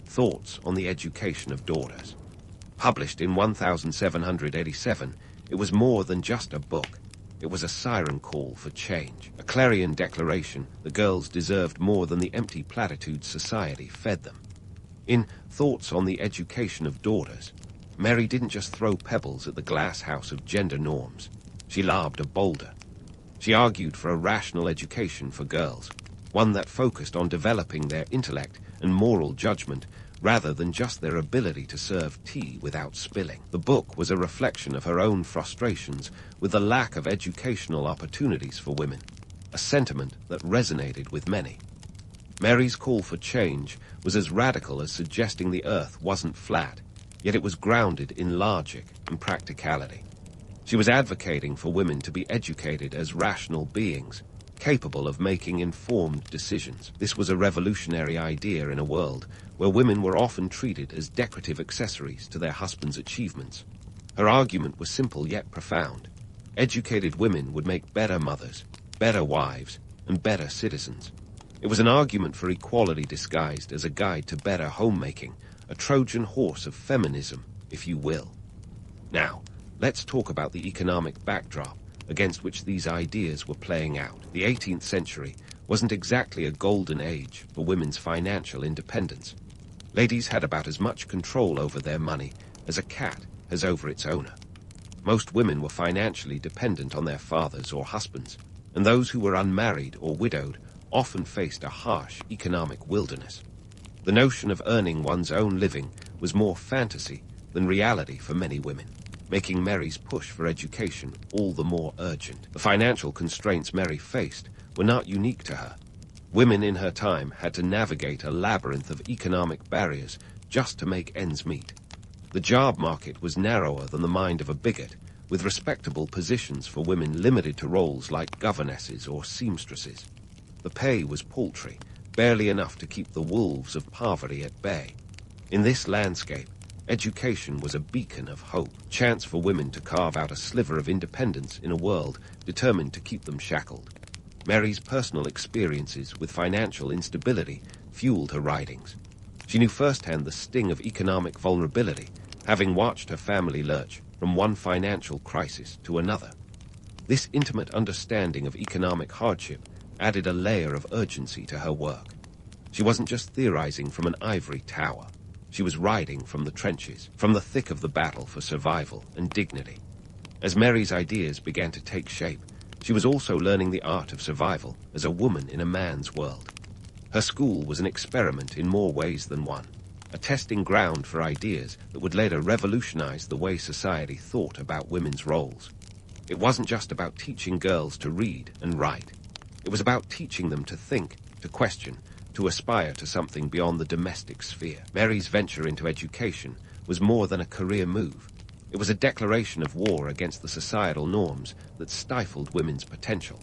Speaker 1: Thoughts on the Education of Daughters. Published in 1787, it was more than just a book. It was a siren call for change, a clarion declaration that girls deserved more than the empty platitudes society fed them. In Thoughts on the Education of Daughters, Mary didn't just throw pebbles at the glass house of gender norms. She lobbed a boulder. She argued for a rational education for girls, one that focused on developing their intellect and moral judgment rather than just their ability to serve tea without spilling. The book was a reflection of her own frustrations with the lack of educational opportunities for women, a sentiment that resonated with many. Mary's call for change was as radical as suggesting the earth wasn't flat, yet it was grounded in logic and practicality. She was advocating for women to be educated as rational beings, capable of making informed decisions. This was a revolutionary idea in a world where women were often treated as decorative accessories to their husbands' achievements. Her argument was simple yet profound. Educated women would make better mothers, better wives, and better citizens. It was an argument for equality disguised as a guide to better homemaking, a Trojan horse of feminism, if you will. Now, let's talk about the economic backdrop against which these ideas were playing out. The 18th century wasn't exactly a golden age for women's financial independence. Ladies had about as much control over their money as a cat has over its owner. Most women were financially dependent on their fathers or husbands, and those who were unmarried or widowed often faced a harsh economic wilderness. The notion of earning one's own living was more fantasy than reality for many women, making Mary's push for education all the more urgent. The financial constraints Mary faced were not unique to her. Women in her time had to navigate a labyrinth of economic barriers just to make ends meet. The job market was narrower than the mind of a bigot, with respectable positions for women limited to roles like governesses or seamstresses. The pay was paltry, barely enough to keep the wolves of poverty at bay. In this landscape, education was a beacon of hope, chance for women to carve out a sliver of independence in a world determined to keep them shackled. Mary's personal experiences with financial instability fueled her writings. She knew firsthand the sting of economic vulnerability, having watched her family lurch from one financial crisis to another. This intimate understanding of economic hardship added a layer of urgency to her work. She wasn't just theorizing from an ivory tower. She was riding from the trenches, from the thick of the battle for survival and dignity. As Mary's ideas began to take shape, she was also learning the art of survival as a woman in a man's world. Her school was an experiment in more ways than one, a testing ground for ideas that would later revolutionize the way society thought about women's roles. It wasn't just about teaching girls to read and write. It was about teaching them to think, to question, to aspire to something beyond the domestic sphere. Mary's venture into education was more than a career move. It was a declaration of war against the societal norms that stifled women's potential.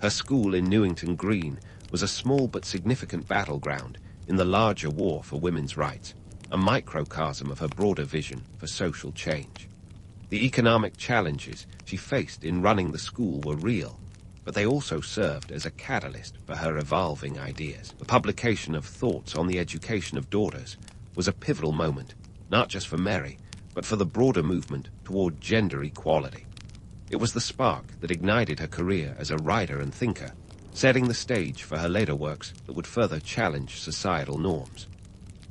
Speaker 1: Her school in Newington Green was a small but significant battleground in the larger war for women's rights, a microcosm of her broader vision for social change. The economic challenges she faced in running the school were real, but they also served as a catalyst for her evolving ideas. The publication of Thoughts on the Education of Daughters was a pivotal moment, not just for Mary, but for the broader movement toward gender equality. It was the spark that ignited her career as a writer and thinker, setting the stage for her later works that would further challenge societal norms.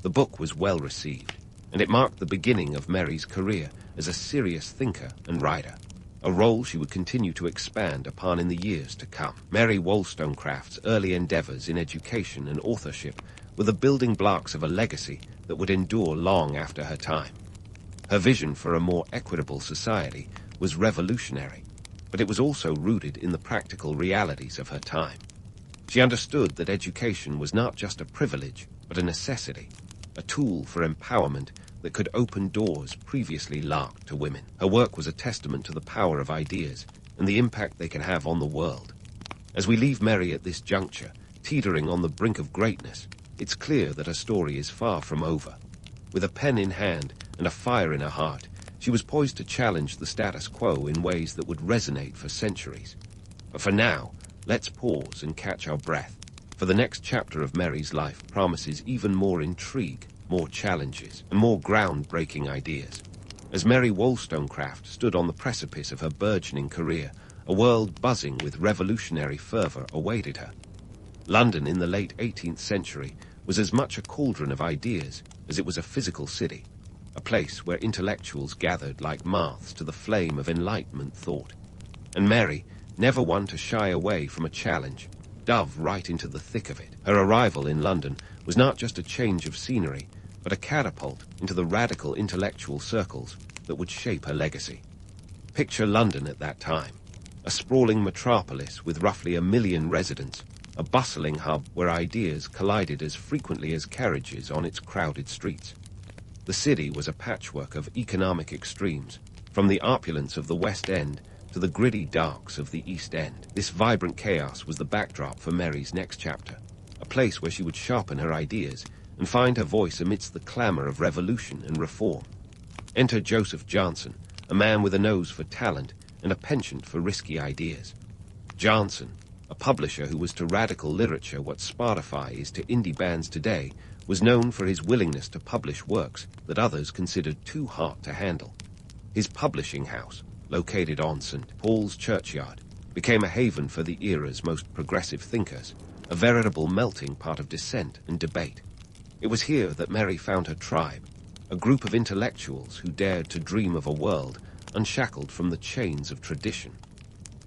Speaker 1: The book was well received, and it marked the beginning of Mary's career as a serious thinker and writer, a role she would continue to expand upon in the years to come. Mary Wollstonecraft's early endeavors in education and authorship were the building blocks of a legacy that would endure long after her time. Her vision for a more equitable society was revolutionary, but it was also rooted in the practical realities of her time. She understood that education was not just a privilege, but a necessity, a tool for empowerment that could open doors previously locked to women. Her work was a testament to the power of ideas and the impact they can have on the world. As we leave Mary at this juncture, teetering on the brink of greatness, it's clear that her story is far from over. With a pen in hand and a fire in her heart, she was poised to challenge the status quo in ways that would resonate for centuries. But for now, let's pause and catch our breath, for the next chapter of Mary's life promises even more intrigue, more challenges, and more groundbreaking ideas. As Mary Wollstonecraft stood on the precipice of her burgeoning career, a world buzzing with revolutionary fervor awaited her. London in the late 18th century was as much a cauldron of ideas as it was a physical city, a place where intellectuals gathered like moths to the flame of Enlightenment thought. And Mary, never one to shy away from a challenge, dove right into the thick of it. Her arrival in London was not just a change of scenery, but a catapult into the radical intellectual circles that would shape her legacy. Picture London at that time, a sprawling metropolis with roughly 1 million residents, a bustling hub where ideas collided as frequently as carriages on its crowded streets. The city was a patchwork of economic extremes, from the opulence of the West End to the gritty darks of the East End. This vibrant chaos was the backdrop for Mary's next chapter, a place where she would sharpen her ideas and find her voice amidst the clamor of revolution and reform. Enter Joseph Johnson, a man with a nose for talent and a penchant for risky ideas. Johnson, a publisher who was to radical literature what Spotify is to indie bands today, was known for his willingness to publish works that others considered too hot to handle. His publishing house, located on St. Paul's Churchyard, became a haven for the era's most progressive thinkers, a veritable melting pot of dissent and debate. It was here that Mary found her tribe, a group of intellectuals who dared to dream of a world unshackled from the chains of tradition.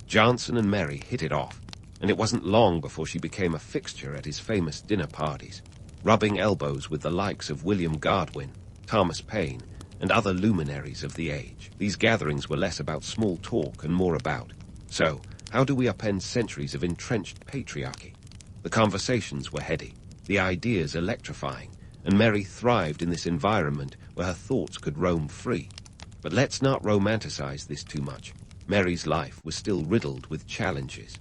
Speaker 1: Johnson and Mary hit it off, and it wasn't long before she became a fixture at his famous dinner parties, rubbing elbows with the likes of William Godwin, Thomas Paine, and other luminaries of the age. These gatherings were less about small talk and more about, so, how do we upend centuries of entrenched patriarchy? The conversations were heady, the ideas electrifying, and Mary thrived in this environment where her thoughts could roam free. But let's not romanticize this too much. Mary's life was still riddled with challenges.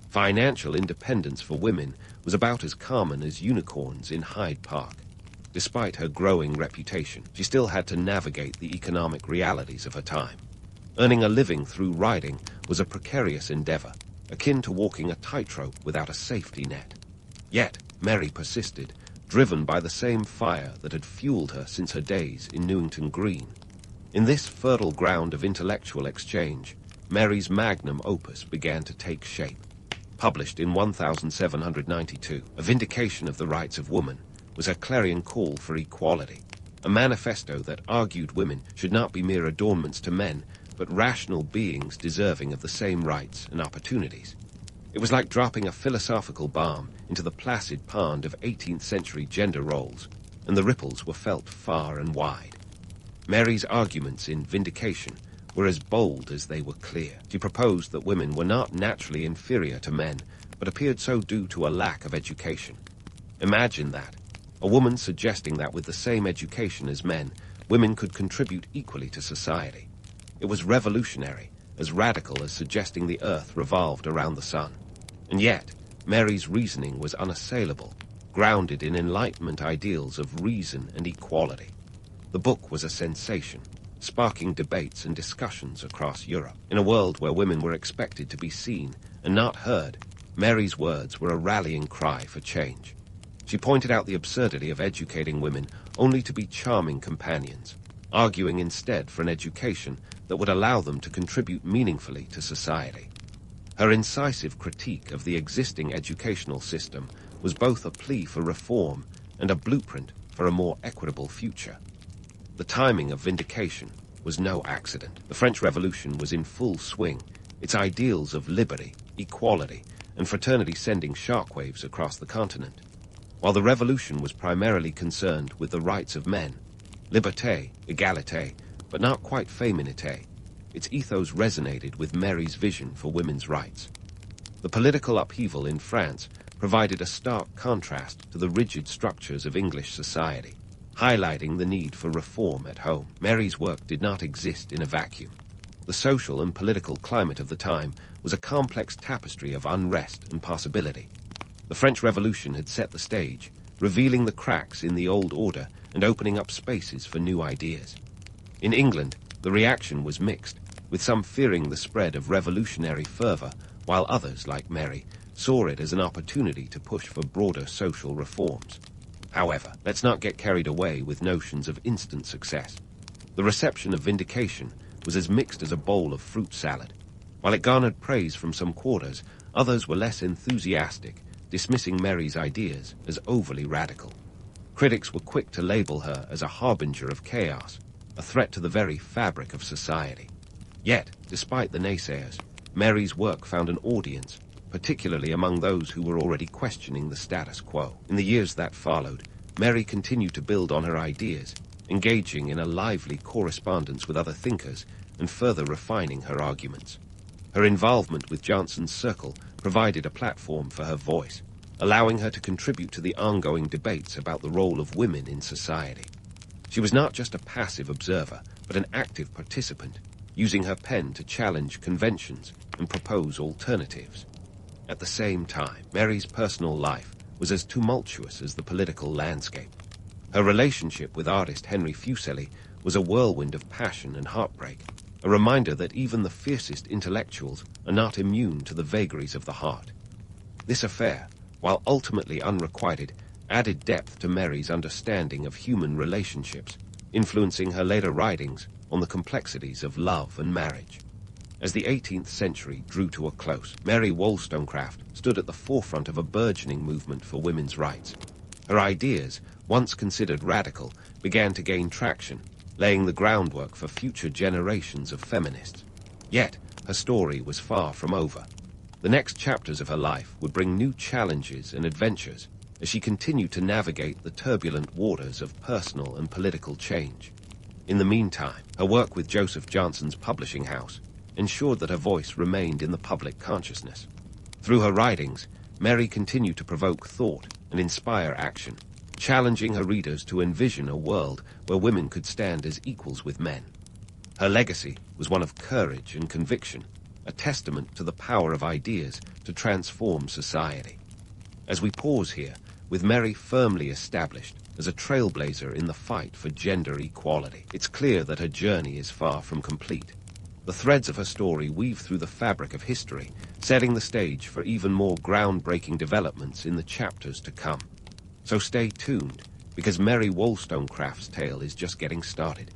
Speaker 1: Financial independence for women was about as common as unicorns in Hyde Park. Despite her growing reputation, she still had to navigate the economic realities of her time. Earning a living through writing was a precarious endeavor, akin to walking a tightrope without a safety net. Yet, Mary persisted, driven by the same fire that had fueled her since her days in Newington Green. In this fertile ground of intellectual exchange, Mary's magnum opus began to take shape. Published in 1792, A Vindication of the Rights of Woman was her clarion call for equality, a manifesto that argued women should not be mere adornments to men, but rational beings deserving of the same rights and opportunities. It was like dropping a philosophical balm into the placid pond of 18th century gender roles, and the ripples were felt far and wide. Mary's arguments in Vindication were as bold as they were clear. She proposed that women were not naturally inferior to men, but appeared so due to a lack of education. Imagine that. A woman suggesting that with the same education as men, women could contribute equally to society. It was revolutionary, as radical as suggesting the earth revolved around the sun. And yet, Mary's reasoning was unassailable, grounded in Enlightenment ideals of reason and equality. The book was a sensation, sparking debates and discussions across Europe. In a world where women were expected to be seen and not heard, Mary's words were a rallying cry for change. She pointed out the absurdity of educating women only to be charming companions, arguing instead for an education that would allow them to contribute meaningfully to society. Her incisive critique of the existing educational system was both a plea for reform and a blueprint for a more equitable future. The timing of Vindication was no accident. The French Revolution was in full swing, its ideals of liberty, equality, and fraternity sending shockwaves across the continent. While the revolution was primarily concerned with the rights of men, liberté, égalité, but not quite féminité, its ethos resonated with Mary's vision for women's rights. The political upheaval in France provided a stark contrast to the rigid structures of English society, highlighting the need for reform at home. Mary's work did not exist in a vacuum. The social and political climate of the time was a complex tapestry of unrest and possibility. The French Revolution had set the stage, revealing the cracks in the old order and opening up spaces for new ideas. In England, the reaction was mixed, with some fearing the spread of revolutionary fervor, while others, like Mary, saw it as an opportunity to push for broader social reforms. However, let's not get carried away with notions of instant success. The reception of Vindication was as mixed as a bowl of fruit salad. While it garnered praise from some quarters, others were less enthusiastic, dismissing Mary's ideas as overly radical. Critics were quick to label her as a harbinger of chaos, a threat to the very fabric of society. Yet, despite the naysayers, Mary's work found an audience, particularly among those who were already questioning the status quo. In the years that followed, Mary continued to build on her ideas, engaging in a lively correspondence with other thinkers and further refining her arguments. Her involvement with Johnson's circle provided a platform for her voice, allowing her to contribute to the ongoing debates about the role of women in society. She was not just a passive observer, but an active participant, using her pen to challenge conventions and propose alternatives. At the same time, Mary's personal life was as tumultuous as the political landscape. Her relationship with artist Henry Fuseli was a whirlwind of passion and heartbreak. a reminder that even the fiercest intellectuals are not immune to the vagaries of the heart. This affair, while ultimately unrequited, added depth to Mary's understanding of human relationships, influencing her later writings on the complexities of love and marriage. As the 18th century drew to a close, Mary Wollstonecraft stood at the forefront of a burgeoning movement for women's rights. Her ideas, once considered radical, began to gain traction, laying the groundwork for future generations of feminists. Yet, her story was far from over. The next chapters of her life would bring new challenges and adventures as she continued to navigate the turbulent waters of personal and political change. In the meantime, her work with Joseph Johnson's publishing house ensured that her voice remained in the public consciousness. Through her writings, Mary continued to provoke thought and inspire action, challenging her readers to envision a world where women could stand as equals with men. Her legacy was one of courage and conviction, a testament to the power of ideas to transform society. As we pause here, with Mary firmly established as a trailblazer in the fight for gender equality, it's clear that her journey is far from complete. The threads of her story weave through the fabric of history, setting the stage for even more groundbreaking developments in the chapters to come. So stay tuned, because Mary Wollstonecraft's tale is just getting started.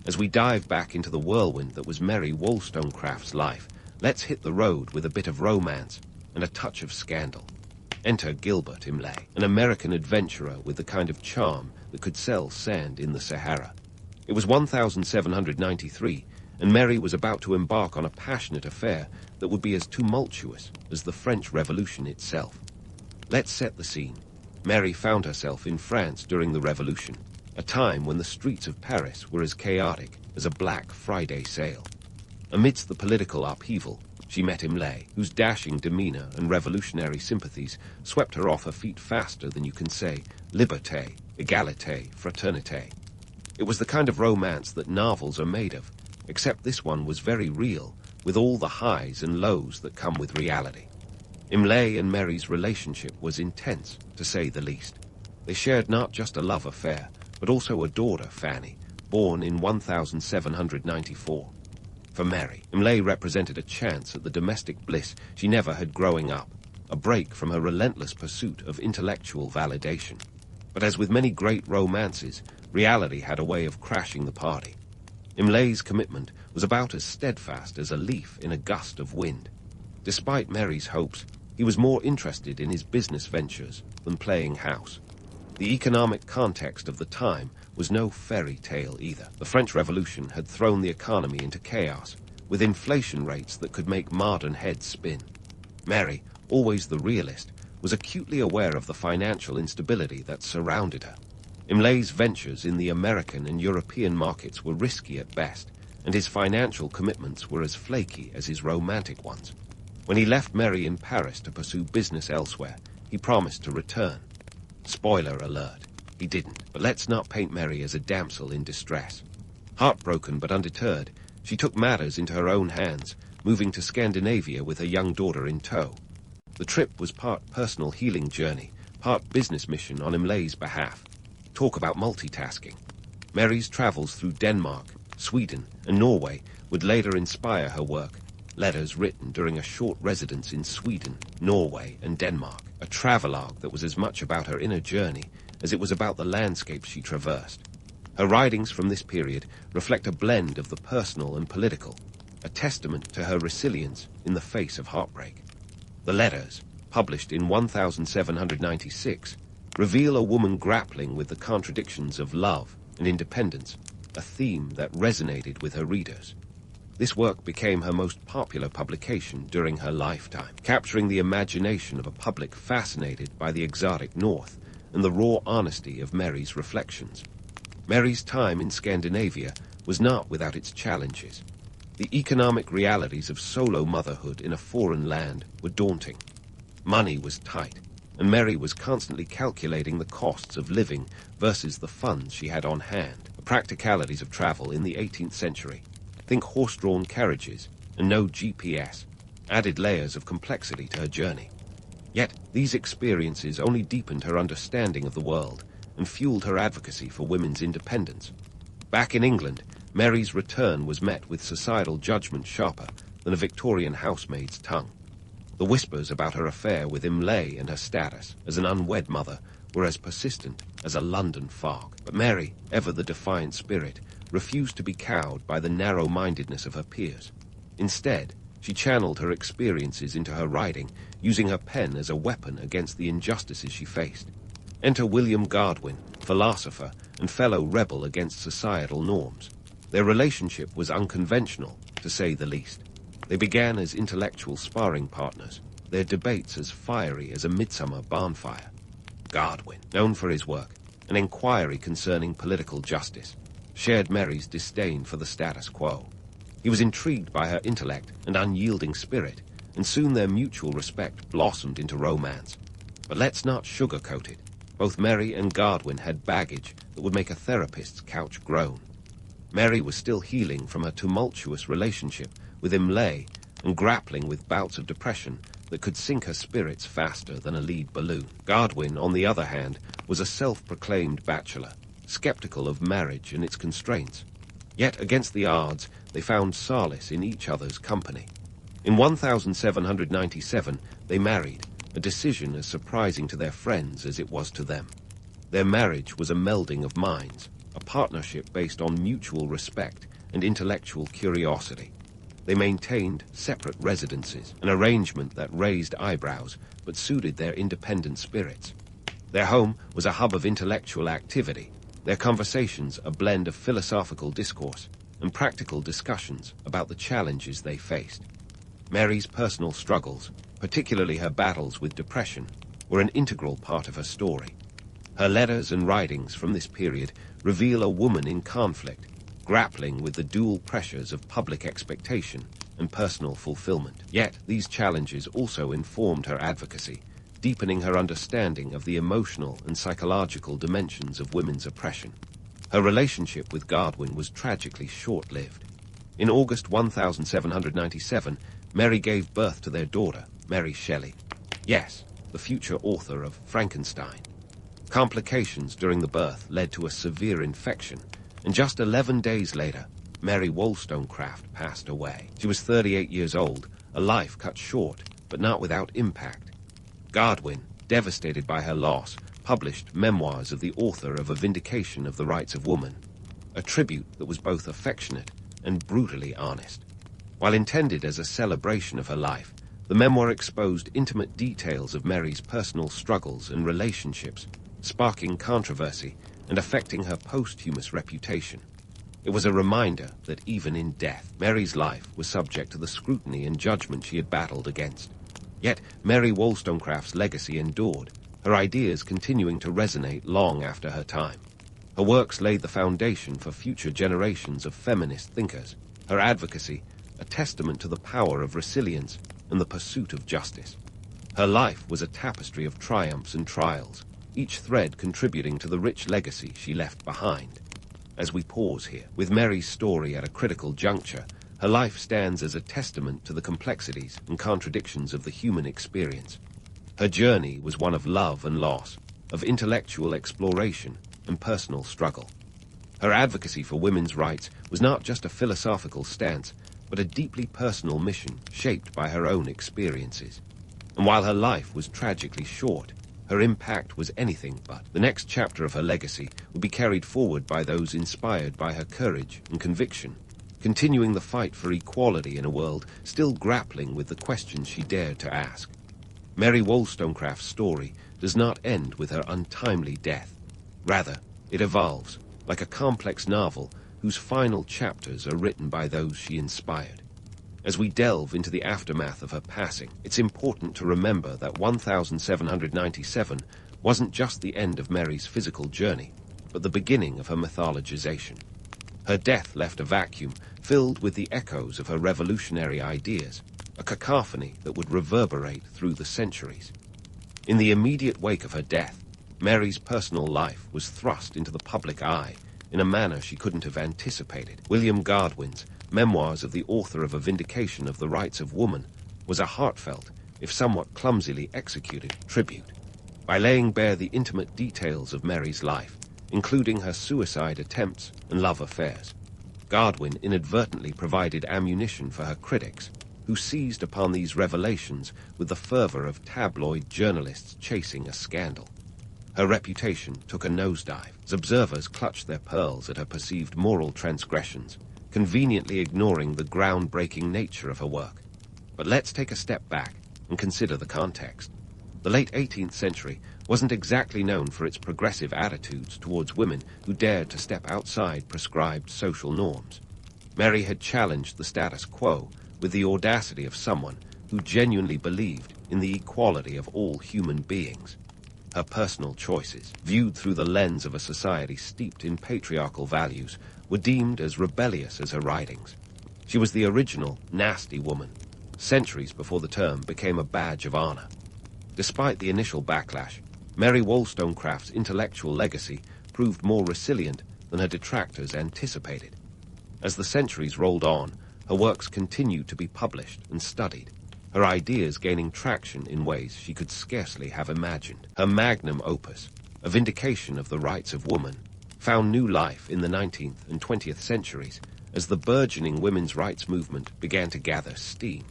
Speaker 1: As we dive back into the whirlwind that was Mary Wollstonecraft's life, let's hit the road with a bit of romance and a touch of scandal. Enter Gilbert Imlay, an American adventurer with the kind of charm that could sell sand in the Sahara. It was 1793, and Mary was about to embark on a passionate affair that would be as tumultuous as the French Revolution itself. Let's set the scene. Mary found herself in France during the Revolution, a time when the streets of Paris were as chaotic as a Black Friday sale. Amidst the political upheaval, she met Imlay, whose dashing demeanor and revolutionary sympathies swept her off her feet faster than you can say liberté, égalité, fraternité. It was the kind of romance that novels are made of, except this one was very real, with all the highs and lows that come with reality. Imlay and Mary's relationship was intense, to say the least. They shared not just a love affair, but also a daughter, Fanny, born in 1794. For Mary, Imlay represented a chance at the domestic bliss she never had growing up, a break from her relentless pursuit of intellectual validation. But as with many great romances, reality had a way of crashing the party. Imlay's commitment was about as steadfast as a leaf in a gust of wind. Despite Mary's hopes, he was more interested in his business ventures than playing house. The economic context of the time was no fairy tale either. The French Revolution had thrown the economy into chaos, with inflation rates that could make modern heads spin. Mary, always the realist, was acutely aware of the financial instability that surrounded her. Imlay's ventures in the American and European markets were risky at best, and his financial commitments were as flaky as his romantic ones. When he left Mary in Paris to pursue business elsewhere, he promised to return. Spoiler alert, he didn't, but let's not paint Mary as a damsel in distress. Heartbroken but undeterred, she took matters into her own hands, moving to Scandinavia with her young daughter in tow. The trip was part personal healing journey, part business mission on Imlay's behalf. Talk about multitasking. Mary's travels through Denmark, Sweden, and Norway would later inspire her work. Letters written during a short residence in Sweden, Norway, and Denmark, a travelogue that was as much about her inner journey as it was about the landscapes she traversed. Her writings from this period reflect a blend of the personal and political, a testament to her resilience in the face of heartbreak. The letters, published in 1796, reveal a woman grappling with the contradictions of love and independence, a theme that resonated with her readers. This work became her most popular publication during her lifetime, capturing the imagination of a public fascinated by the exotic North and the raw honesty of Mary's reflections. Mary's time in Scandinavia was not without its challenges. The economic realities of solo motherhood in a foreign land were daunting. Money was tight, and Mary was constantly calculating the costs of living versus the funds she had on hand. The practicalities of travel in the 18th century, think horse-drawn carriages and no GPS, added layers of complexity to her journey. Yet these experiences only deepened her understanding of the world and fueled her advocacy for women's independence. Back in England, Mary's return was met with societal judgment sharper than a Victorian housemaid's tongue. The whispers about her affair with Imlay and her status as an unwed mother were as persistent as a London fog. But Mary, ever the defiant spirit, refused to be cowed by the narrow-mindedness of her peers. Instead, she channeled her experiences into her writing, using her pen as a weapon against the injustices she faced. Enter William Godwin, philosopher and fellow rebel against societal norms. Their relationship was unconventional, to say the least. They began as intellectual sparring partners, their debates as fiery as a midsummer bonfire. Godwin, known for his work, An Inquiry Concerning Political Justice, shared Mary's disdain for the status quo. He was intrigued by her intellect and unyielding spirit, and soon their mutual respect blossomed into romance. But let's not sugarcoat it. Both Mary and Godwin had baggage that would make a therapist's couch groan. Mary was still healing from her tumultuous relationship with Imlay and grappling with bouts of depression that could sink her spirits faster than a lead balloon. Godwin, on the other hand, was a self-proclaimed bachelor, skeptical of marriage and its constraints. Yet, against the odds, they found solace in each other's company. In 1797, they married, a decision as surprising to their friends as it was to them. Their marriage was a melding of minds, a partnership based on mutual respect and intellectual curiosity. They maintained separate residences, an arrangement that raised eyebrows but suited their independent spirits. Their home was a hub of intellectual activity, their conversations a blend of philosophical discourse and practical discussions about the challenges they faced. Mary's personal struggles, particularly her battles with depression, were an integral part of her story. Her letters and writings from this period reveal a woman in conflict, grappling with the dual pressures of public expectation and personal fulfillment. Yet these challenges also informed her advocacy, deepening her understanding of the emotional and psychological dimensions of women's oppression. Her relationship with Godwin was tragically short-lived. In August 1797, Mary gave birth to their daughter, Mary Shelley. Yes, the future author of Frankenstein. Complications during the birth led to a severe infection, and just 11 days later, Mary Wollstonecraft passed away. She was 38 years old, a life cut short, but not without impact. Godwin, devastated by her loss, published memoirs of the author of A Vindication of the Rights of Woman, a tribute that was both affectionate and brutally honest. While intended as a celebration of her life, the memoir exposed intimate details of Mary's personal struggles and relationships, sparking controversy and affecting her posthumous reputation. It was a reminder that even in death, Mary's life was subject to the scrutiny and judgment she had battled against. Yet Mary Wollstonecraft's legacy endured, her ideas continuing to resonate long after her time. Her works laid the foundation for future generations of feminist thinkers, her advocacy a testament to the power of resilience and the pursuit of justice. Her life was a tapestry of triumphs and trials, each thread contributing to the rich legacy she left behind. As we pause here, with Mary's story at a critical juncture, her life stands as a testament to the complexities and contradictions of the human experience. Her journey was one of love and loss, of intellectual exploration and personal struggle. Her advocacy for women's rights was not just a philosophical stance, but a deeply personal mission shaped by her own experiences. And while her life was tragically short, her impact was anything but. The next chapter of her legacy would be carried forward by those inspired by her courage and conviction, continuing the fight for equality in a world still grappling with the questions she dared to ask. Mary Wollstonecraft's story does not end with her untimely death. Rather, it evolves, like a complex novel whose final chapters are written by those she inspired. As we delve into the aftermath of her passing, it's important to remember that 1797 wasn't just the end of Mary's physical journey, but the beginning of her mythologization. Her death left a vacuum filled with the echoes of her revolutionary ideas, a cacophony that would reverberate through the centuries. In the immediate wake of her death, Mary's personal life was thrust into the public eye in a manner she couldn't have anticipated. William Godwin's Memoirs of the Author of A Vindication of the Rights of Woman was a heartfelt, if somewhat clumsily executed, tribute. By laying bare the intimate details of Mary's life, including her suicide attempts and love affairs, Godwin inadvertently provided ammunition for her critics, who seized upon these revelations with the fervor of tabloid journalists chasing a scandal. Her reputation took a nosedive as observers clutched their pearls at her perceived moral transgressions, conveniently ignoring the groundbreaking nature of her work. But let's take a step back and consider the context. The late 18th century wasn't exactly known for its progressive attitudes towards women who dared to step outside prescribed social norms. Mary had challenged the status quo with the audacity of someone who genuinely believed in the equality of all human beings. Her personal choices, viewed through the lens of a society steeped in patriarchal values, were deemed as rebellious as her writings. She was the original nasty woman, centuries before the term became a badge of honor. Despite the initial backlash, Mary Wollstonecraft's intellectual legacy proved more resilient than her detractors anticipated. As the centuries rolled on, her works continued to be published and studied, her ideas gaining traction in ways she could scarcely have imagined. Her magnum opus, A Vindication of the Rights of Woman, found new life in the 19th and 20th centuries as the burgeoning women's rights movement began to gather steam.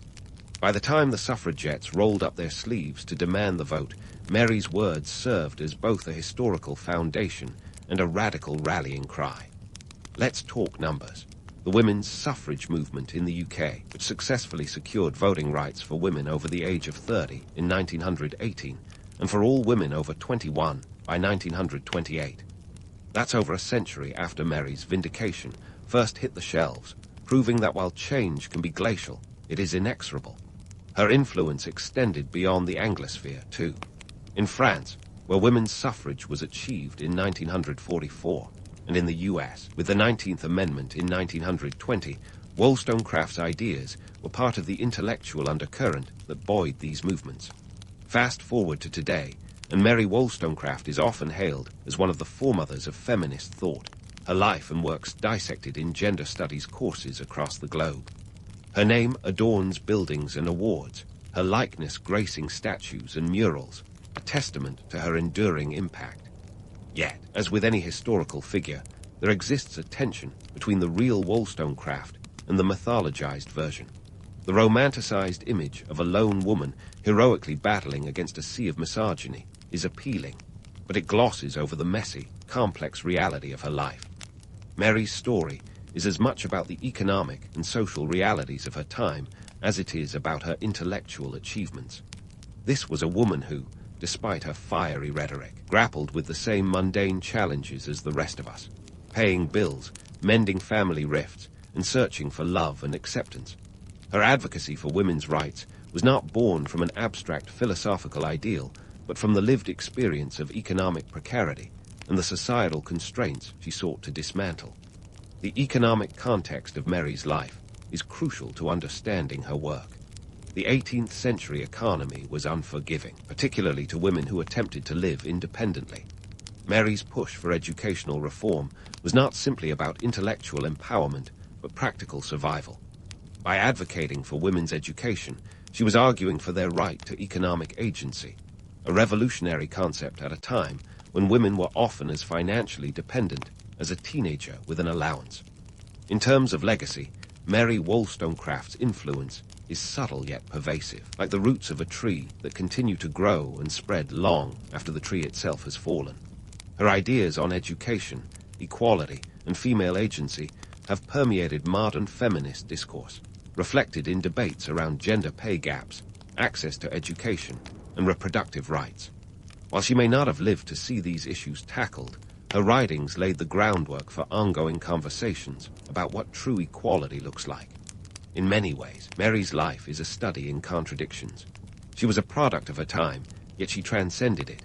Speaker 1: By the time the suffragettes rolled up their sleeves to demand the vote, Mary's words served as both a historical foundation and a radical rallying cry. Let's talk numbers. The women's suffrage movement in the UK, which successfully secured voting rights for women over the age of 30 in 1918, and for all women over 21 by 1928. That's over a century after Mary's Vindication first hit the shelves, proving that while change can be glacial, it is inexorable. Her influence extended beyond the Anglosphere, too. In France, where women's suffrage was achieved in 1944, and in the US, with the 19th Amendment in 1920, Wollstonecraft's ideas were part of the intellectual undercurrent that buoyed these movements. Fast forward to today, and Mary Wollstonecraft is often hailed as one of the foremothers of feminist thought, her life and works dissected in gender studies courses across the globe. Her name adorns buildings and awards, her likeness gracing statues and murals, a testament to her enduring impact. Yet, as with any historical figure, there exists a tension between the real Wollstonecraft and the mythologized version. The romanticized image of a lone woman heroically battling against a sea of misogyny is appealing, but it glosses over the messy, complex reality of her life. Mary's story is as much about the economic and social realities of her time as it is about her intellectual achievements. This was a woman who, despite her fiery rhetoric, grappled with the same mundane challenges as the rest of us, paying bills, mending family rifts, and searching for love and acceptance. Her advocacy for women's rights was not born from an abstract philosophical ideal, but from the lived experience of economic precarity and the societal constraints she sought to dismantle. The economic context of Mary's life is crucial to understanding her work. The 18th century economy was unforgiving, particularly to women who attempted to live independently. Mary's push for educational reform was not simply about intellectual empowerment, but practical survival. By advocating for women's education, she was arguing for their right to economic agency, a revolutionary concept at a time when women were often as financially dependent as a teenager with an allowance. In terms of legacy, Mary Wollstonecraft's influence is subtle yet pervasive, like the roots of a tree that continue to grow and spread long after the tree itself has fallen. Her ideas on education, equality, and female agency have permeated modern feminist discourse, reflected in debates around gender pay gaps, access to education, and reproductive rights. While she may not have lived to see these issues tackled, her writings laid the groundwork for ongoing conversations about what true equality looks like. In many ways, Mary's life is a study in contradictions. She was a product of her time, yet she transcended it.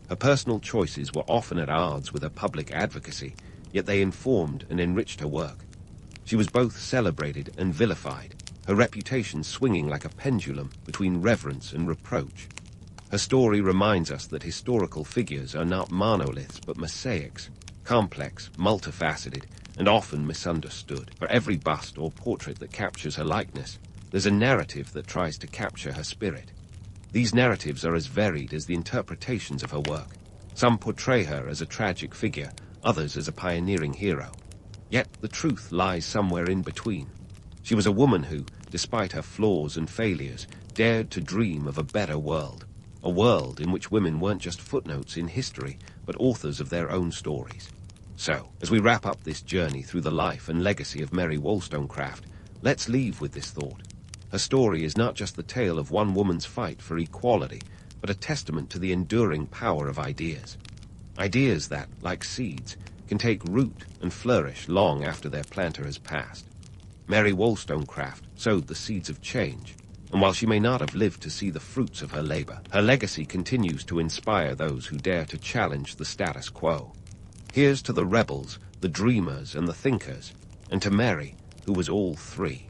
Speaker 1: Her personal choices were often at odds with her public advocacy, yet they informed and enriched her work. She was both celebrated and vilified, her reputation swinging like a pendulum between reverence and reproach. Her story reminds us that historical figures are not monoliths but mosaics, complex, multifaceted, and often misunderstood. For every bust or portrait that captures her likeness, there's a narrative that tries to capture her spirit. These narratives are as varied as the interpretations of her work. Some portray her as a tragic figure, others as a pioneering hero. Yet the truth lies somewhere in between. She was a woman who, despite her flaws and failures, dared to dream of a better world. A world in which women weren't just footnotes in history, but authors of their own stories. So, as we wrap up this journey through the life and legacy of Mary Wollstonecraft, let's leave with this thought. Her story is not just the tale of one woman's fight for equality, but a testament to the enduring power of ideas. Ideas that, like seeds, can take root and flourish long after their planter has passed. Mary Wollstonecraft sowed the seeds of change, and while she may not have lived to see the fruits of her labor, her legacy continues to inspire those who dare to challenge the status quo. Here's to the rebels, the dreamers, and the thinkers, and to Mary, who was all three.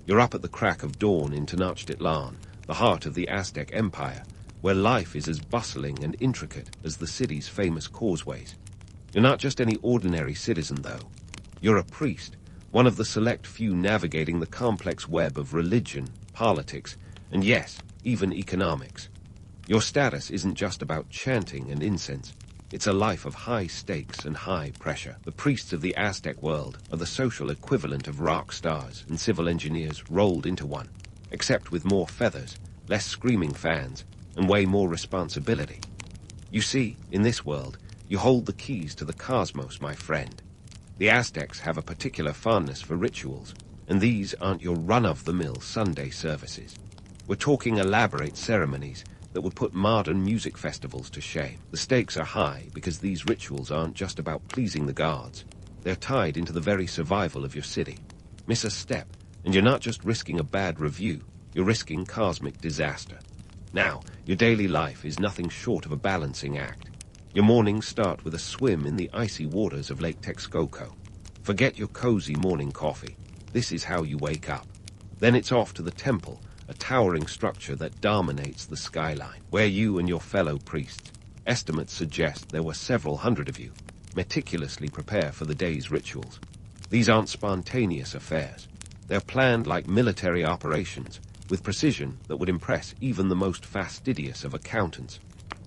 Speaker 1: You're up at the crack of dawn in Tenochtitlan, the heart of the Aztec Empire, where life is as bustling and intricate as the city's famous causeways. You're not just any ordinary citizen, though. You're a priest, one of the select few navigating the complex web of religion, politics, and yes, even economics. Your status isn't just about chanting and incense. It's a life of high stakes and high pressure. The priests of the Aztec world are the social equivalent of rock stars and civil engineers rolled into one, except with more feathers, less screaming fans, and way more responsibility. You see, in this world, you hold the keys to the cosmos, my friend. The Aztecs have a particular fondness for rituals, and these aren't your run-of-the-mill Sunday services. We're talking elaborate ceremonies that would put modern music festivals to shame. The stakes are high because these rituals aren't just about pleasing the gods. They're tied into the very survival of your city. Miss a step, and you're not just risking a bad review, you're risking cosmic disaster. Now, your daily life is nothing short of a balancing act. Your mornings start with a swim in the icy waters of Lake Texcoco. Forget your cozy morning coffee. This is how you wake up. Then it's off to the temple, a towering structure that dominates the skyline, where you and your fellow priests, estimates suggest there were several hundred of you, meticulously prepare for the day's rituals. These aren't spontaneous affairs. They're planned like military operations, with precision that would impress even the most fastidious of accountants.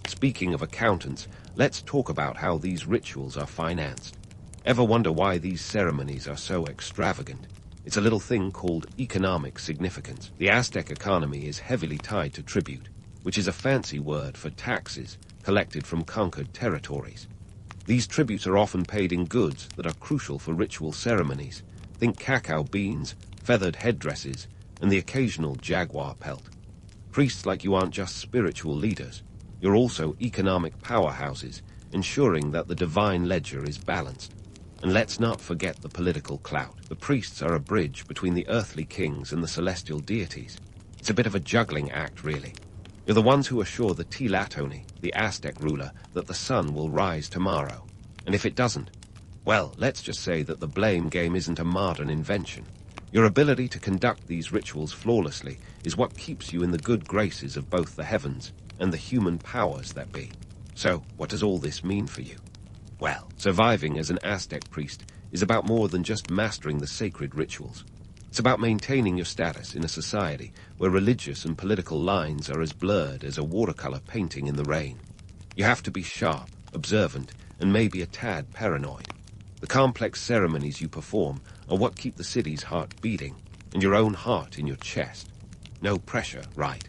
Speaker 1: Speaking of accountants, let's talk about how these rituals are financed. Ever wonder why these ceremonies are so extravagant? It's a little thing called economic significance. The Aztec economy is heavily tied to tribute, which is a fancy word for taxes collected from conquered territories. These tributes are often paid in goods that are crucial for ritual ceremonies. Think cacao beans, feathered headdresses, and the occasional jaguar pelt. Priests like you aren't just spiritual leaders. You're also economic powerhouses, ensuring that the divine ledger is balanced. And let's not forget the political clout. The priests are a bridge between the earthly kings and the celestial deities. It's a bit of a juggling act, really. You're the ones who assure the Tlatoni, the Aztec ruler, that the sun will rise tomorrow. And if it doesn't, well, let's just say that the blame game isn't a modern invention. Your ability to conduct these rituals flawlessly is what keeps you in the good graces of both the heavens and the human powers that be. So, what does all this mean for you? Well, surviving as an Aztec priest is about more than just mastering the sacred rituals. It's about maintaining your status in a society where religious and political lines are as blurred as a watercolor painting in the rain. You have to be sharp, observant, and maybe a tad paranoid. The complex ceremonies you perform are what keep the city's heart beating, and your own heart in your chest. No pressure, right?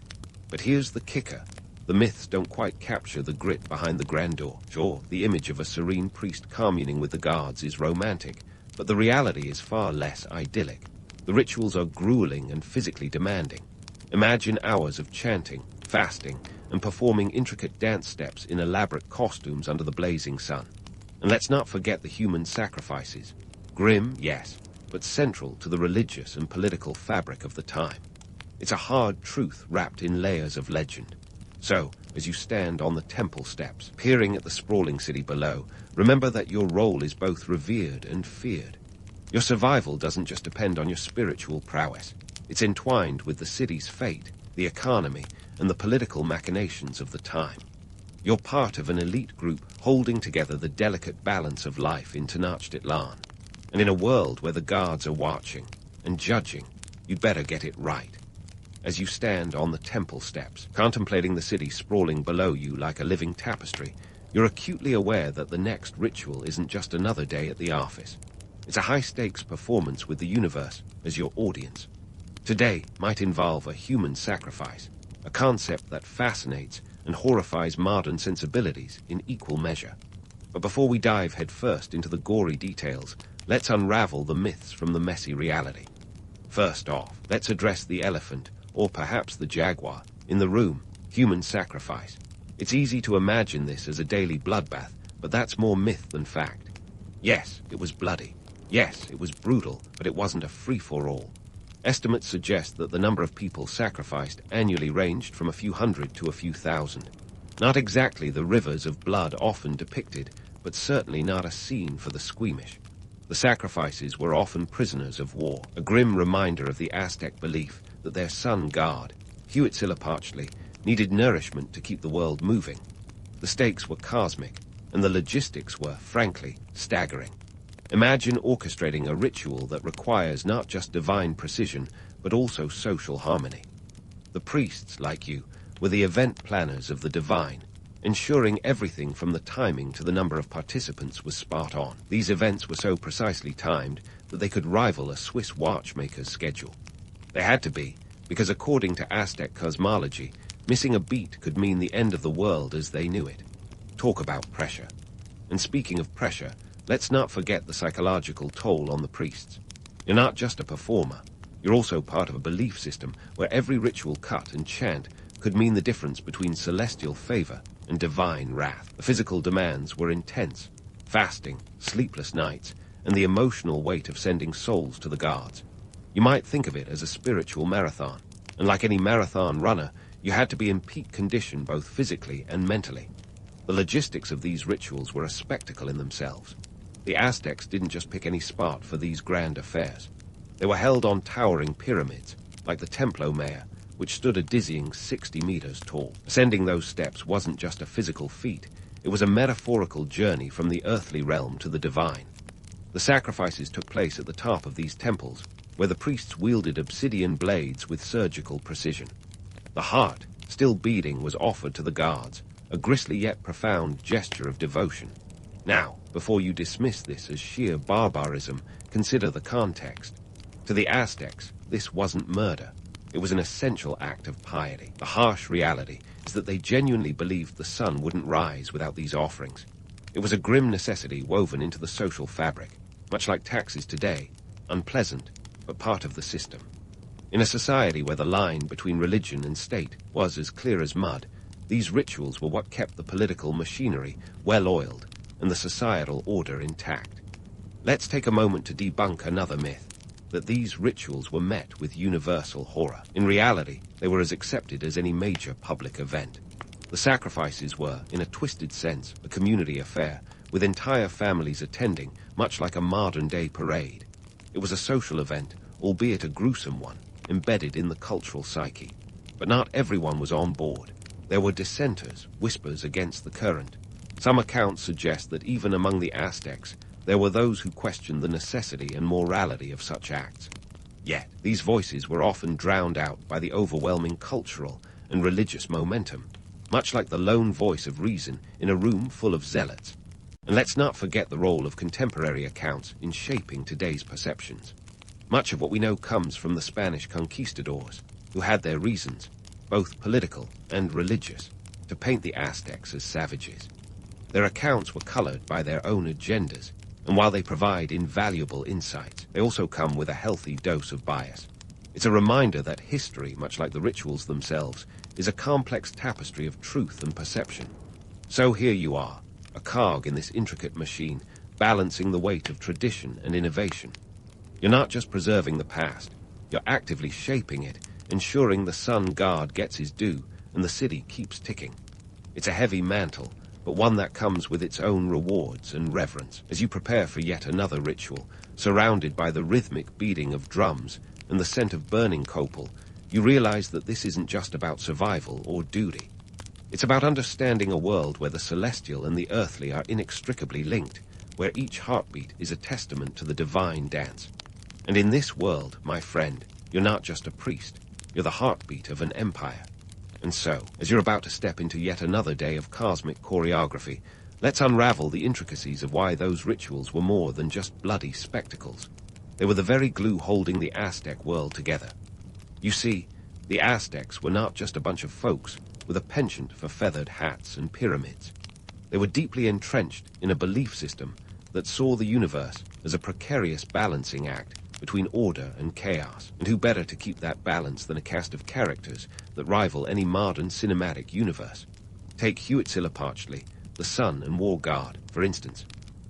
Speaker 1: But here's the kicker. The myths don't quite capture the grit behind the grandeur. Sure, the image of a serene priest communing with the gods is romantic, but the reality is far less idyllic. The rituals are grueling and physically demanding. Imagine hours of chanting, fasting, and performing intricate dance steps in elaborate costumes under the blazing sun. And let's not forget the human sacrifices. Grim, yes, but central to the religious and political fabric of the time. It's a hard truth wrapped in layers of legend. So, as you stand on the temple steps, peering at the sprawling city below, remember that your role is both revered and feared. Your survival doesn't just depend on your spiritual prowess. It's entwined with the city's fate, the economy, and the political machinations of the time. You're part of an elite group holding together the delicate balance of life in Tenochtitlan. And in a world where the guards are watching and judging, you'd better get it right. As you stand on the temple steps, contemplating the city sprawling below you like a living tapestry, You're acutely aware that the next ritual isn't just another day at the office. It's a high-stakes performance with the universe as your audience. Today might involve a human sacrifice, a concept that fascinates and horrifies modern sensibilities in equal measure. But before we dive headfirst into the gory details, let's unravel the myths from the messy reality. First off, let's address the elephant, or perhaps the jaguar, in the room: human sacrifice. It's easy to imagine this as a daily bloodbath, but that's more myth than fact. Yes, it was bloody. Yes, it was brutal, but it wasn't a free-for-all. Estimates suggest that the number of people sacrificed annually ranged from a few hundred to a few thousand. Not exactly the rivers of blood often depicted, but certainly not a scene for the squeamish. The sacrifices were often prisoners of war, a grim reminder of the Aztec belief that their sun god, Huitzilopochtli, needed nourishment to keep the world moving. The stakes were cosmic, and the logistics were, frankly, staggering. Imagine orchestrating a ritual that requires not just divine precision, but also social harmony. The priests, like you, were the event planners of the divine, ensuring everything from the timing to the number of participants was spot on. These events were so precisely timed that they could rival a Swiss watchmaker's schedule. They had to be, because according to Aztec cosmology, missing a beat could mean the end of the world as they knew it. Talk about pressure. And speaking of pressure, let's not forget the psychological toll on the priests. You're not just a performer, you're also part of a belief system where every ritual cut and chant could mean the difference between celestial favor and divine wrath. The physical demands were intense: fasting, sleepless nights, and the emotional weight of sending souls to the gods. You might think of it as a spiritual marathon, and like any marathon runner, you had to be in peak condition both physically and mentally. The logistics of these rituals were a spectacle in themselves. The Aztecs didn't just pick any spot for these grand affairs. They were held on towering pyramids, like the Templo Mayor, which stood a dizzying 60 meters tall. Ascending those steps wasn't just a physical feat, it was a metaphorical journey from the earthly realm to the divine. The sacrifices took place at the top of these temples, where the priests wielded obsidian blades with surgical precision. The heart, still beating, was offered to the gods, a grisly yet profound gesture of devotion. Now, before you dismiss this as sheer barbarism, consider the context. To the Aztecs, this wasn't murder. It was an essential act of piety. The harsh reality is that they genuinely believed the sun wouldn't rise without these offerings. It was a grim necessity woven into the social fabric, much like taxes today, unpleasant, but part of the system. In a society where the line between religion and state was as clear as mud, these rituals were what kept the political machinery well-oiled and the societal order intact. Let's take a moment to debunk another myth, that these rituals were met with universal horror. In reality, they were as accepted as any major public event. The sacrifices were, in a twisted sense, a community affair, with entire families attending, much like a modern-day parade. It was a social event, albeit a gruesome one, embedded in the cultural psyche. But not everyone was on board. There were dissenters, whispers against the current. Some accounts suggest that even among the Aztecs, there were those who questioned the necessity and morality of such acts. Yet, these voices were often drowned out by the overwhelming cultural and religious momentum, much like the lone voice of reason in a room full of zealots. And let's not forget the role of contemporary accounts in shaping today's perceptions. Much of what we know comes from the Spanish conquistadors, who had their reasons, both political and religious, to paint the Aztecs as savages. Their accounts were colored by their own agendas, and while they provide invaluable insights, they also come with a healthy dose of bias. It's a reminder that history, much like the rituals themselves, is a complex tapestry of truth and perception. So here you are, a cog in this intricate machine, balancing the weight of tradition and innovation. You're not just preserving the past, you're actively shaping it, ensuring the sun god gets his due and the city keeps ticking. It's a heavy mantle, but one that comes with its own rewards and reverence. As you prepare for yet another ritual, surrounded by the rhythmic beating of drums and the scent of burning copal, you realize that this isn't just about survival or duty. It's about understanding a world where the celestial and the earthly are inextricably linked, where each heartbeat is a testament to the divine dance. And in this world, my friend, you're not just a priest, you're the heartbeat of an empire. And so, as you're about to step into yet another day of cosmic choreography, let's unravel the intricacies of why those rituals were more than just bloody spectacles. They were the very glue holding the Aztec world together. You see, the Aztecs were not just a bunch of folks with a penchant for feathered hats and pyramids. They were deeply entrenched in a belief system that saw the universe as a precarious balancing act between order and chaos, and who better to keep that balance than a cast of characters that rival any modern cinematic universe. Take Huitzilopochtli, the sun and war god, for instance.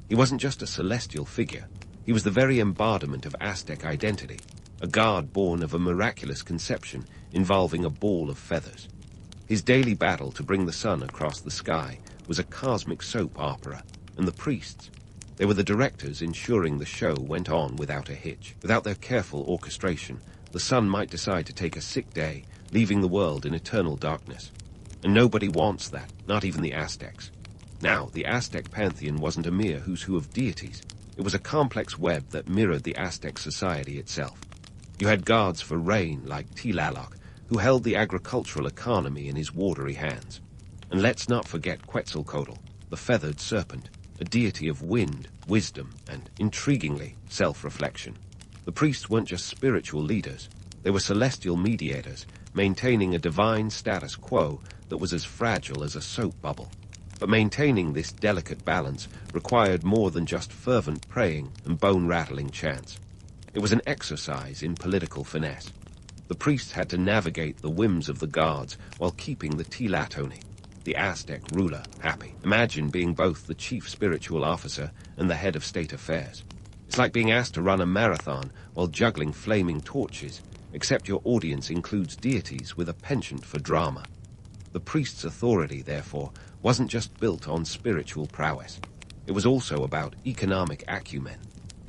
Speaker 1: He wasn't just a celestial figure, he was the very embodiment of Aztec identity, a god born of a miraculous conception involving a ball of feathers. His daily battle to bring the sun across the sky was a cosmic soap opera, and the priests, they were the directors ensuring the show went on without a hitch. Without their careful orchestration, the sun might decide to take a sick day, leaving the world in eternal darkness. And nobody wants that, not even the Aztecs. Now, the Aztec pantheon wasn't a mere who's who of deities. It was a complex web that mirrored the Aztec society itself. You had gods for rain like Tlaloc, who held the agricultural economy in his watery hands. And let's not forget Quetzalcoatl, the feathered serpent, a deity of wind, wisdom, and, intriguingly, self-reflection. The priests weren't just spiritual leaders, they were celestial mediators, maintaining a divine status quo that was as fragile as a soap bubble. But maintaining this delicate balance required more than just fervent praying and bone-rattling chants. It was an exercise in political finesse. The priests had to navigate the whims of the gods while keeping the Tlatoni, the Aztec ruler, happy. Imagine being both the chief spiritual officer and the head of state affairs. It's like being asked to run a marathon while juggling flaming torches, except your audience includes deities with a penchant for drama. The priest's authority, therefore, wasn't just built on spiritual prowess. It was also about economic acumen.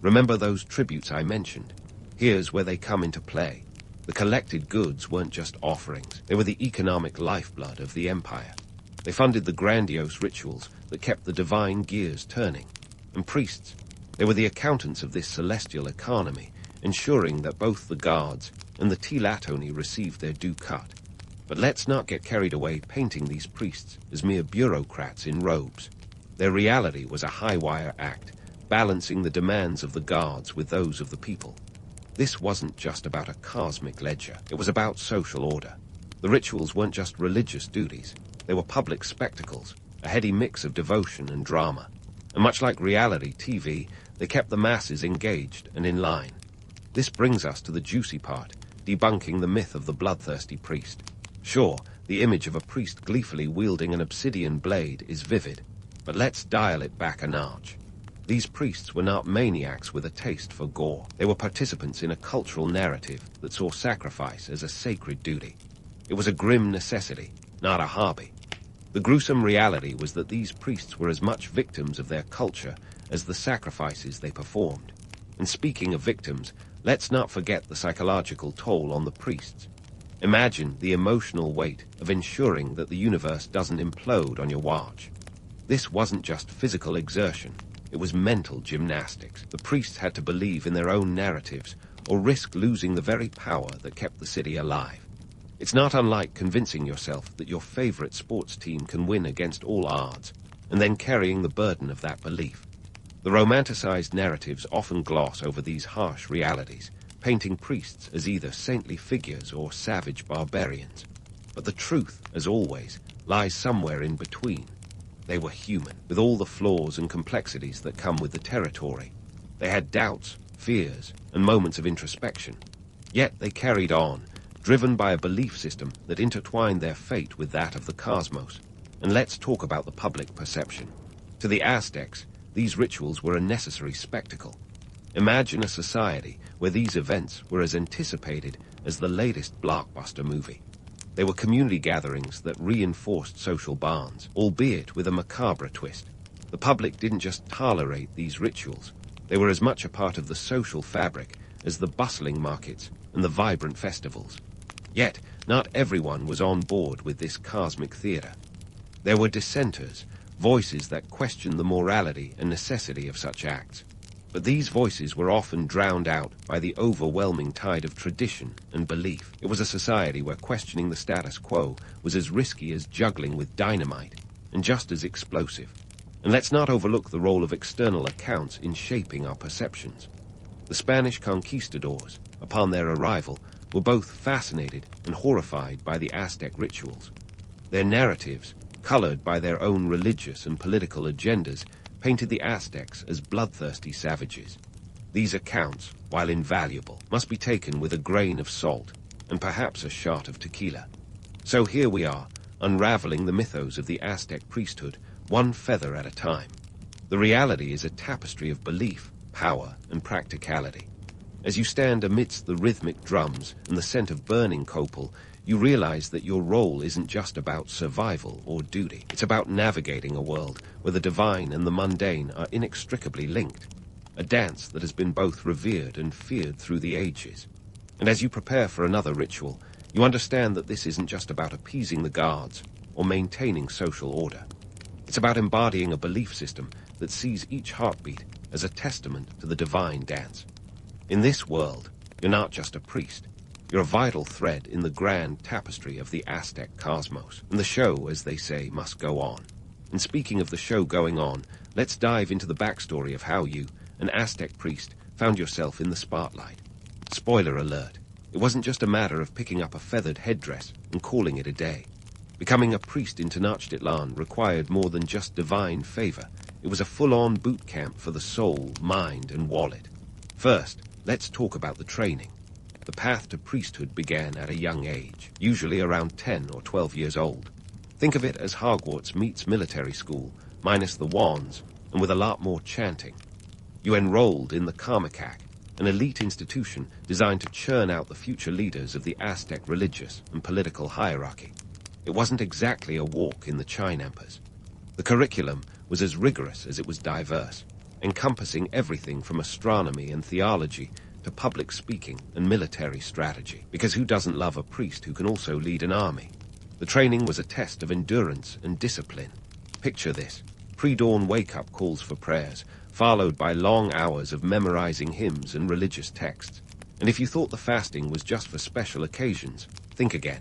Speaker 1: Remember those tributes I mentioned? Here's where they come into play. The collected goods weren't just offerings. They were the economic lifeblood of the empire. They funded the grandiose rituals that kept the divine gears turning. And priests, they were the accountants of this celestial economy, ensuring that both the gods and the Tlatoni received their due cut. But let's not get carried away painting these priests as mere bureaucrats in robes. Their reality was a high-wire act, balancing the demands of the gods with those of the people. This wasn't just about a cosmic ledger, it was about social order. The rituals weren't just religious duties, they were public spectacles, a heady mix of devotion and drama. And much like reality TV, they kept the masses engaged and in line. This brings us to the juicy part, debunking the myth of the bloodthirsty priest. Sure, the image of a priest gleefully wielding an obsidian blade is vivid, but let's dial it back a notch. These priests were not maniacs with a taste for gore. They were participants in a cultural narrative that saw sacrifice as a sacred duty. It was a grim necessity, not a hobby. The gruesome reality was that these priests were as much victims of their culture as the sacrifices they performed. And speaking of victims, let's not forget the psychological toll on the priests. Imagine the emotional weight of ensuring that the universe doesn't implode on your watch. This wasn't just physical exertion, it was mental gymnastics. The priests had to believe in their own narratives or risk losing the very power that kept the city alive. It's not unlike convincing yourself that your favorite sports team can win against all odds, and then carrying the burden of that belief. The romanticized narratives often gloss over these harsh realities, painting priests as either saintly figures or savage barbarians. But the truth, as always, lies somewhere in between. They were human, with all the flaws and complexities that come with the territory. They had doubts, fears, and moments of introspection. Yet they carried on, driven by a belief system that intertwined their fate with that of the cosmos. And let's talk about the public perception. To the Aztecs, these rituals were a necessary spectacle. Imagine a society where these events were as anticipated as the latest blockbuster movie. They were community gatherings that reinforced social bonds, albeit with a macabre twist. The public didn't just tolerate these rituals. They were as much a part of the social fabric as the bustling markets and the vibrant festivals. Yet, not everyone was on board with this cosmic theater. There were dissenters, voices that questioned the morality and necessity of such acts. But these voices were often drowned out by the overwhelming tide of tradition and belief. It was a society where questioning the status quo was as risky as juggling with dynamite, and just as explosive. And let's not overlook the role of external accounts in shaping our perceptions. The Spanish conquistadors, upon their arrival, were both fascinated and horrified by the Aztec rituals. Their narratives, colored by their own religious and political agendas, painted the Aztecs as bloodthirsty savages. These accounts, while invaluable, must be taken with a grain of salt and perhaps a shot of tequila. So here we are, unraveling the mythos of the Aztec priesthood, one feather at a time. The reality is a tapestry of belief, power, and practicality. As you stand amidst the rhythmic drums and the scent of burning copal, you realize that your role isn't just about survival or duty. It's about navigating a world where the divine and the mundane are inextricably linked, a dance that has been both revered and feared through the ages. And as you prepare for another ritual, you understand that this isn't just about appeasing the gods or maintaining social order. It's about embodying a belief system that sees each heartbeat as a testament to the divine dance. In this world, you're not just a priest. You're a vital thread in the grand tapestry of the Aztec cosmos, and the show, as they say, must go on. And speaking of the show going on, let's dive into the backstory of how you, an Aztec priest, found yourself in the spotlight. Spoiler alert, it wasn't just a matter of picking up a feathered headdress and calling it a day. Becoming a priest in Tenochtitlan required more than just divine favor. It was a full-on boot camp for the soul, mind, and wallet. First, let's talk about the training. The path to priesthood began at a young age, usually around 10 or 12 years old. Think of it as Hogwarts meets military school, minus the wands, and with a lot more chanting. You enrolled in the Karmakak, an elite institution designed to churn out the future leaders of the Aztec religious and political hierarchy. It wasn't exactly a walk in the Chinampas. The curriculum was as rigorous as it was diverse, encompassing everything from astronomy and theology to public speaking and military strategy, because who doesn't love a priest who can also lead an army? The training was a test of endurance and discipline. Picture this: pre-dawn wake-up calls for prayers, followed by long hours of memorizing hymns and religious texts. And if you thought the fasting was just for special occasions, think again.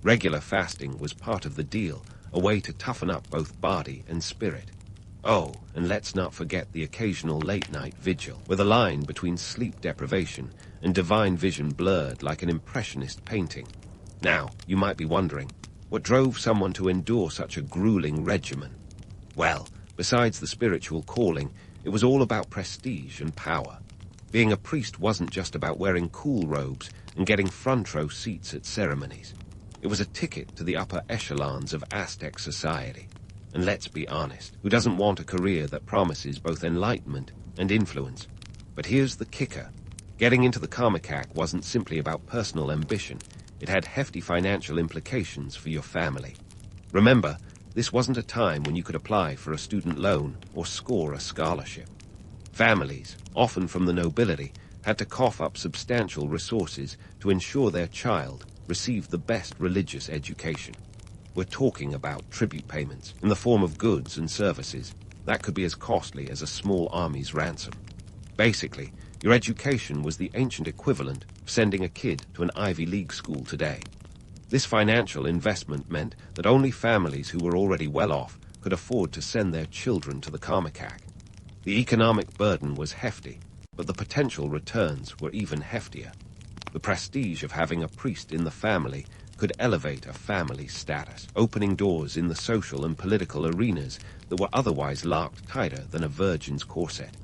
Speaker 1: Regular fasting was part of the deal, a way to toughen up both body and spirit. Oh, and let's not forget the occasional late-night vigil, where the line between sleep deprivation and divine vision blurred like an impressionist painting. Now, you might be wondering, what drove someone to endure such a grueling regimen? Well, besides the spiritual calling, it was all about prestige and power. Being a priest wasn't just about wearing cool robes and getting front-row seats at ceremonies. It was a ticket to the upper echelons of Aztec society. And let's be honest, who doesn't want a career that promises both enlightenment and influence? But here's the kicker. Getting into the Karmakak wasn't simply about personal ambition. It had hefty financial implications for your family. Remember, this wasn't a time when you could apply for a student loan or score a scholarship. Families, often from the nobility, had to cough up substantial resources to ensure their child received the best religious education. We're talking about tribute payments in the form of goods and services that could be as costly as a small army's ransom. Basically, your education was the ancient equivalent of sending a kid to an Ivy League school today. This financial investment meant that only families who were already well off could afford to send their children to the Karmakak. The economic burden was hefty, but the potential returns were even heftier. The prestige of having a priest in the family could elevate a family's status, opening doors in the social and political arenas that were otherwise locked tighter than a virgin's corset.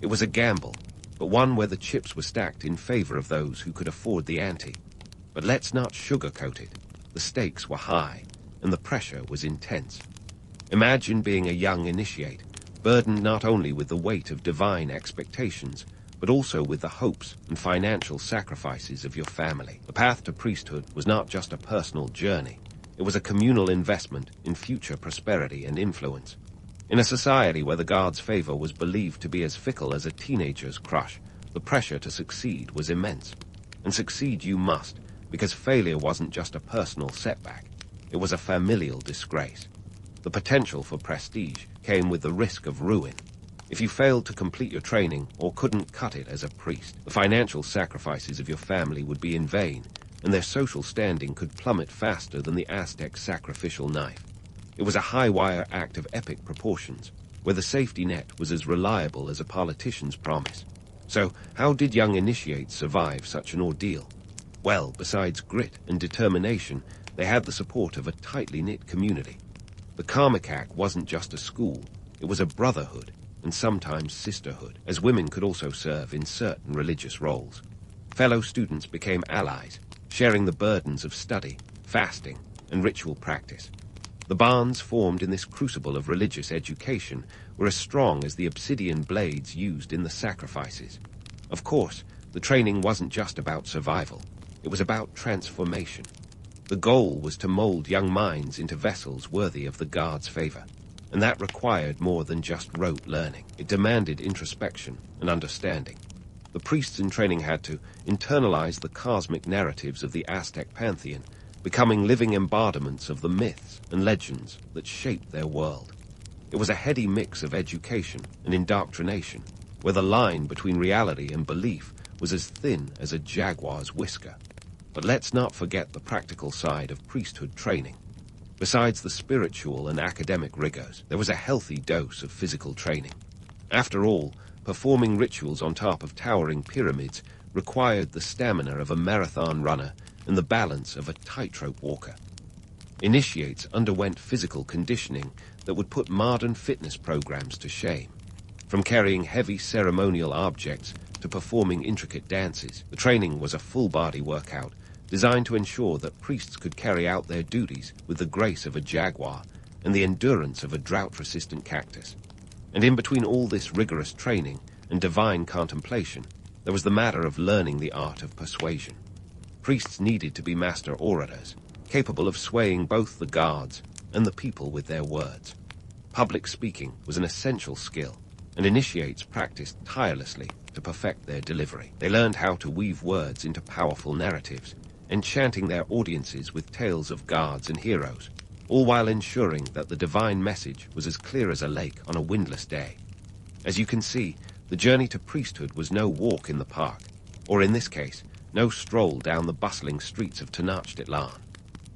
Speaker 1: It was a gamble, but one where the chips were stacked in favor of those who could afford the ante. But let's not sugarcoat it. The stakes were high, and the pressure was intense. Imagine being a young initiate, burdened not only with the weight of divine expectations, but also with the hopes and financial sacrifices of your family. The path to priesthood was not just a personal journey. It was a communal investment in future prosperity and influence. In a society where the gods' favor was believed to be as fickle as a teenager's crush, the pressure to succeed was immense. And succeed you must, because failure wasn't just a personal setback. It was a familial disgrace. The potential for prestige came with the risk of ruin. If you failed to complete your training or couldn't cut it as a priest, the financial sacrifices of your family would be in vain, and their social standing could plummet faster than the Aztec sacrificial knife. It was a high-wire act of epic proportions, where the safety net was as reliable as a politician's promise. So, how did young initiates survive such an ordeal? Well, besides grit and determination, they had the support of a tightly knit community. The Karmakak wasn't just a school, it was a brotherhood, and sometimes sisterhood, as women could also serve in certain religious roles. Fellow students became allies, sharing the burdens of study, fasting, and ritual practice. The bands formed in this crucible of religious education were as strong as the obsidian blades used in the sacrifices. Of course, the training wasn't just about survival, it was about transformation. The goal was to mold young minds into vessels worthy of the gods' favor. And that required more than just rote learning. It demanded introspection and understanding. The priests in training had to internalize the cosmic narratives of the Aztec pantheon, becoming living embodiments of the myths and legends that shaped their world. It was a heady mix of education and indoctrination, where the line between reality and belief was as thin as a jaguar's whisker. But let's not forget the practical side of priesthood training. Besides the spiritual and academic rigors, there was a healthy dose of physical training. After all, performing rituals on top of towering pyramids required the stamina of a marathon runner and the balance of a tightrope walker. Initiates underwent physical conditioning that would put modern fitness programs to shame. From carrying heavy ceremonial objects to performing intricate dances, the training was a full-body workout designed to ensure that priests could carry out their duties with the grace of a jaguar and the endurance of a drought-resistant cactus. And in between all this rigorous training and divine contemplation, there was the matter of learning the art of persuasion. Priests needed to be master orators, capable of swaying both the gods and the people with their words. Public speaking was an essential skill, and initiates practiced tirelessly to perfect their delivery. They learned how to weave words into powerful narratives, enchanting their audiences with tales of gods and heroes, all while ensuring that the divine message was as clear as a lake on a windless day. As you can see, the journey to priesthood was no walk in the park, or in this case, no stroll down the bustling streets of Tenochtitlan.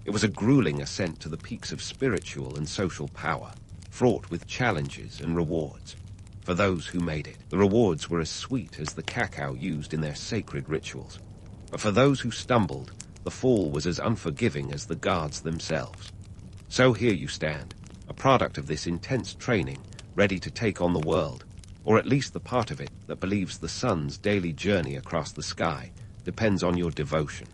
Speaker 1: It was a grueling ascent to the peaks of spiritual and social power, fraught with challenges and rewards. For those who made it, the rewards were as sweet as the cacao used in their sacred rituals. But for those who stumbled, the fall was as unforgiving as the gods themselves. So here you stand, a product of this intense training, ready to take on the world, or at least the part of it that believes the sun's daily journey across the sky depends on your devotion.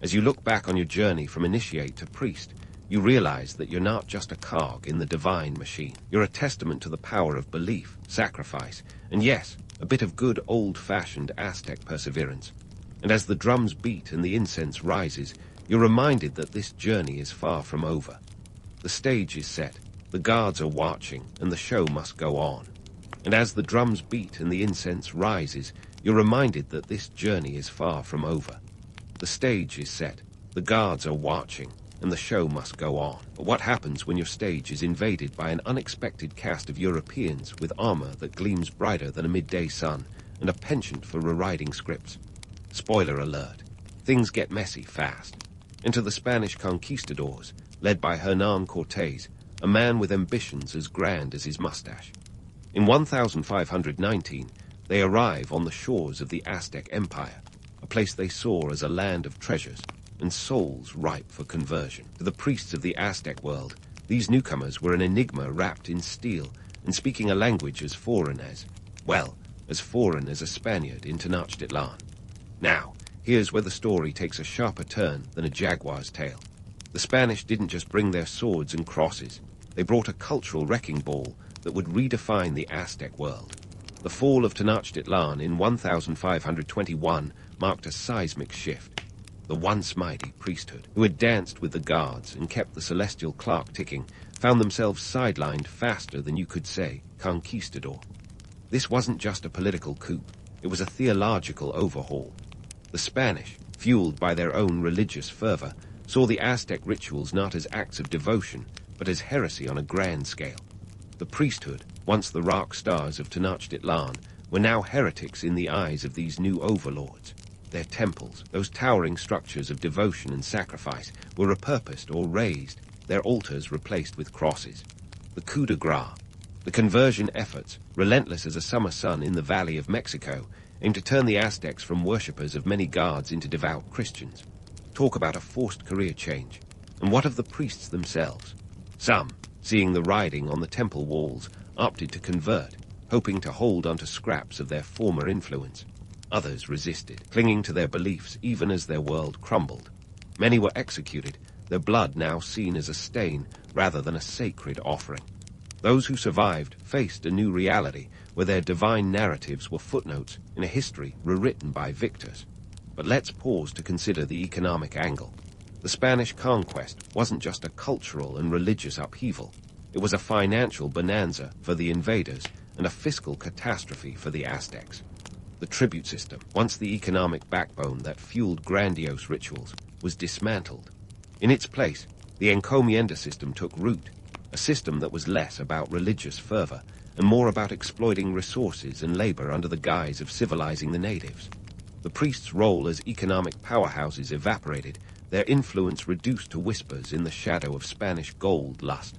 Speaker 1: As you look back on your journey from initiate to priest, you realize that you're not just a cog in the divine machine. You're a testament to the power of belief, sacrifice, and yes, a bit of good old-fashioned Aztec perseverance. And as the drums beat and the incense rises, you're reminded that this journey is far from over. The stage is set, the guards are watching, and the show must go on. And as the drums beat and the incense rises, you're reminded that this journey is far from over. The stage is set, the guards are watching, and the show must go on. But what happens when your stage is invaded by an unexpected cast of Europeans with armor that gleams brighter than a midday sun and a penchant for rewriting scripts? Spoiler alert, things get messy fast. Enter the Spanish conquistadors, led by Hernán Cortés, a man with ambitions as grand as his mustache. In 1519, they arrive on the shores of the Aztec Empire, a place they saw as a land of treasures and souls ripe for conversion. To the priests of the Aztec world, these newcomers were an enigma wrapped in steel and speaking a language as foreign as a Spaniard in Tenochtitlan. Now, here's where the story takes a sharper turn than a jaguar's tail. The Spanish didn't just bring their swords and crosses, they brought a cultural wrecking ball that would redefine the Aztec world. The fall of Tenochtitlan in 1521 marked a seismic shift. The once mighty priesthood, who had danced with the guards and kept the celestial clock ticking, found themselves sidelined faster than you could say conquistador. This wasn't just a political coup, it was a theological overhaul. The Spanish, fueled by their own religious fervor, saw the Aztec rituals not as acts of devotion, but as heresy on a grand scale. The priesthood, once the rock stars of Tenochtitlan, were now heretics in the eyes of these new overlords. Their temples, those towering structures of devotion and sacrifice, were repurposed or razed, their altars replaced with crosses. The coup de grace, the conversion efforts, relentless as a summer sun in the Valley of Mexico, aimed to turn the Aztecs from worshippers of many gods into devout Christians. Talk about a forced career change. And what of the priests themselves? Some, seeing the writing on the temple walls, opted to convert, hoping to hold onto scraps of their former influence. Others resisted, clinging to their beliefs even as their world crumbled. Many were executed, their blood now seen as a stain rather than a sacred offering. Those who survived faced a new reality where their divine narratives were footnotes in a history rewritten by victors. But let's pause to consider the economic angle. The Spanish conquest wasn't just a cultural and religious upheaval. It was a financial bonanza for the invaders and a fiscal catastrophe for the Aztecs. The tribute system, once the economic backbone that fueled grandiose rituals, was dismantled. In its place, the encomienda system took root, a system that was less about religious fervor and more about exploiting resources and labor under the guise of civilizing the natives. The priests' role as economic powerhouses evaporated, their influence reduced to whispers in the shadow of Spanish gold lust.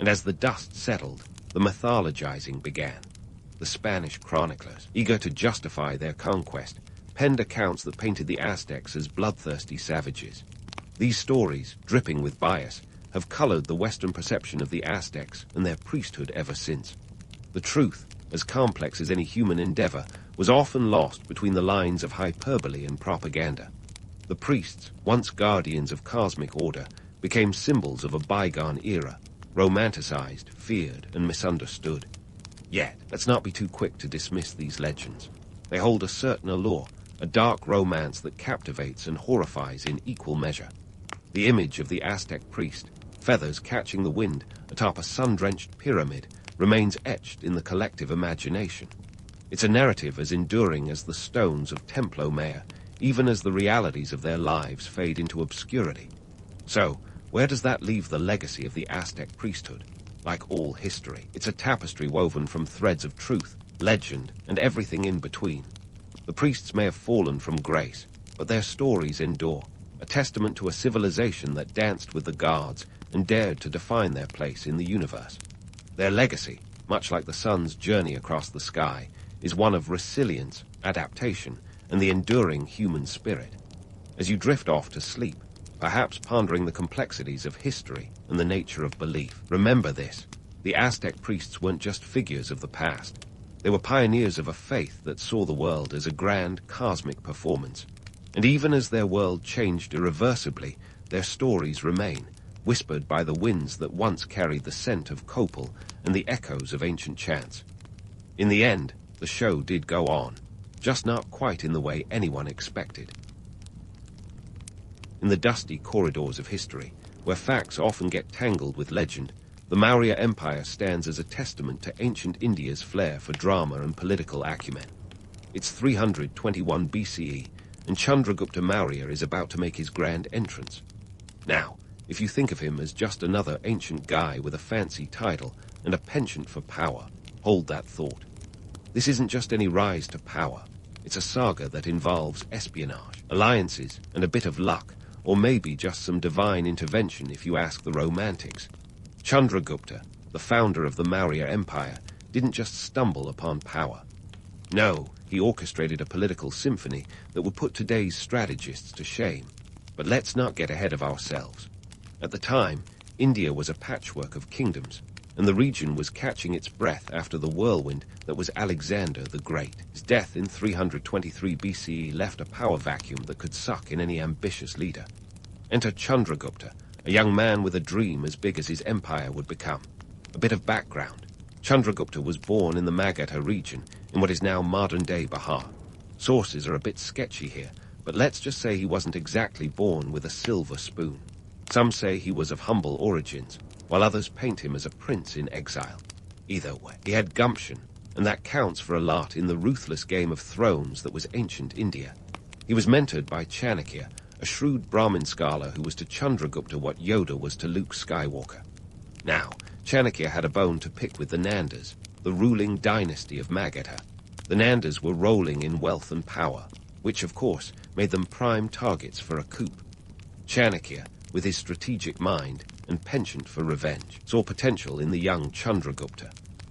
Speaker 1: And as the dust settled, the mythologizing began. The Spanish chroniclers, eager to justify their conquest, penned accounts that painted the Aztecs as bloodthirsty savages. These stories, dripping with bias, have colored the Western perception of the Aztecs and their priesthood ever since. The truth, as complex as any human endeavor, was often lost between the lines of hyperbole and propaganda. The priests, once guardians of cosmic order, became symbols of a bygone era, romanticized, feared, and misunderstood. Yet, let's not be too quick to dismiss these legends. They hold a certain allure, a dark romance that captivates and horrifies in equal measure. The image of the Aztec priest, feathers catching the wind atop a sun-drenched pyramid, remains etched in the collective imagination. It's a narrative as enduring as the stones of Templo Mayor, even as the realities of their lives fade into obscurity. So, where does that leave the legacy of the Aztec priesthood? Like all history, it's a tapestry woven from threads of truth, legend, and everything in between. The priests may have fallen from grace, but their stories endure, a testament to a civilization that danced with the gods and dared to define their place in the universe. Their legacy, much like the sun's journey across the sky, is one of resilience, adaptation, and the enduring human spirit. As you drift off to sleep, perhaps pondering the complexities of history and the nature of belief, remember this: the Aztec priests weren't just figures of the past. They were pioneers of a faith that saw the world as a grand, cosmic performance. And even as their world changed irreversibly, their stories remain, whispered by the winds that once carried the scent of copal and the echoes of ancient chants. In the end, the show did go on, just not quite in the way anyone expected. In the dusty corridors of history, where facts often get tangled with legend, the Maurya Empire stands as a testament to ancient India's flair for drama and political acumen. It's 321 BCE, and Chandragupta Maurya is about to make his grand entrance. Now, if you think of him as just another ancient guy with a fancy title and a penchant for power, hold that thought. This isn't just any rise to power. It's a saga that involves espionage, alliances, and a bit of luck, or maybe just some divine intervention if you ask the romantics. Chandragupta, the founder of the Maurya Empire, didn't just stumble upon power. No, he orchestrated a political symphony that would put today's strategists to shame. But let's not get ahead of ourselves. At the time, India was a patchwork of kingdoms, and the region was catching its breath after the whirlwind that was Alexander the Great. His death in 323 BCE left a power vacuum that could suck in any ambitious leader. Enter Chandragupta, a young man with a dream as big as his empire would become. A bit of background. Chandragupta was born in the Magadha region, in what is now modern-day Bihar. Sources are a bit sketchy here, but let's just say he wasn't exactly born with a silver spoon. Some say he was of humble origins, while others paint him as a prince in exile. Either way, he had gumption, and that counts for a lot in the ruthless game of thrones that was ancient India. He was mentored by Chanakya, a shrewd Brahmin scholar who was to Chandragupta what Yoda was to Luke Skywalker. Now, Chanakya had a bone to pick with the Nandas, the ruling dynasty of Magadha. The Nandas were rolling in wealth and power, which of course made them prime targets for a coup. Chanakya, with his strategic mind and penchant for revenge, saw potential in the young Chandragupta.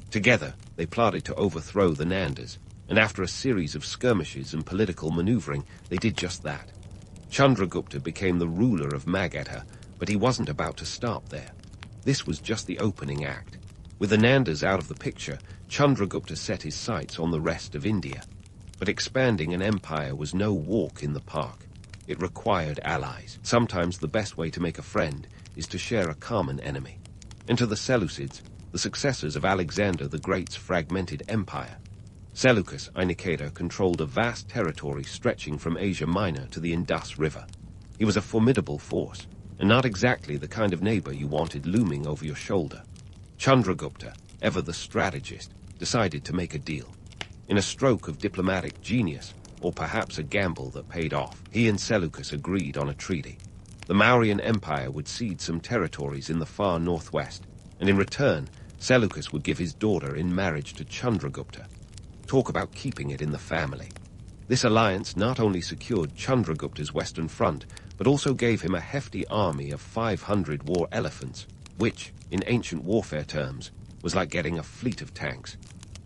Speaker 1: Together, they plotted to overthrow the Nandas, and after a series of skirmishes and political maneuvering, they did just that. Chandragupta became the ruler of Magadha, but he wasn't about to stop there. This was just the opening act. With the Nandas out of the picture, Chandragupta set his sights on the rest of India. But expanding an empire was no walk in the park. It required allies. Sometimes the best way to make a friend is to share a common enemy. And to the Seleucids, the successors of Alexander the Great's fragmented empire, Seleucus Inikator controlled a vast territory stretching from Asia Minor to the Indus River. He was a formidable force, and not exactly the kind of neighbor you wanted looming over your shoulder. Chandragupta, ever the strategist, decided to make a deal. In a stroke of diplomatic genius, or perhaps a gamble that paid off, he and Seleucus agreed on a treaty. The Mauryan Empire would cede some territories in the far northwest, and in return, Seleucus would give his daughter in marriage to Chandragupta. Talk about keeping it in the family. This alliance not only secured Chandragupta's western front, but also gave him a hefty army of 500 war elephants, which, in ancient warfare terms, was like getting a fleet of tanks.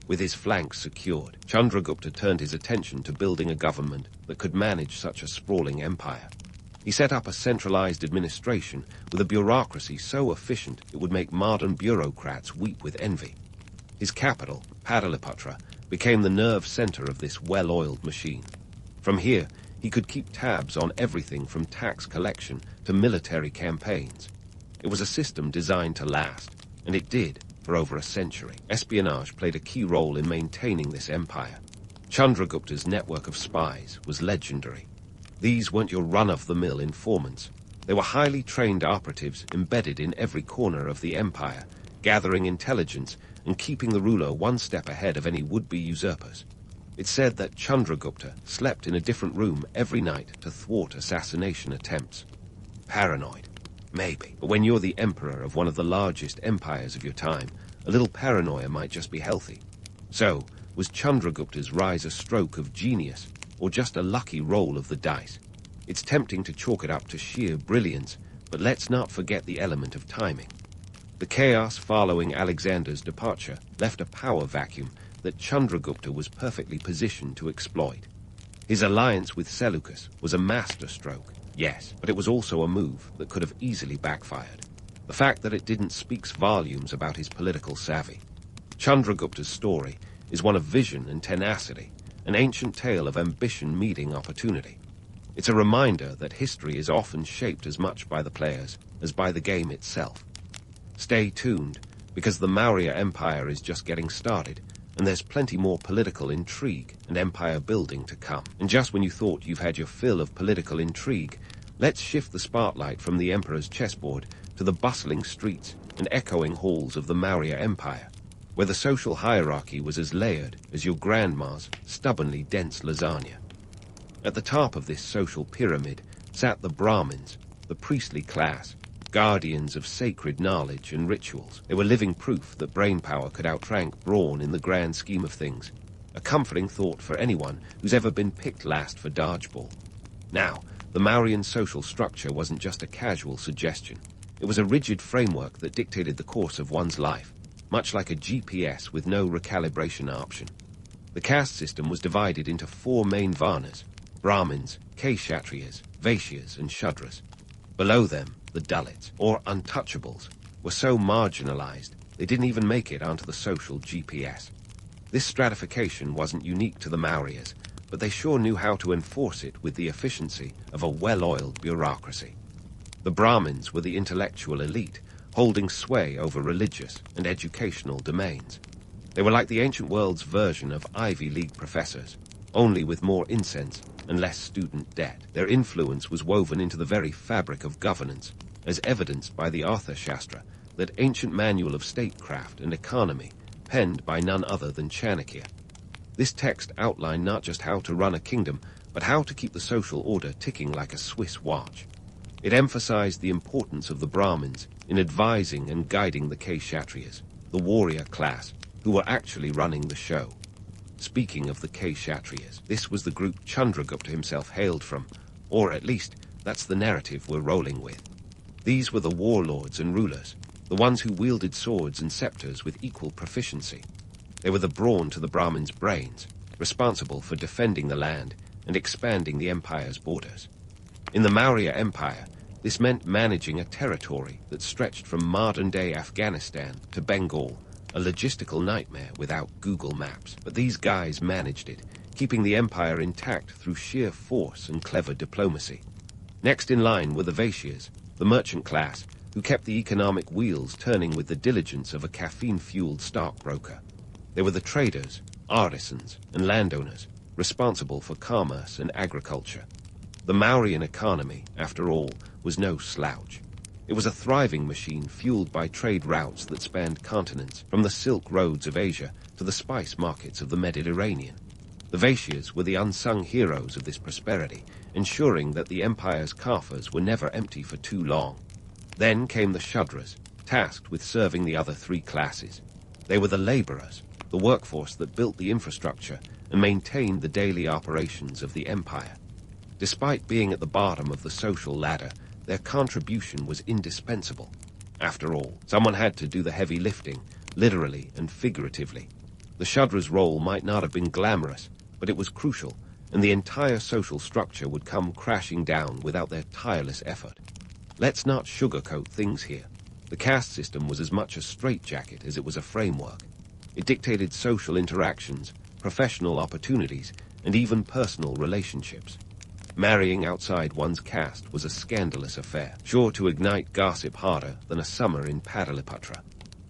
Speaker 1: With his flanks secured, Chandragupta turned his attention to building a government that could manage such a sprawling empire. He set up a centralized administration with a bureaucracy so efficient it would make modern bureaucrats weep with envy. His capital, Padalipatra, became the nerve center of this well-oiled machine. From here, he could keep tabs on everything from tax collection to military campaigns. It was a system designed to last, and it did for over a century. Espionage played a key role in maintaining this empire. Chandragupta's network of spies was legendary. These weren't your run-of-the-mill informants. They were highly trained operatives embedded in every corner of the empire, gathering intelligence and keeping the ruler one step ahead of any would-be usurpers. It's said that Chandragupta slept in a different room every night to thwart assassination attempts. Paranoid? Maybe. But when you're the emperor of one of the largest empires of your time, a little paranoia might just be healthy. So, was Chandragupta's rise a stroke of genius, or just a lucky roll of the dice? It's tempting to chalk it up to sheer brilliance, but let's not forget the element of timing. The chaos following Alexander's departure left a power vacuum that Chandragupta was perfectly positioned to exploit. His alliance with Seleucus was a masterstroke, yes, but it was also a move that could have easily backfired. The fact that it didn't speaks volumes about his political savvy. Chandragupta's story is one of vision and tenacity, an ancient tale of ambition meeting opportunity. It's a reminder that history is often shaped as much by the players as by the game itself. Stay tuned, because the Maurya Empire is just getting started, and there's plenty more political intrigue and empire building to come. And just when you thought you've had your fill of political intrigue, let's shift the spotlight from the emperor's chessboard to the bustling streets and echoing halls of the Maurya Empire, where the social hierarchy was as layered as your grandma's stubbornly dense lasagna. At the top of this social pyramid sat the Brahmins, the priestly class, guardians of sacred knowledge and rituals. They were living proof that brainpower could outrank brawn in the grand scheme of things, a comforting thought for anyone who's ever been picked last for dodgeball. Now, the Mauryan social structure wasn't just a casual suggestion. It was a rigid framework that dictated the course of one's life, much like a GPS with no recalibration option. The caste system was divided into 4 main varnas: Brahmins, Kshatriyas, Vaishyas, and Shudras. Below them, the Dalits, or untouchables, were so marginalized they didn't even make it onto the social GPS. This stratification wasn't unique to the Mauryas, but they sure knew how to enforce it with the efficiency of a well-oiled bureaucracy. The Brahmins were the intellectual elite, holding sway over religious and educational domains. They were like the ancient world's version of Ivy League professors, only with more incense and less student debt. Their influence was woven into the very fabric of governance, as evidenced by the Arthashastra, that ancient manual of statecraft and economy, penned by none other than Chanakya. This text outlined not just how to run a kingdom, but how to keep the social order ticking like a Swiss watch. It emphasized the importance of the Brahmins in advising and guiding the Kshatriyas, the warrior class, who were actually running the show. Speaking of the Kshatriyas, this was the group Chandragupta himself hailed from, or at least that's the narrative we're rolling with. These were the warlords and rulers, the ones who wielded swords and scepters with equal proficiency. They were the brawn to the Brahmins' brains, responsible for defending the land and expanding the empire's borders. In the Maurya Empire, this meant managing a territory that stretched from modern-day Afghanistan to Bengal, a logistical nightmare without Google Maps. But these guys managed it, keeping the empire intact through sheer force and clever diplomacy. Next in line were the Vaishyas, the merchant class, who kept the economic wheels turning with the diligence of a caffeine-fueled stockbroker. They were the traders, artisans, and landowners, responsible for commerce and agriculture. The Mauryan economy, after all, was no slouch. It was a thriving machine fueled by trade routes that spanned continents, from the silk roads of Asia to the spice markets of the Mediterranean. The Vaishyas were the unsung heroes of this prosperity, ensuring that the empire's coffers were never empty for too long. Then came the Shudras, tasked with serving the other three classes. They were the laborers, the workforce that built the infrastructure and maintained the daily operations of the empire. Despite being at the bottom of the social ladder, their contribution was indispensable. After all, someone had to do the heavy lifting, literally and figuratively. The Shudras' role might not have been glamorous, but it was crucial, and the entire social structure would come crashing down without their tireless effort. Let's not sugarcoat things here. The caste system was as much a straitjacket as it was a framework. It dictated social interactions, professional opportunities, and even personal relationships. Marrying outside one's caste was a scandalous affair, sure to ignite gossip harder than a summer in Padalipatra.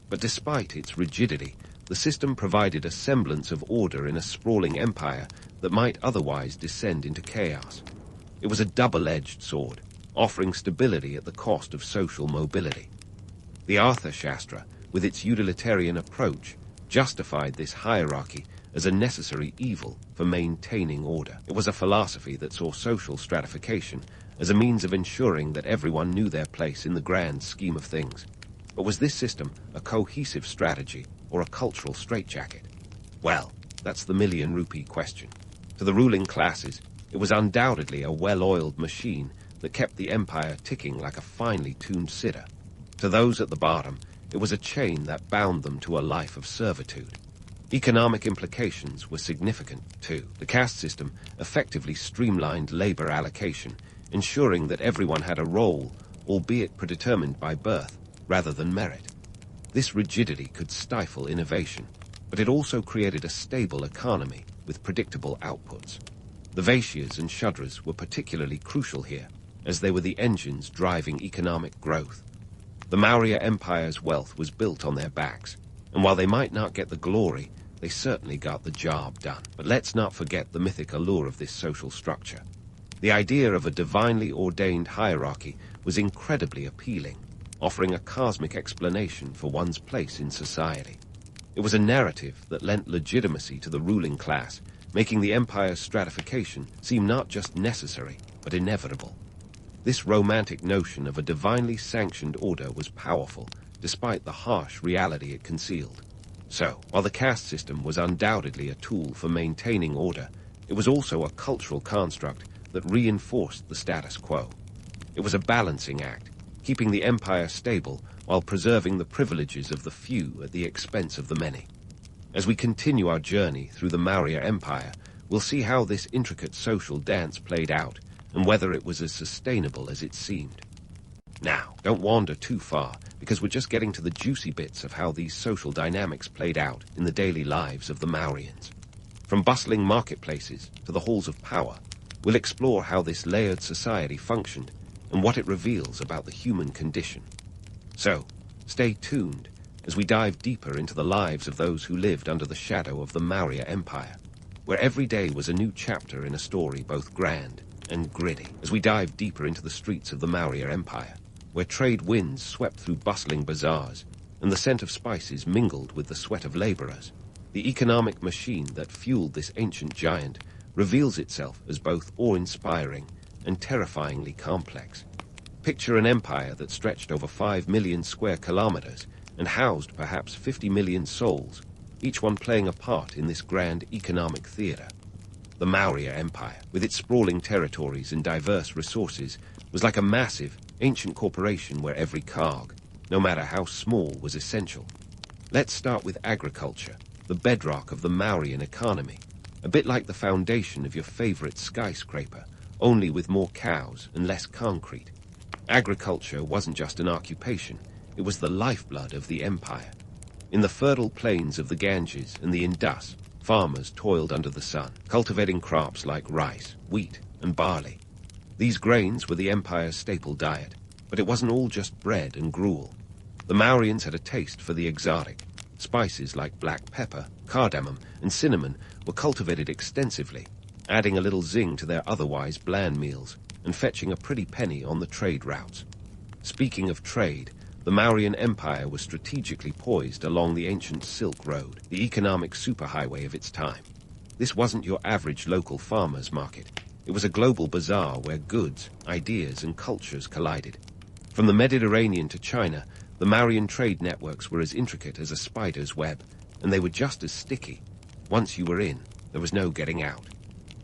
Speaker 1: But despite its rigidity, the system provided a semblance of order in a sprawling empire that might otherwise descend into chaos. It was a double-edged sword, offering stability at the cost of social mobility. The Arthashastra, with its utilitarian approach, justified this hierarchy as a necessary evil for maintaining order. It was a philosophy that saw social stratification as a means of ensuring that everyone knew their place in the grand scheme of things. But was this system a cohesive strategy or a cultural straitjacket? Well, that's the million-rupee question. To the ruling classes, it was undoubtedly a well-oiled machine that kept the empire ticking like a finely tuned sitter. To those at the bottom, it was a chain that bound them to a life of servitude. Economic implications were significant, too. The caste system effectively streamlined labor allocation, ensuring that everyone had a role, albeit predetermined by birth, rather than merit. This rigidity could stifle innovation, but it also created a stable economy with predictable outputs. The Vaishyas and Shudras were particularly crucial here, as they were the engines driving economic growth. The Maurya Empire's wealth was built on their backs, and while they might not get the glory, they certainly got the job done. But let's not forget the mythic allure of this social structure. The idea of a divinely ordained hierarchy was incredibly appealing, offering a cosmic explanation for one's place in society. It was a narrative that lent legitimacy to the ruling class, making the empire's stratification seem not just necessary, but inevitable. This romantic notion of a divinely sanctioned order was powerful, despite the harsh reality it concealed. So, while the caste system was undoubtedly a tool for maintaining order, it was also a cultural construct that reinforced the status quo. It was a balancing act, keeping the empire stable while preserving the privileges of the few at the expense of the many. As we continue our journey through the Maurya Empire, we'll see how this intricate social dance played out, and whether it was as sustainable as it seemed. Now, don't wander too far, because we're just getting to the juicy bits of how these social dynamics played out in the daily lives of the Mauryans. From bustling marketplaces to the halls of power, we'll explore how this layered society functioned and what it reveals about the human condition. So, stay tuned as we dive deeper into the lives of those who lived under the shadow of the Maurya Empire, where every day was a new chapter in a story both grand and gritty. As we dive deeper into the streets of the Maurya Empire, where trade winds swept through bustling bazaars, and the scent of spices mingled with the sweat of laborers, the economic machine that fueled this ancient giant reveals itself as both awe-inspiring and terrifyingly complex. Picture an empire that stretched over 5 million square kilometers and housed perhaps 50 million souls, each one playing a part in this grand economic theater. The Maurya Empire, with its sprawling territories and diverse resources, was like a massive, ancient corporation where every cog, no matter how small, was essential. Let's start with agriculture, the bedrock of the Mauryan economy, a bit like the foundation of your favorite skyscraper, only with more cows and less concrete. Agriculture wasn't just an occupation, it was the lifeblood of the empire. In the fertile plains of the Ganges and the Indus, farmers toiled under the sun, cultivating crops like rice, wheat, and barley. These grains were the empire's staple diet, but it wasn't all just bread and gruel. The Mauryans had a taste for the exotic. Spices like black pepper, cardamom, and cinnamon were cultivated extensively, adding a little zing to their otherwise bland meals and fetching a pretty penny on the trade routes. Speaking of trade, the Mauryan Empire was strategically poised along the ancient Silk Road, the economic superhighway of its time. This wasn't your average local farmer's market. It was a global bazaar where goods, ideas, and cultures collided. From the Mediterranean to China, the Mauryan trade networks were as intricate as a spider's web, and they were just as sticky. Once you were in, there was no getting out.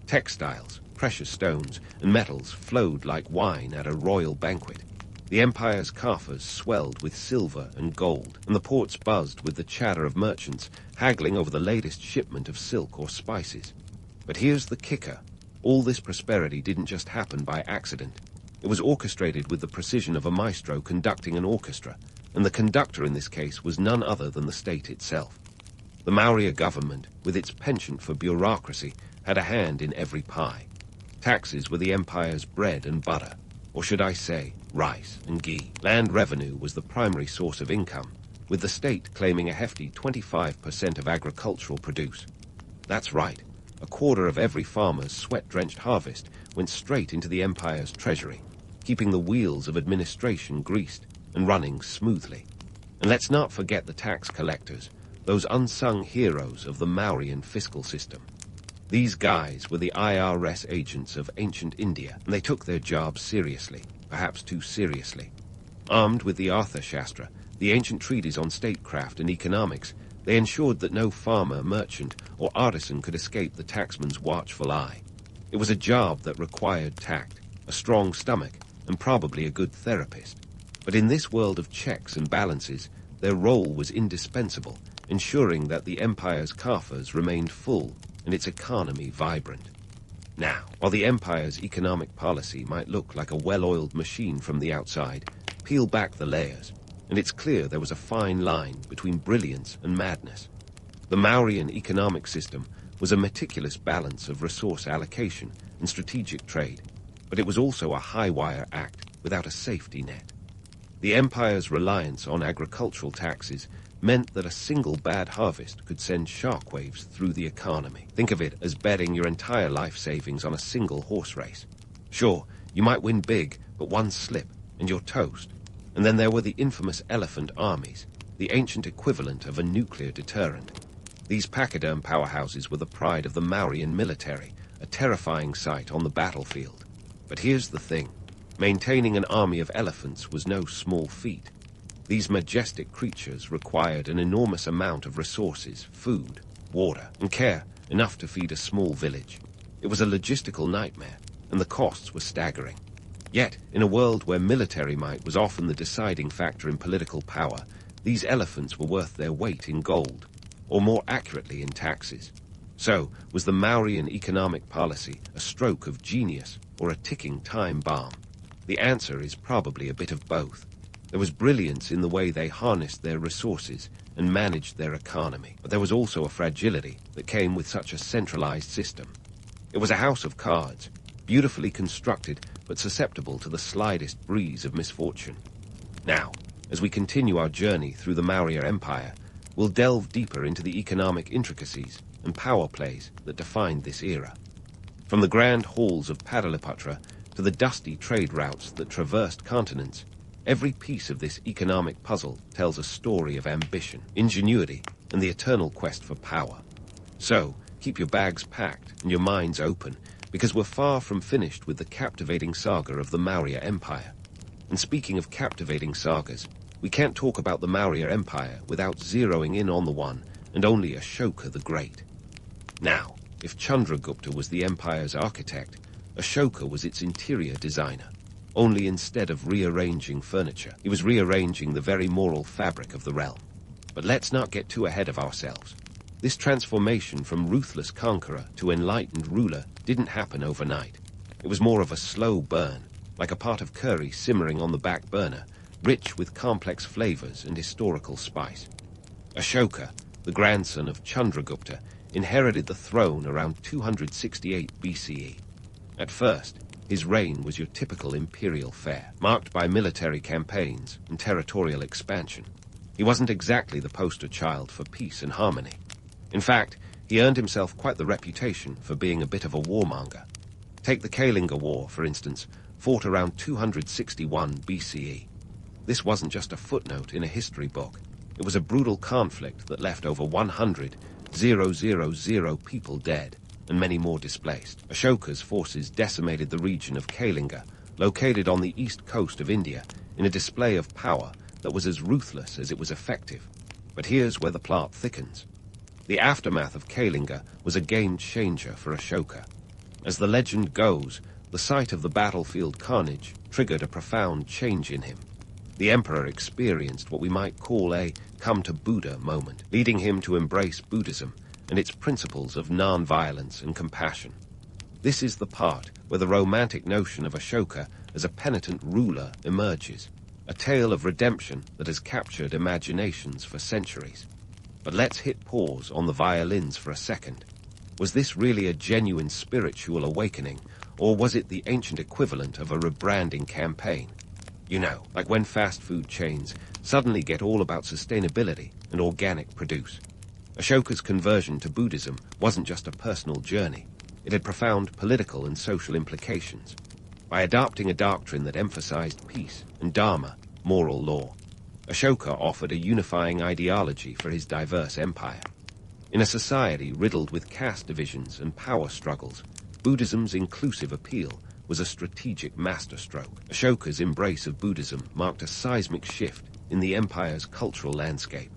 Speaker 1: Textiles, precious stones, and metals flowed like wine at a royal banquet. The empire's coffers swelled with silver and gold, and the ports buzzed with the chatter of merchants haggling over the latest shipment of silk or spices. But here's the kicker. All this prosperity didn't just happen by accident. It was orchestrated with the precision of a maestro conducting an orchestra, and the conductor in this case was none other than the state itself. The Maurya government, with its penchant for bureaucracy, had a hand in every pie. Taxes were the empire's bread and butter, or should I say, rice and ghee. Land revenue was the primary source of income, with the state claiming a hefty 25% of agricultural produce. That's right, a quarter of every farmer's sweat-drenched harvest went straight into the empire's treasury, keeping the wheels of administration greased and running smoothly. And let's not forget the tax collectors, those unsung heroes of the Mauryan fiscal system. These guys were the IRS agents of ancient India, and they took their job seriously, perhaps too seriously. Armed with the Arthashastra, the ancient treatise on statecraft and economics, they ensured that no farmer, merchant, or artisan could escape the taxman's watchful eye. It was a job that required tact, a strong stomach, and probably a good therapist. But in this world of checks and balances, their role was indispensable, ensuring that the empire's coffers remained full and its economy vibrant. Now, while the empire's economic policy might look like a well-oiled machine from the outside, peel back the layers, and it's clear there was a fine line between brilliance and madness. The Mauryan economic system was a meticulous balance of resource allocation and strategic trade, but it was also a high-wire act without a safety net. The empire's reliance on agricultural taxes meant that a single bad harvest could send shockwaves through the economy. Think of it as betting your entire life savings on a single horse race. Sure, you might win big, but one slip, and you're toast. And then there were the infamous elephant armies, the ancient equivalent of a nuclear deterrent. These pachyderm powerhouses were the pride of the Mauryan military, a terrifying sight on the battlefield. But here's the thing. Maintaining an army of elephants was no small feat. These majestic creatures required an enormous amount of resources, food, water, and care, enough to feed a small village. It was a logistical nightmare, and the costs were staggering. Yet, in a world where military might was often the deciding factor in political power, these elephants were worth their weight in gold, or more accurately in taxes. So, was the Mauryan economic policy a stroke of genius or a ticking time bomb? The answer is probably a bit of both. There was brilliance in the way they harnessed their resources and managed their economy, but there was also a fragility that came with such a centralized system. It was a house of cards, beautifully constructed but susceptible to the slightest breeze of misfortune. Now, as we continue our journey through the Maurya Empire, we'll delve deeper into the economic intricacies and power plays that defined this era. From the grand halls of Padalipatra to the dusty trade routes that traversed continents, every piece of this economic puzzle tells a story of ambition, ingenuity, and the eternal quest for power. So, keep your bags packed and your minds open, because we're far from finished with the captivating saga of the Maurya Empire. And speaking of captivating sagas, we can't talk about the Maurya Empire without zeroing in on the one and only Ashoka the Great. Now, if Chandragupta was the empire's architect, Ashoka was its interior designer. Only instead of rearranging furniture, he was rearranging the very moral fabric of the realm. But let's not get too ahead of ourselves. This transformation from ruthless conqueror to enlightened ruler didn't happen overnight. It was more of a slow burn, like a pot of curry simmering on the back burner, rich with complex flavors and historical spice. Ashoka, the grandson of Chandragupta, inherited the throne around 268 BCE. At first, his reign was your typical imperial fare, marked by military campaigns and territorial expansion. He wasn't exactly the poster child for peace and harmony. In fact, he earned himself quite the reputation for being a bit of a warmonger. Take the Kalinga War, for instance, fought around 261 BCE. This wasn't just a footnote in a history book. It was a brutal conflict that left over 100,000 people dead and many more displaced. Ashoka's forces decimated the region of Kalinga, located on the east coast of India, in a display of power that was as ruthless as it was effective. But here's where the plot thickens. The aftermath of Kalinga was a game-changer for Ashoka. As the legend goes, the sight of the battlefield carnage triggered a profound change in him. The emperor experienced what we might call a come-to-Buddha moment, leading him to embrace Buddhism and its principles of non-violence and compassion. This is the part where the romantic notion of Ashoka as a penitent ruler emerges, a tale of redemption that has captured imaginations for centuries. But let's hit pause on the violins for a second. Was this really a genuine spiritual awakening, or was it the ancient equivalent of a rebranding campaign? You know, like when fast food chains suddenly get all about sustainability and organic produce. Ashoka's conversion to Buddhism wasn't just a personal journey. It had profound political and social implications. By adopting a doctrine that emphasized peace and dharma, moral law, Ashoka offered a unifying ideology for his diverse empire. In a society riddled with caste divisions and power struggles, Buddhism's inclusive appeal was a strategic masterstroke. Ashoka's embrace of Buddhism marked a seismic shift in the empire's cultural landscape.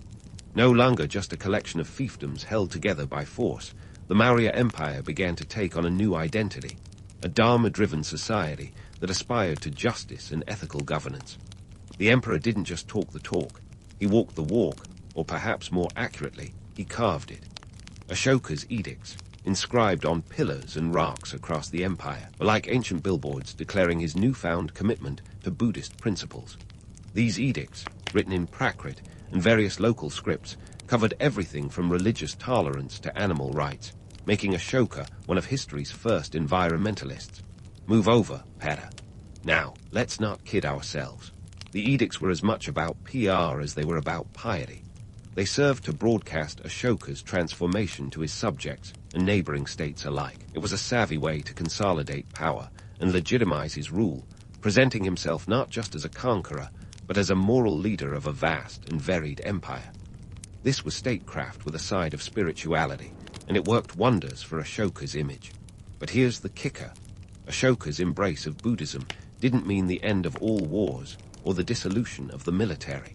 Speaker 1: No longer just a collection of fiefdoms held together by force, the Maurya Empire began to take on a new identity, a dharma-driven society that aspired to justice and ethical governance. The emperor didn't just talk the talk, he walked the walk, or perhaps more accurately, he carved it. Ashoka's edicts, inscribed on pillars and rocks across the empire, were like ancient billboards declaring his newfound commitment to Buddhist principles. These edicts, written in Prakrit and various local scripts, covered everything from religious tolerance to animal rights, making Ashoka one of history's first environmentalists. Move over, Para. Now, let's not kid ourselves. The edicts were as much about PR as they were about piety. They served to broadcast Ashoka's transformation to his subjects and neighboring states alike. It was a savvy way to consolidate power and legitimize his rule, presenting himself not just as a conqueror, but as a moral leader of a vast and varied empire. This was statecraft with a side of spirituality, and it worked wonders for Ashoka's image. But here's the kicker. Ashoka's embrace of Buddhism didn't mean the end of all wars or the dissolution of the military.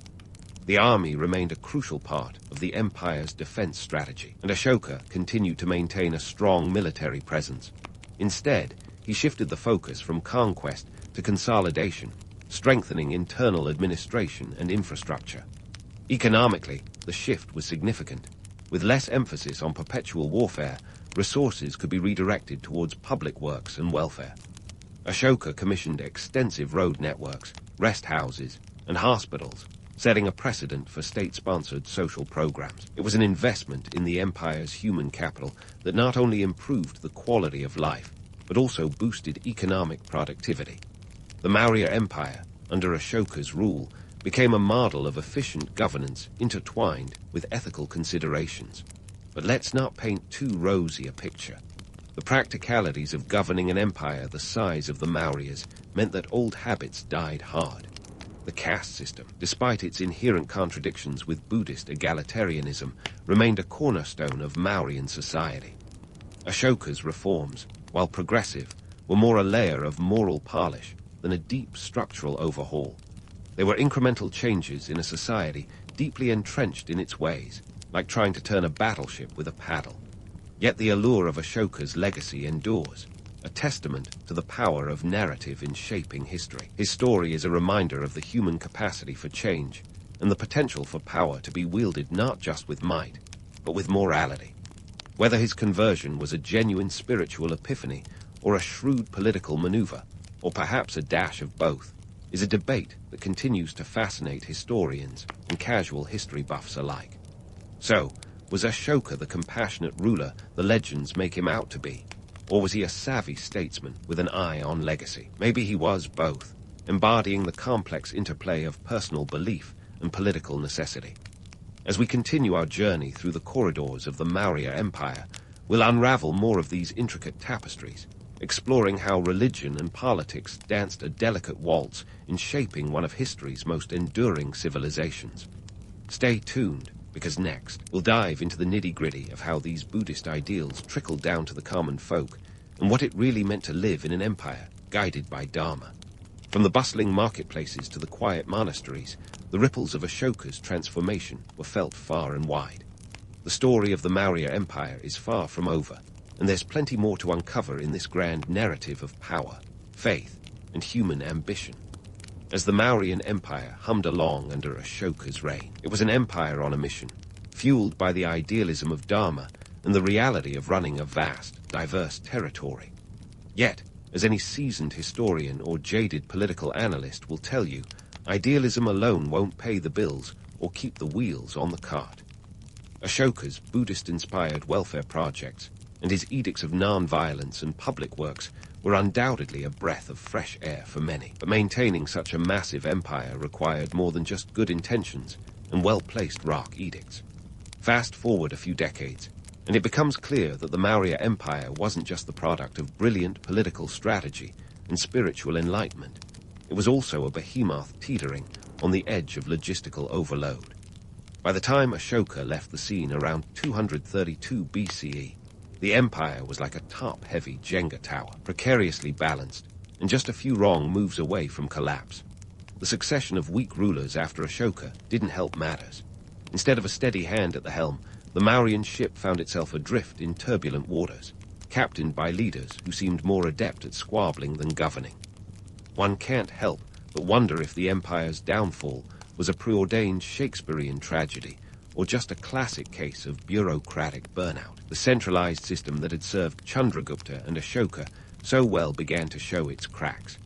Speaker 1: The army remained a crucial part of the empire's defense strategy, and Ashoka continued to maintain a strong military presence. Instead, he shifted the focus from conquest to consolidation, strengthening internal administration and infrastructure. Economically, the shift was significant. With less emphasis on perpetual warfare, resources could be redirected towards public works and welfare. Ashoka commissioned extensive road networks, rest houses, and hospitals, setting a precedent for state-sponsored social programs. It was an investment in the empire's human capital that not only improved the quality of life, but also boosted economic productivity. The Maurya Empire, under Ashoka's rule, became a model of efficient governance intertwined with ethical considerations. But let's not paint too rosy a picture. The practicalities of governing an empire the size of the Mauryas meant that old habits died hard. The caste system, despite its inherent contradictions with Buddhist egalitarianism, remained a cornerstone of Mauryan society. Ashoka's reforms, while progressive, were more a layer of moral polish, than a deep structural overhaul. They were incremental changes in a society deeply entrenched in its ways, like trying to turn a battleship with a paddle. Yet the allure of Ashoka's legacy endures, a testament to the power of narrative in shaping history. His story is a reminder of the human capacity for change and the potential for power to be wielded not just with might, but with morality. Whether his conversion was a genuine spiritual epiphany or a shrewd political maneuver, or perhaps a dash of both, is a debate that continues to fascinate historians and casual history buffs alike. So, was Ashoka the compassionate ruler the legends make him out to be? Or was he a savvy statesman with an eye on legacy? Maybe he was both, embodying the complex interplay of personal belief and political necessity. As we continue our journey through the corridors of the Maurya Empire, we'll unravel more of these intricate tapestries, exploring how religion and politics danced a delicate waltz in shaping one of history's most enduring civilizations. Stay tuned, because next, we'll dive into the nitty-gritty of how these Buddhist ideals trickled down to the common folk, and what it really meant to live in an empire guided by Dharma. From the bustling marketplaces to the quiet monasteries, the ripples of Ashoka's transformation were felt far and wide. The story of the Maurya Empire is far from over, and there's plenty more to uncover in this grand narrative of power, faith, and human ambition. As the Mauryan Empire hummed along under Ashoka's reign, it was an empire on a mission, fueled by the idealism of Dharma and the reality of running a vast, diverse territory. Yet, as any seasoned historian or jaded political analyst will tell you, idealism alone won't pay the bills or keep the wheels on the cart. Ashoka's Buddhist-inspired welfare projects and his edicts of non-violence and public works were undoubtedly a breath of fresh air for many. But maintaining such a massive empire required more than just good intentions and well-placed rock edicts. Fast forward a few decades, and it becomes clear that the Maurya Empire wasn't just the product of brilliant political strategy and spiritual enlightenment. It was also a behemoth teetering on the edge of logistical overload. By the time Ashoka left the scene around 232 BCE, the empire was like a top-heavy Jenga tower, precariously balanced, and just a few wrong moves away from collapse. The succession of weak rulers after Ashoka didn't help matters. Instead of a steady hand at the helm, the Mauryan ship found itself adrift in turbulent waters, captained by leaders who seemed more adept at squabbling than governing. One can't help but wonder if the empire's downfall was a preordained Shakespearean tragedy, or just a classic case of bureaucratic burnout. The centralized system that had served Chandragupta and Ashoka so well began to show its cracks.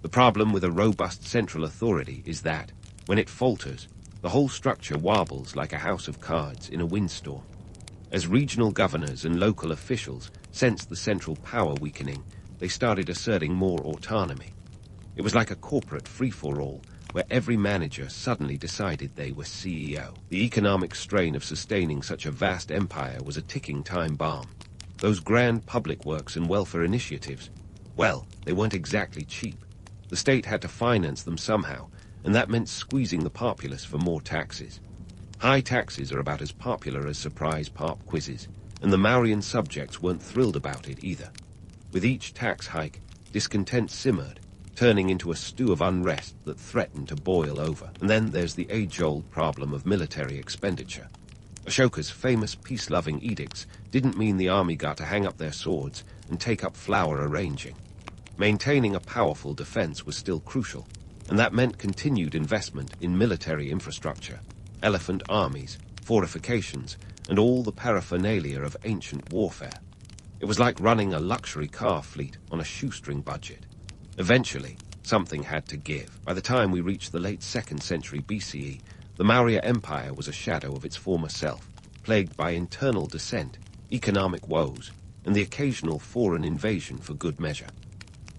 Speaker 1: The problem with a robust central authority is that, when it falters, the whole structure wobbles like a house of cards in a windstorm. As regional governors and local officials sensed the central power weakening, they started asserting more autonomy. It was like a corporate free-for-all, where every manager suddenly decided they were CEO. The economic strain of sustaining such a vast empire was a ticking time bomb. Those grand public works and welfare initiatives, well, they weren't exactly cheap. The state had to finance them somehow, and that meant squeezing the populace for more taxes. High taxes are about as popular as surprise pop quizzes, and the Mauryan subjects weren't thrilled about it either. With each tax hike, discontent simmered, turning into a stew of unrest that threatened to boil over. And then there's the age-old problem of military expenditure. Ashoka's famous peace-loving edicts didn't mean the army got to hang up their swords and take up flower arranging. Maintaining a powerful defense was still crucial, and that meant continued investment in military infrastructure, elephant armies, fortifications, and all the paraphernalia of ancient warfare. It was like running a luxury car fleet on a shoestring budget. Eventually, something had to give. By the time we reached the late 2nd century BCE, the Maurya Empire was a shadow of its former self, plagued by internal dissent, economic woes, and the occasional foreign invasion for good measure.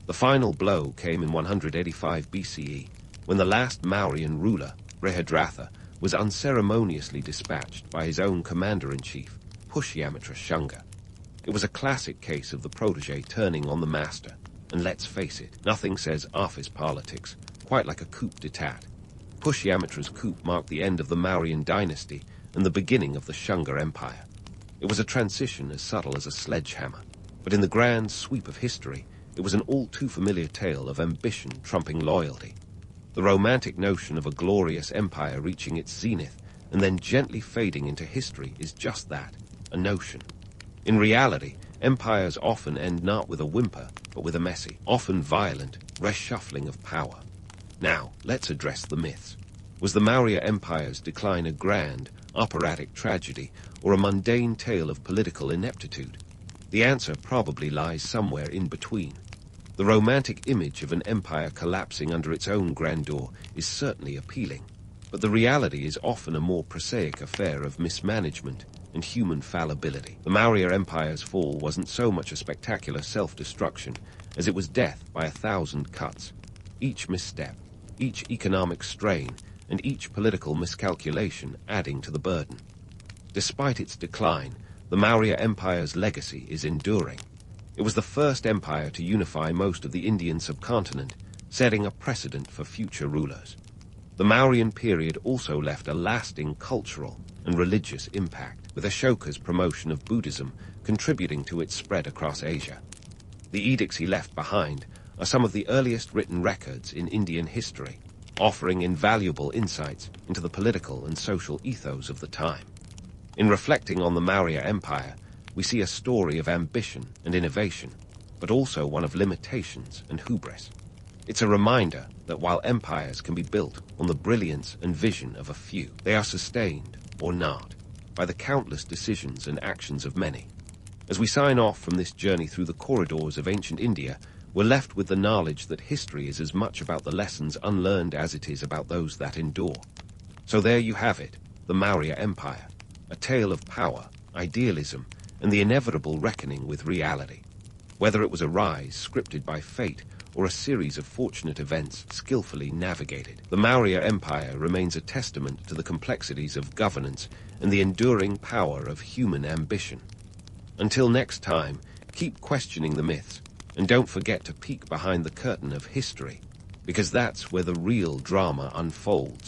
Speaker 1: The final blow came in 185 BCE, when the last Mauryan ruler, Brihadratha, was unceremoniously dispatched by his own commander-in-chief, Pushyamitra Shunga. It was a classic case of the protege turning on the master. And let's face it, nothing says office politics quite like a coup d'etat. Pushyamitra's coup marked the end of the Mauryan dynasty and the beginning of the Shunga Empire. It was a transition as subtle as a sledgehammer, but in the grand sweep of history, it was an all-too-familiar tale of ambition trumping loyalty. The romantic notion of a glorious empire reaching its zenith and then gently fading into history is just that, a notion. In reality, empires often end not with a whimper, but with a messy, often violent, reshuffling of power. Now, let's address the myths. Was the Maurya Empire's decline a grand, operatic tragedy, or a mundane tale of political ineptitude? The answer probably lies somewhere in between. The romantic image of an empire collapsing under its own grandeur is certainly appealing, but the reality is often a more prosaic affair of mismanagement and human fallibility. The Maurya Empire's fall wasn't so much a spectacular self-destruction as it was death by 1,000 cuts. Each misstep, each economic strain, and each political miscalculation adding to the burden. Despite its decline, the Maurya Empire's legacy is enduring. It was the first empire to unify most of the Indian subcontinent, setting a precedent for future rulers. The Mauryan period also left a lasting cultural and religious impact, with Ashoka's promotion of Buddhism contributing to its spread across Asia. The edicts he left behind are some of the earliest written records in Indian history, offering invaluable insights into the political and social ethos of the time. In reflecting on the Maurya Empire, we see a story of ambition and innovation, but also one of limitations and hubris. It's a reminder that while empires can be built on the brilliance and vision of a few, they are sustained, or not, by the countless decisions and actions of many. As we sign off from this journey through the corridors of ancient India, we're left with the knowledge that history is as much about the lessons unlearned as it is about those that endure. So there you have it, the Maurya Empire, a tale of power, idealism, and the inevitable reckoning with reality. Whether it was a rise scripted by fate or a series of fortunate events skillfully navigated, the Maurya Empire remains a testament to the complexities of governance and the enduring power of human ambition. Until next time, keep questioning the myths, and don't forget to peek behind the curtain of history, because that's where the real drama unfolds.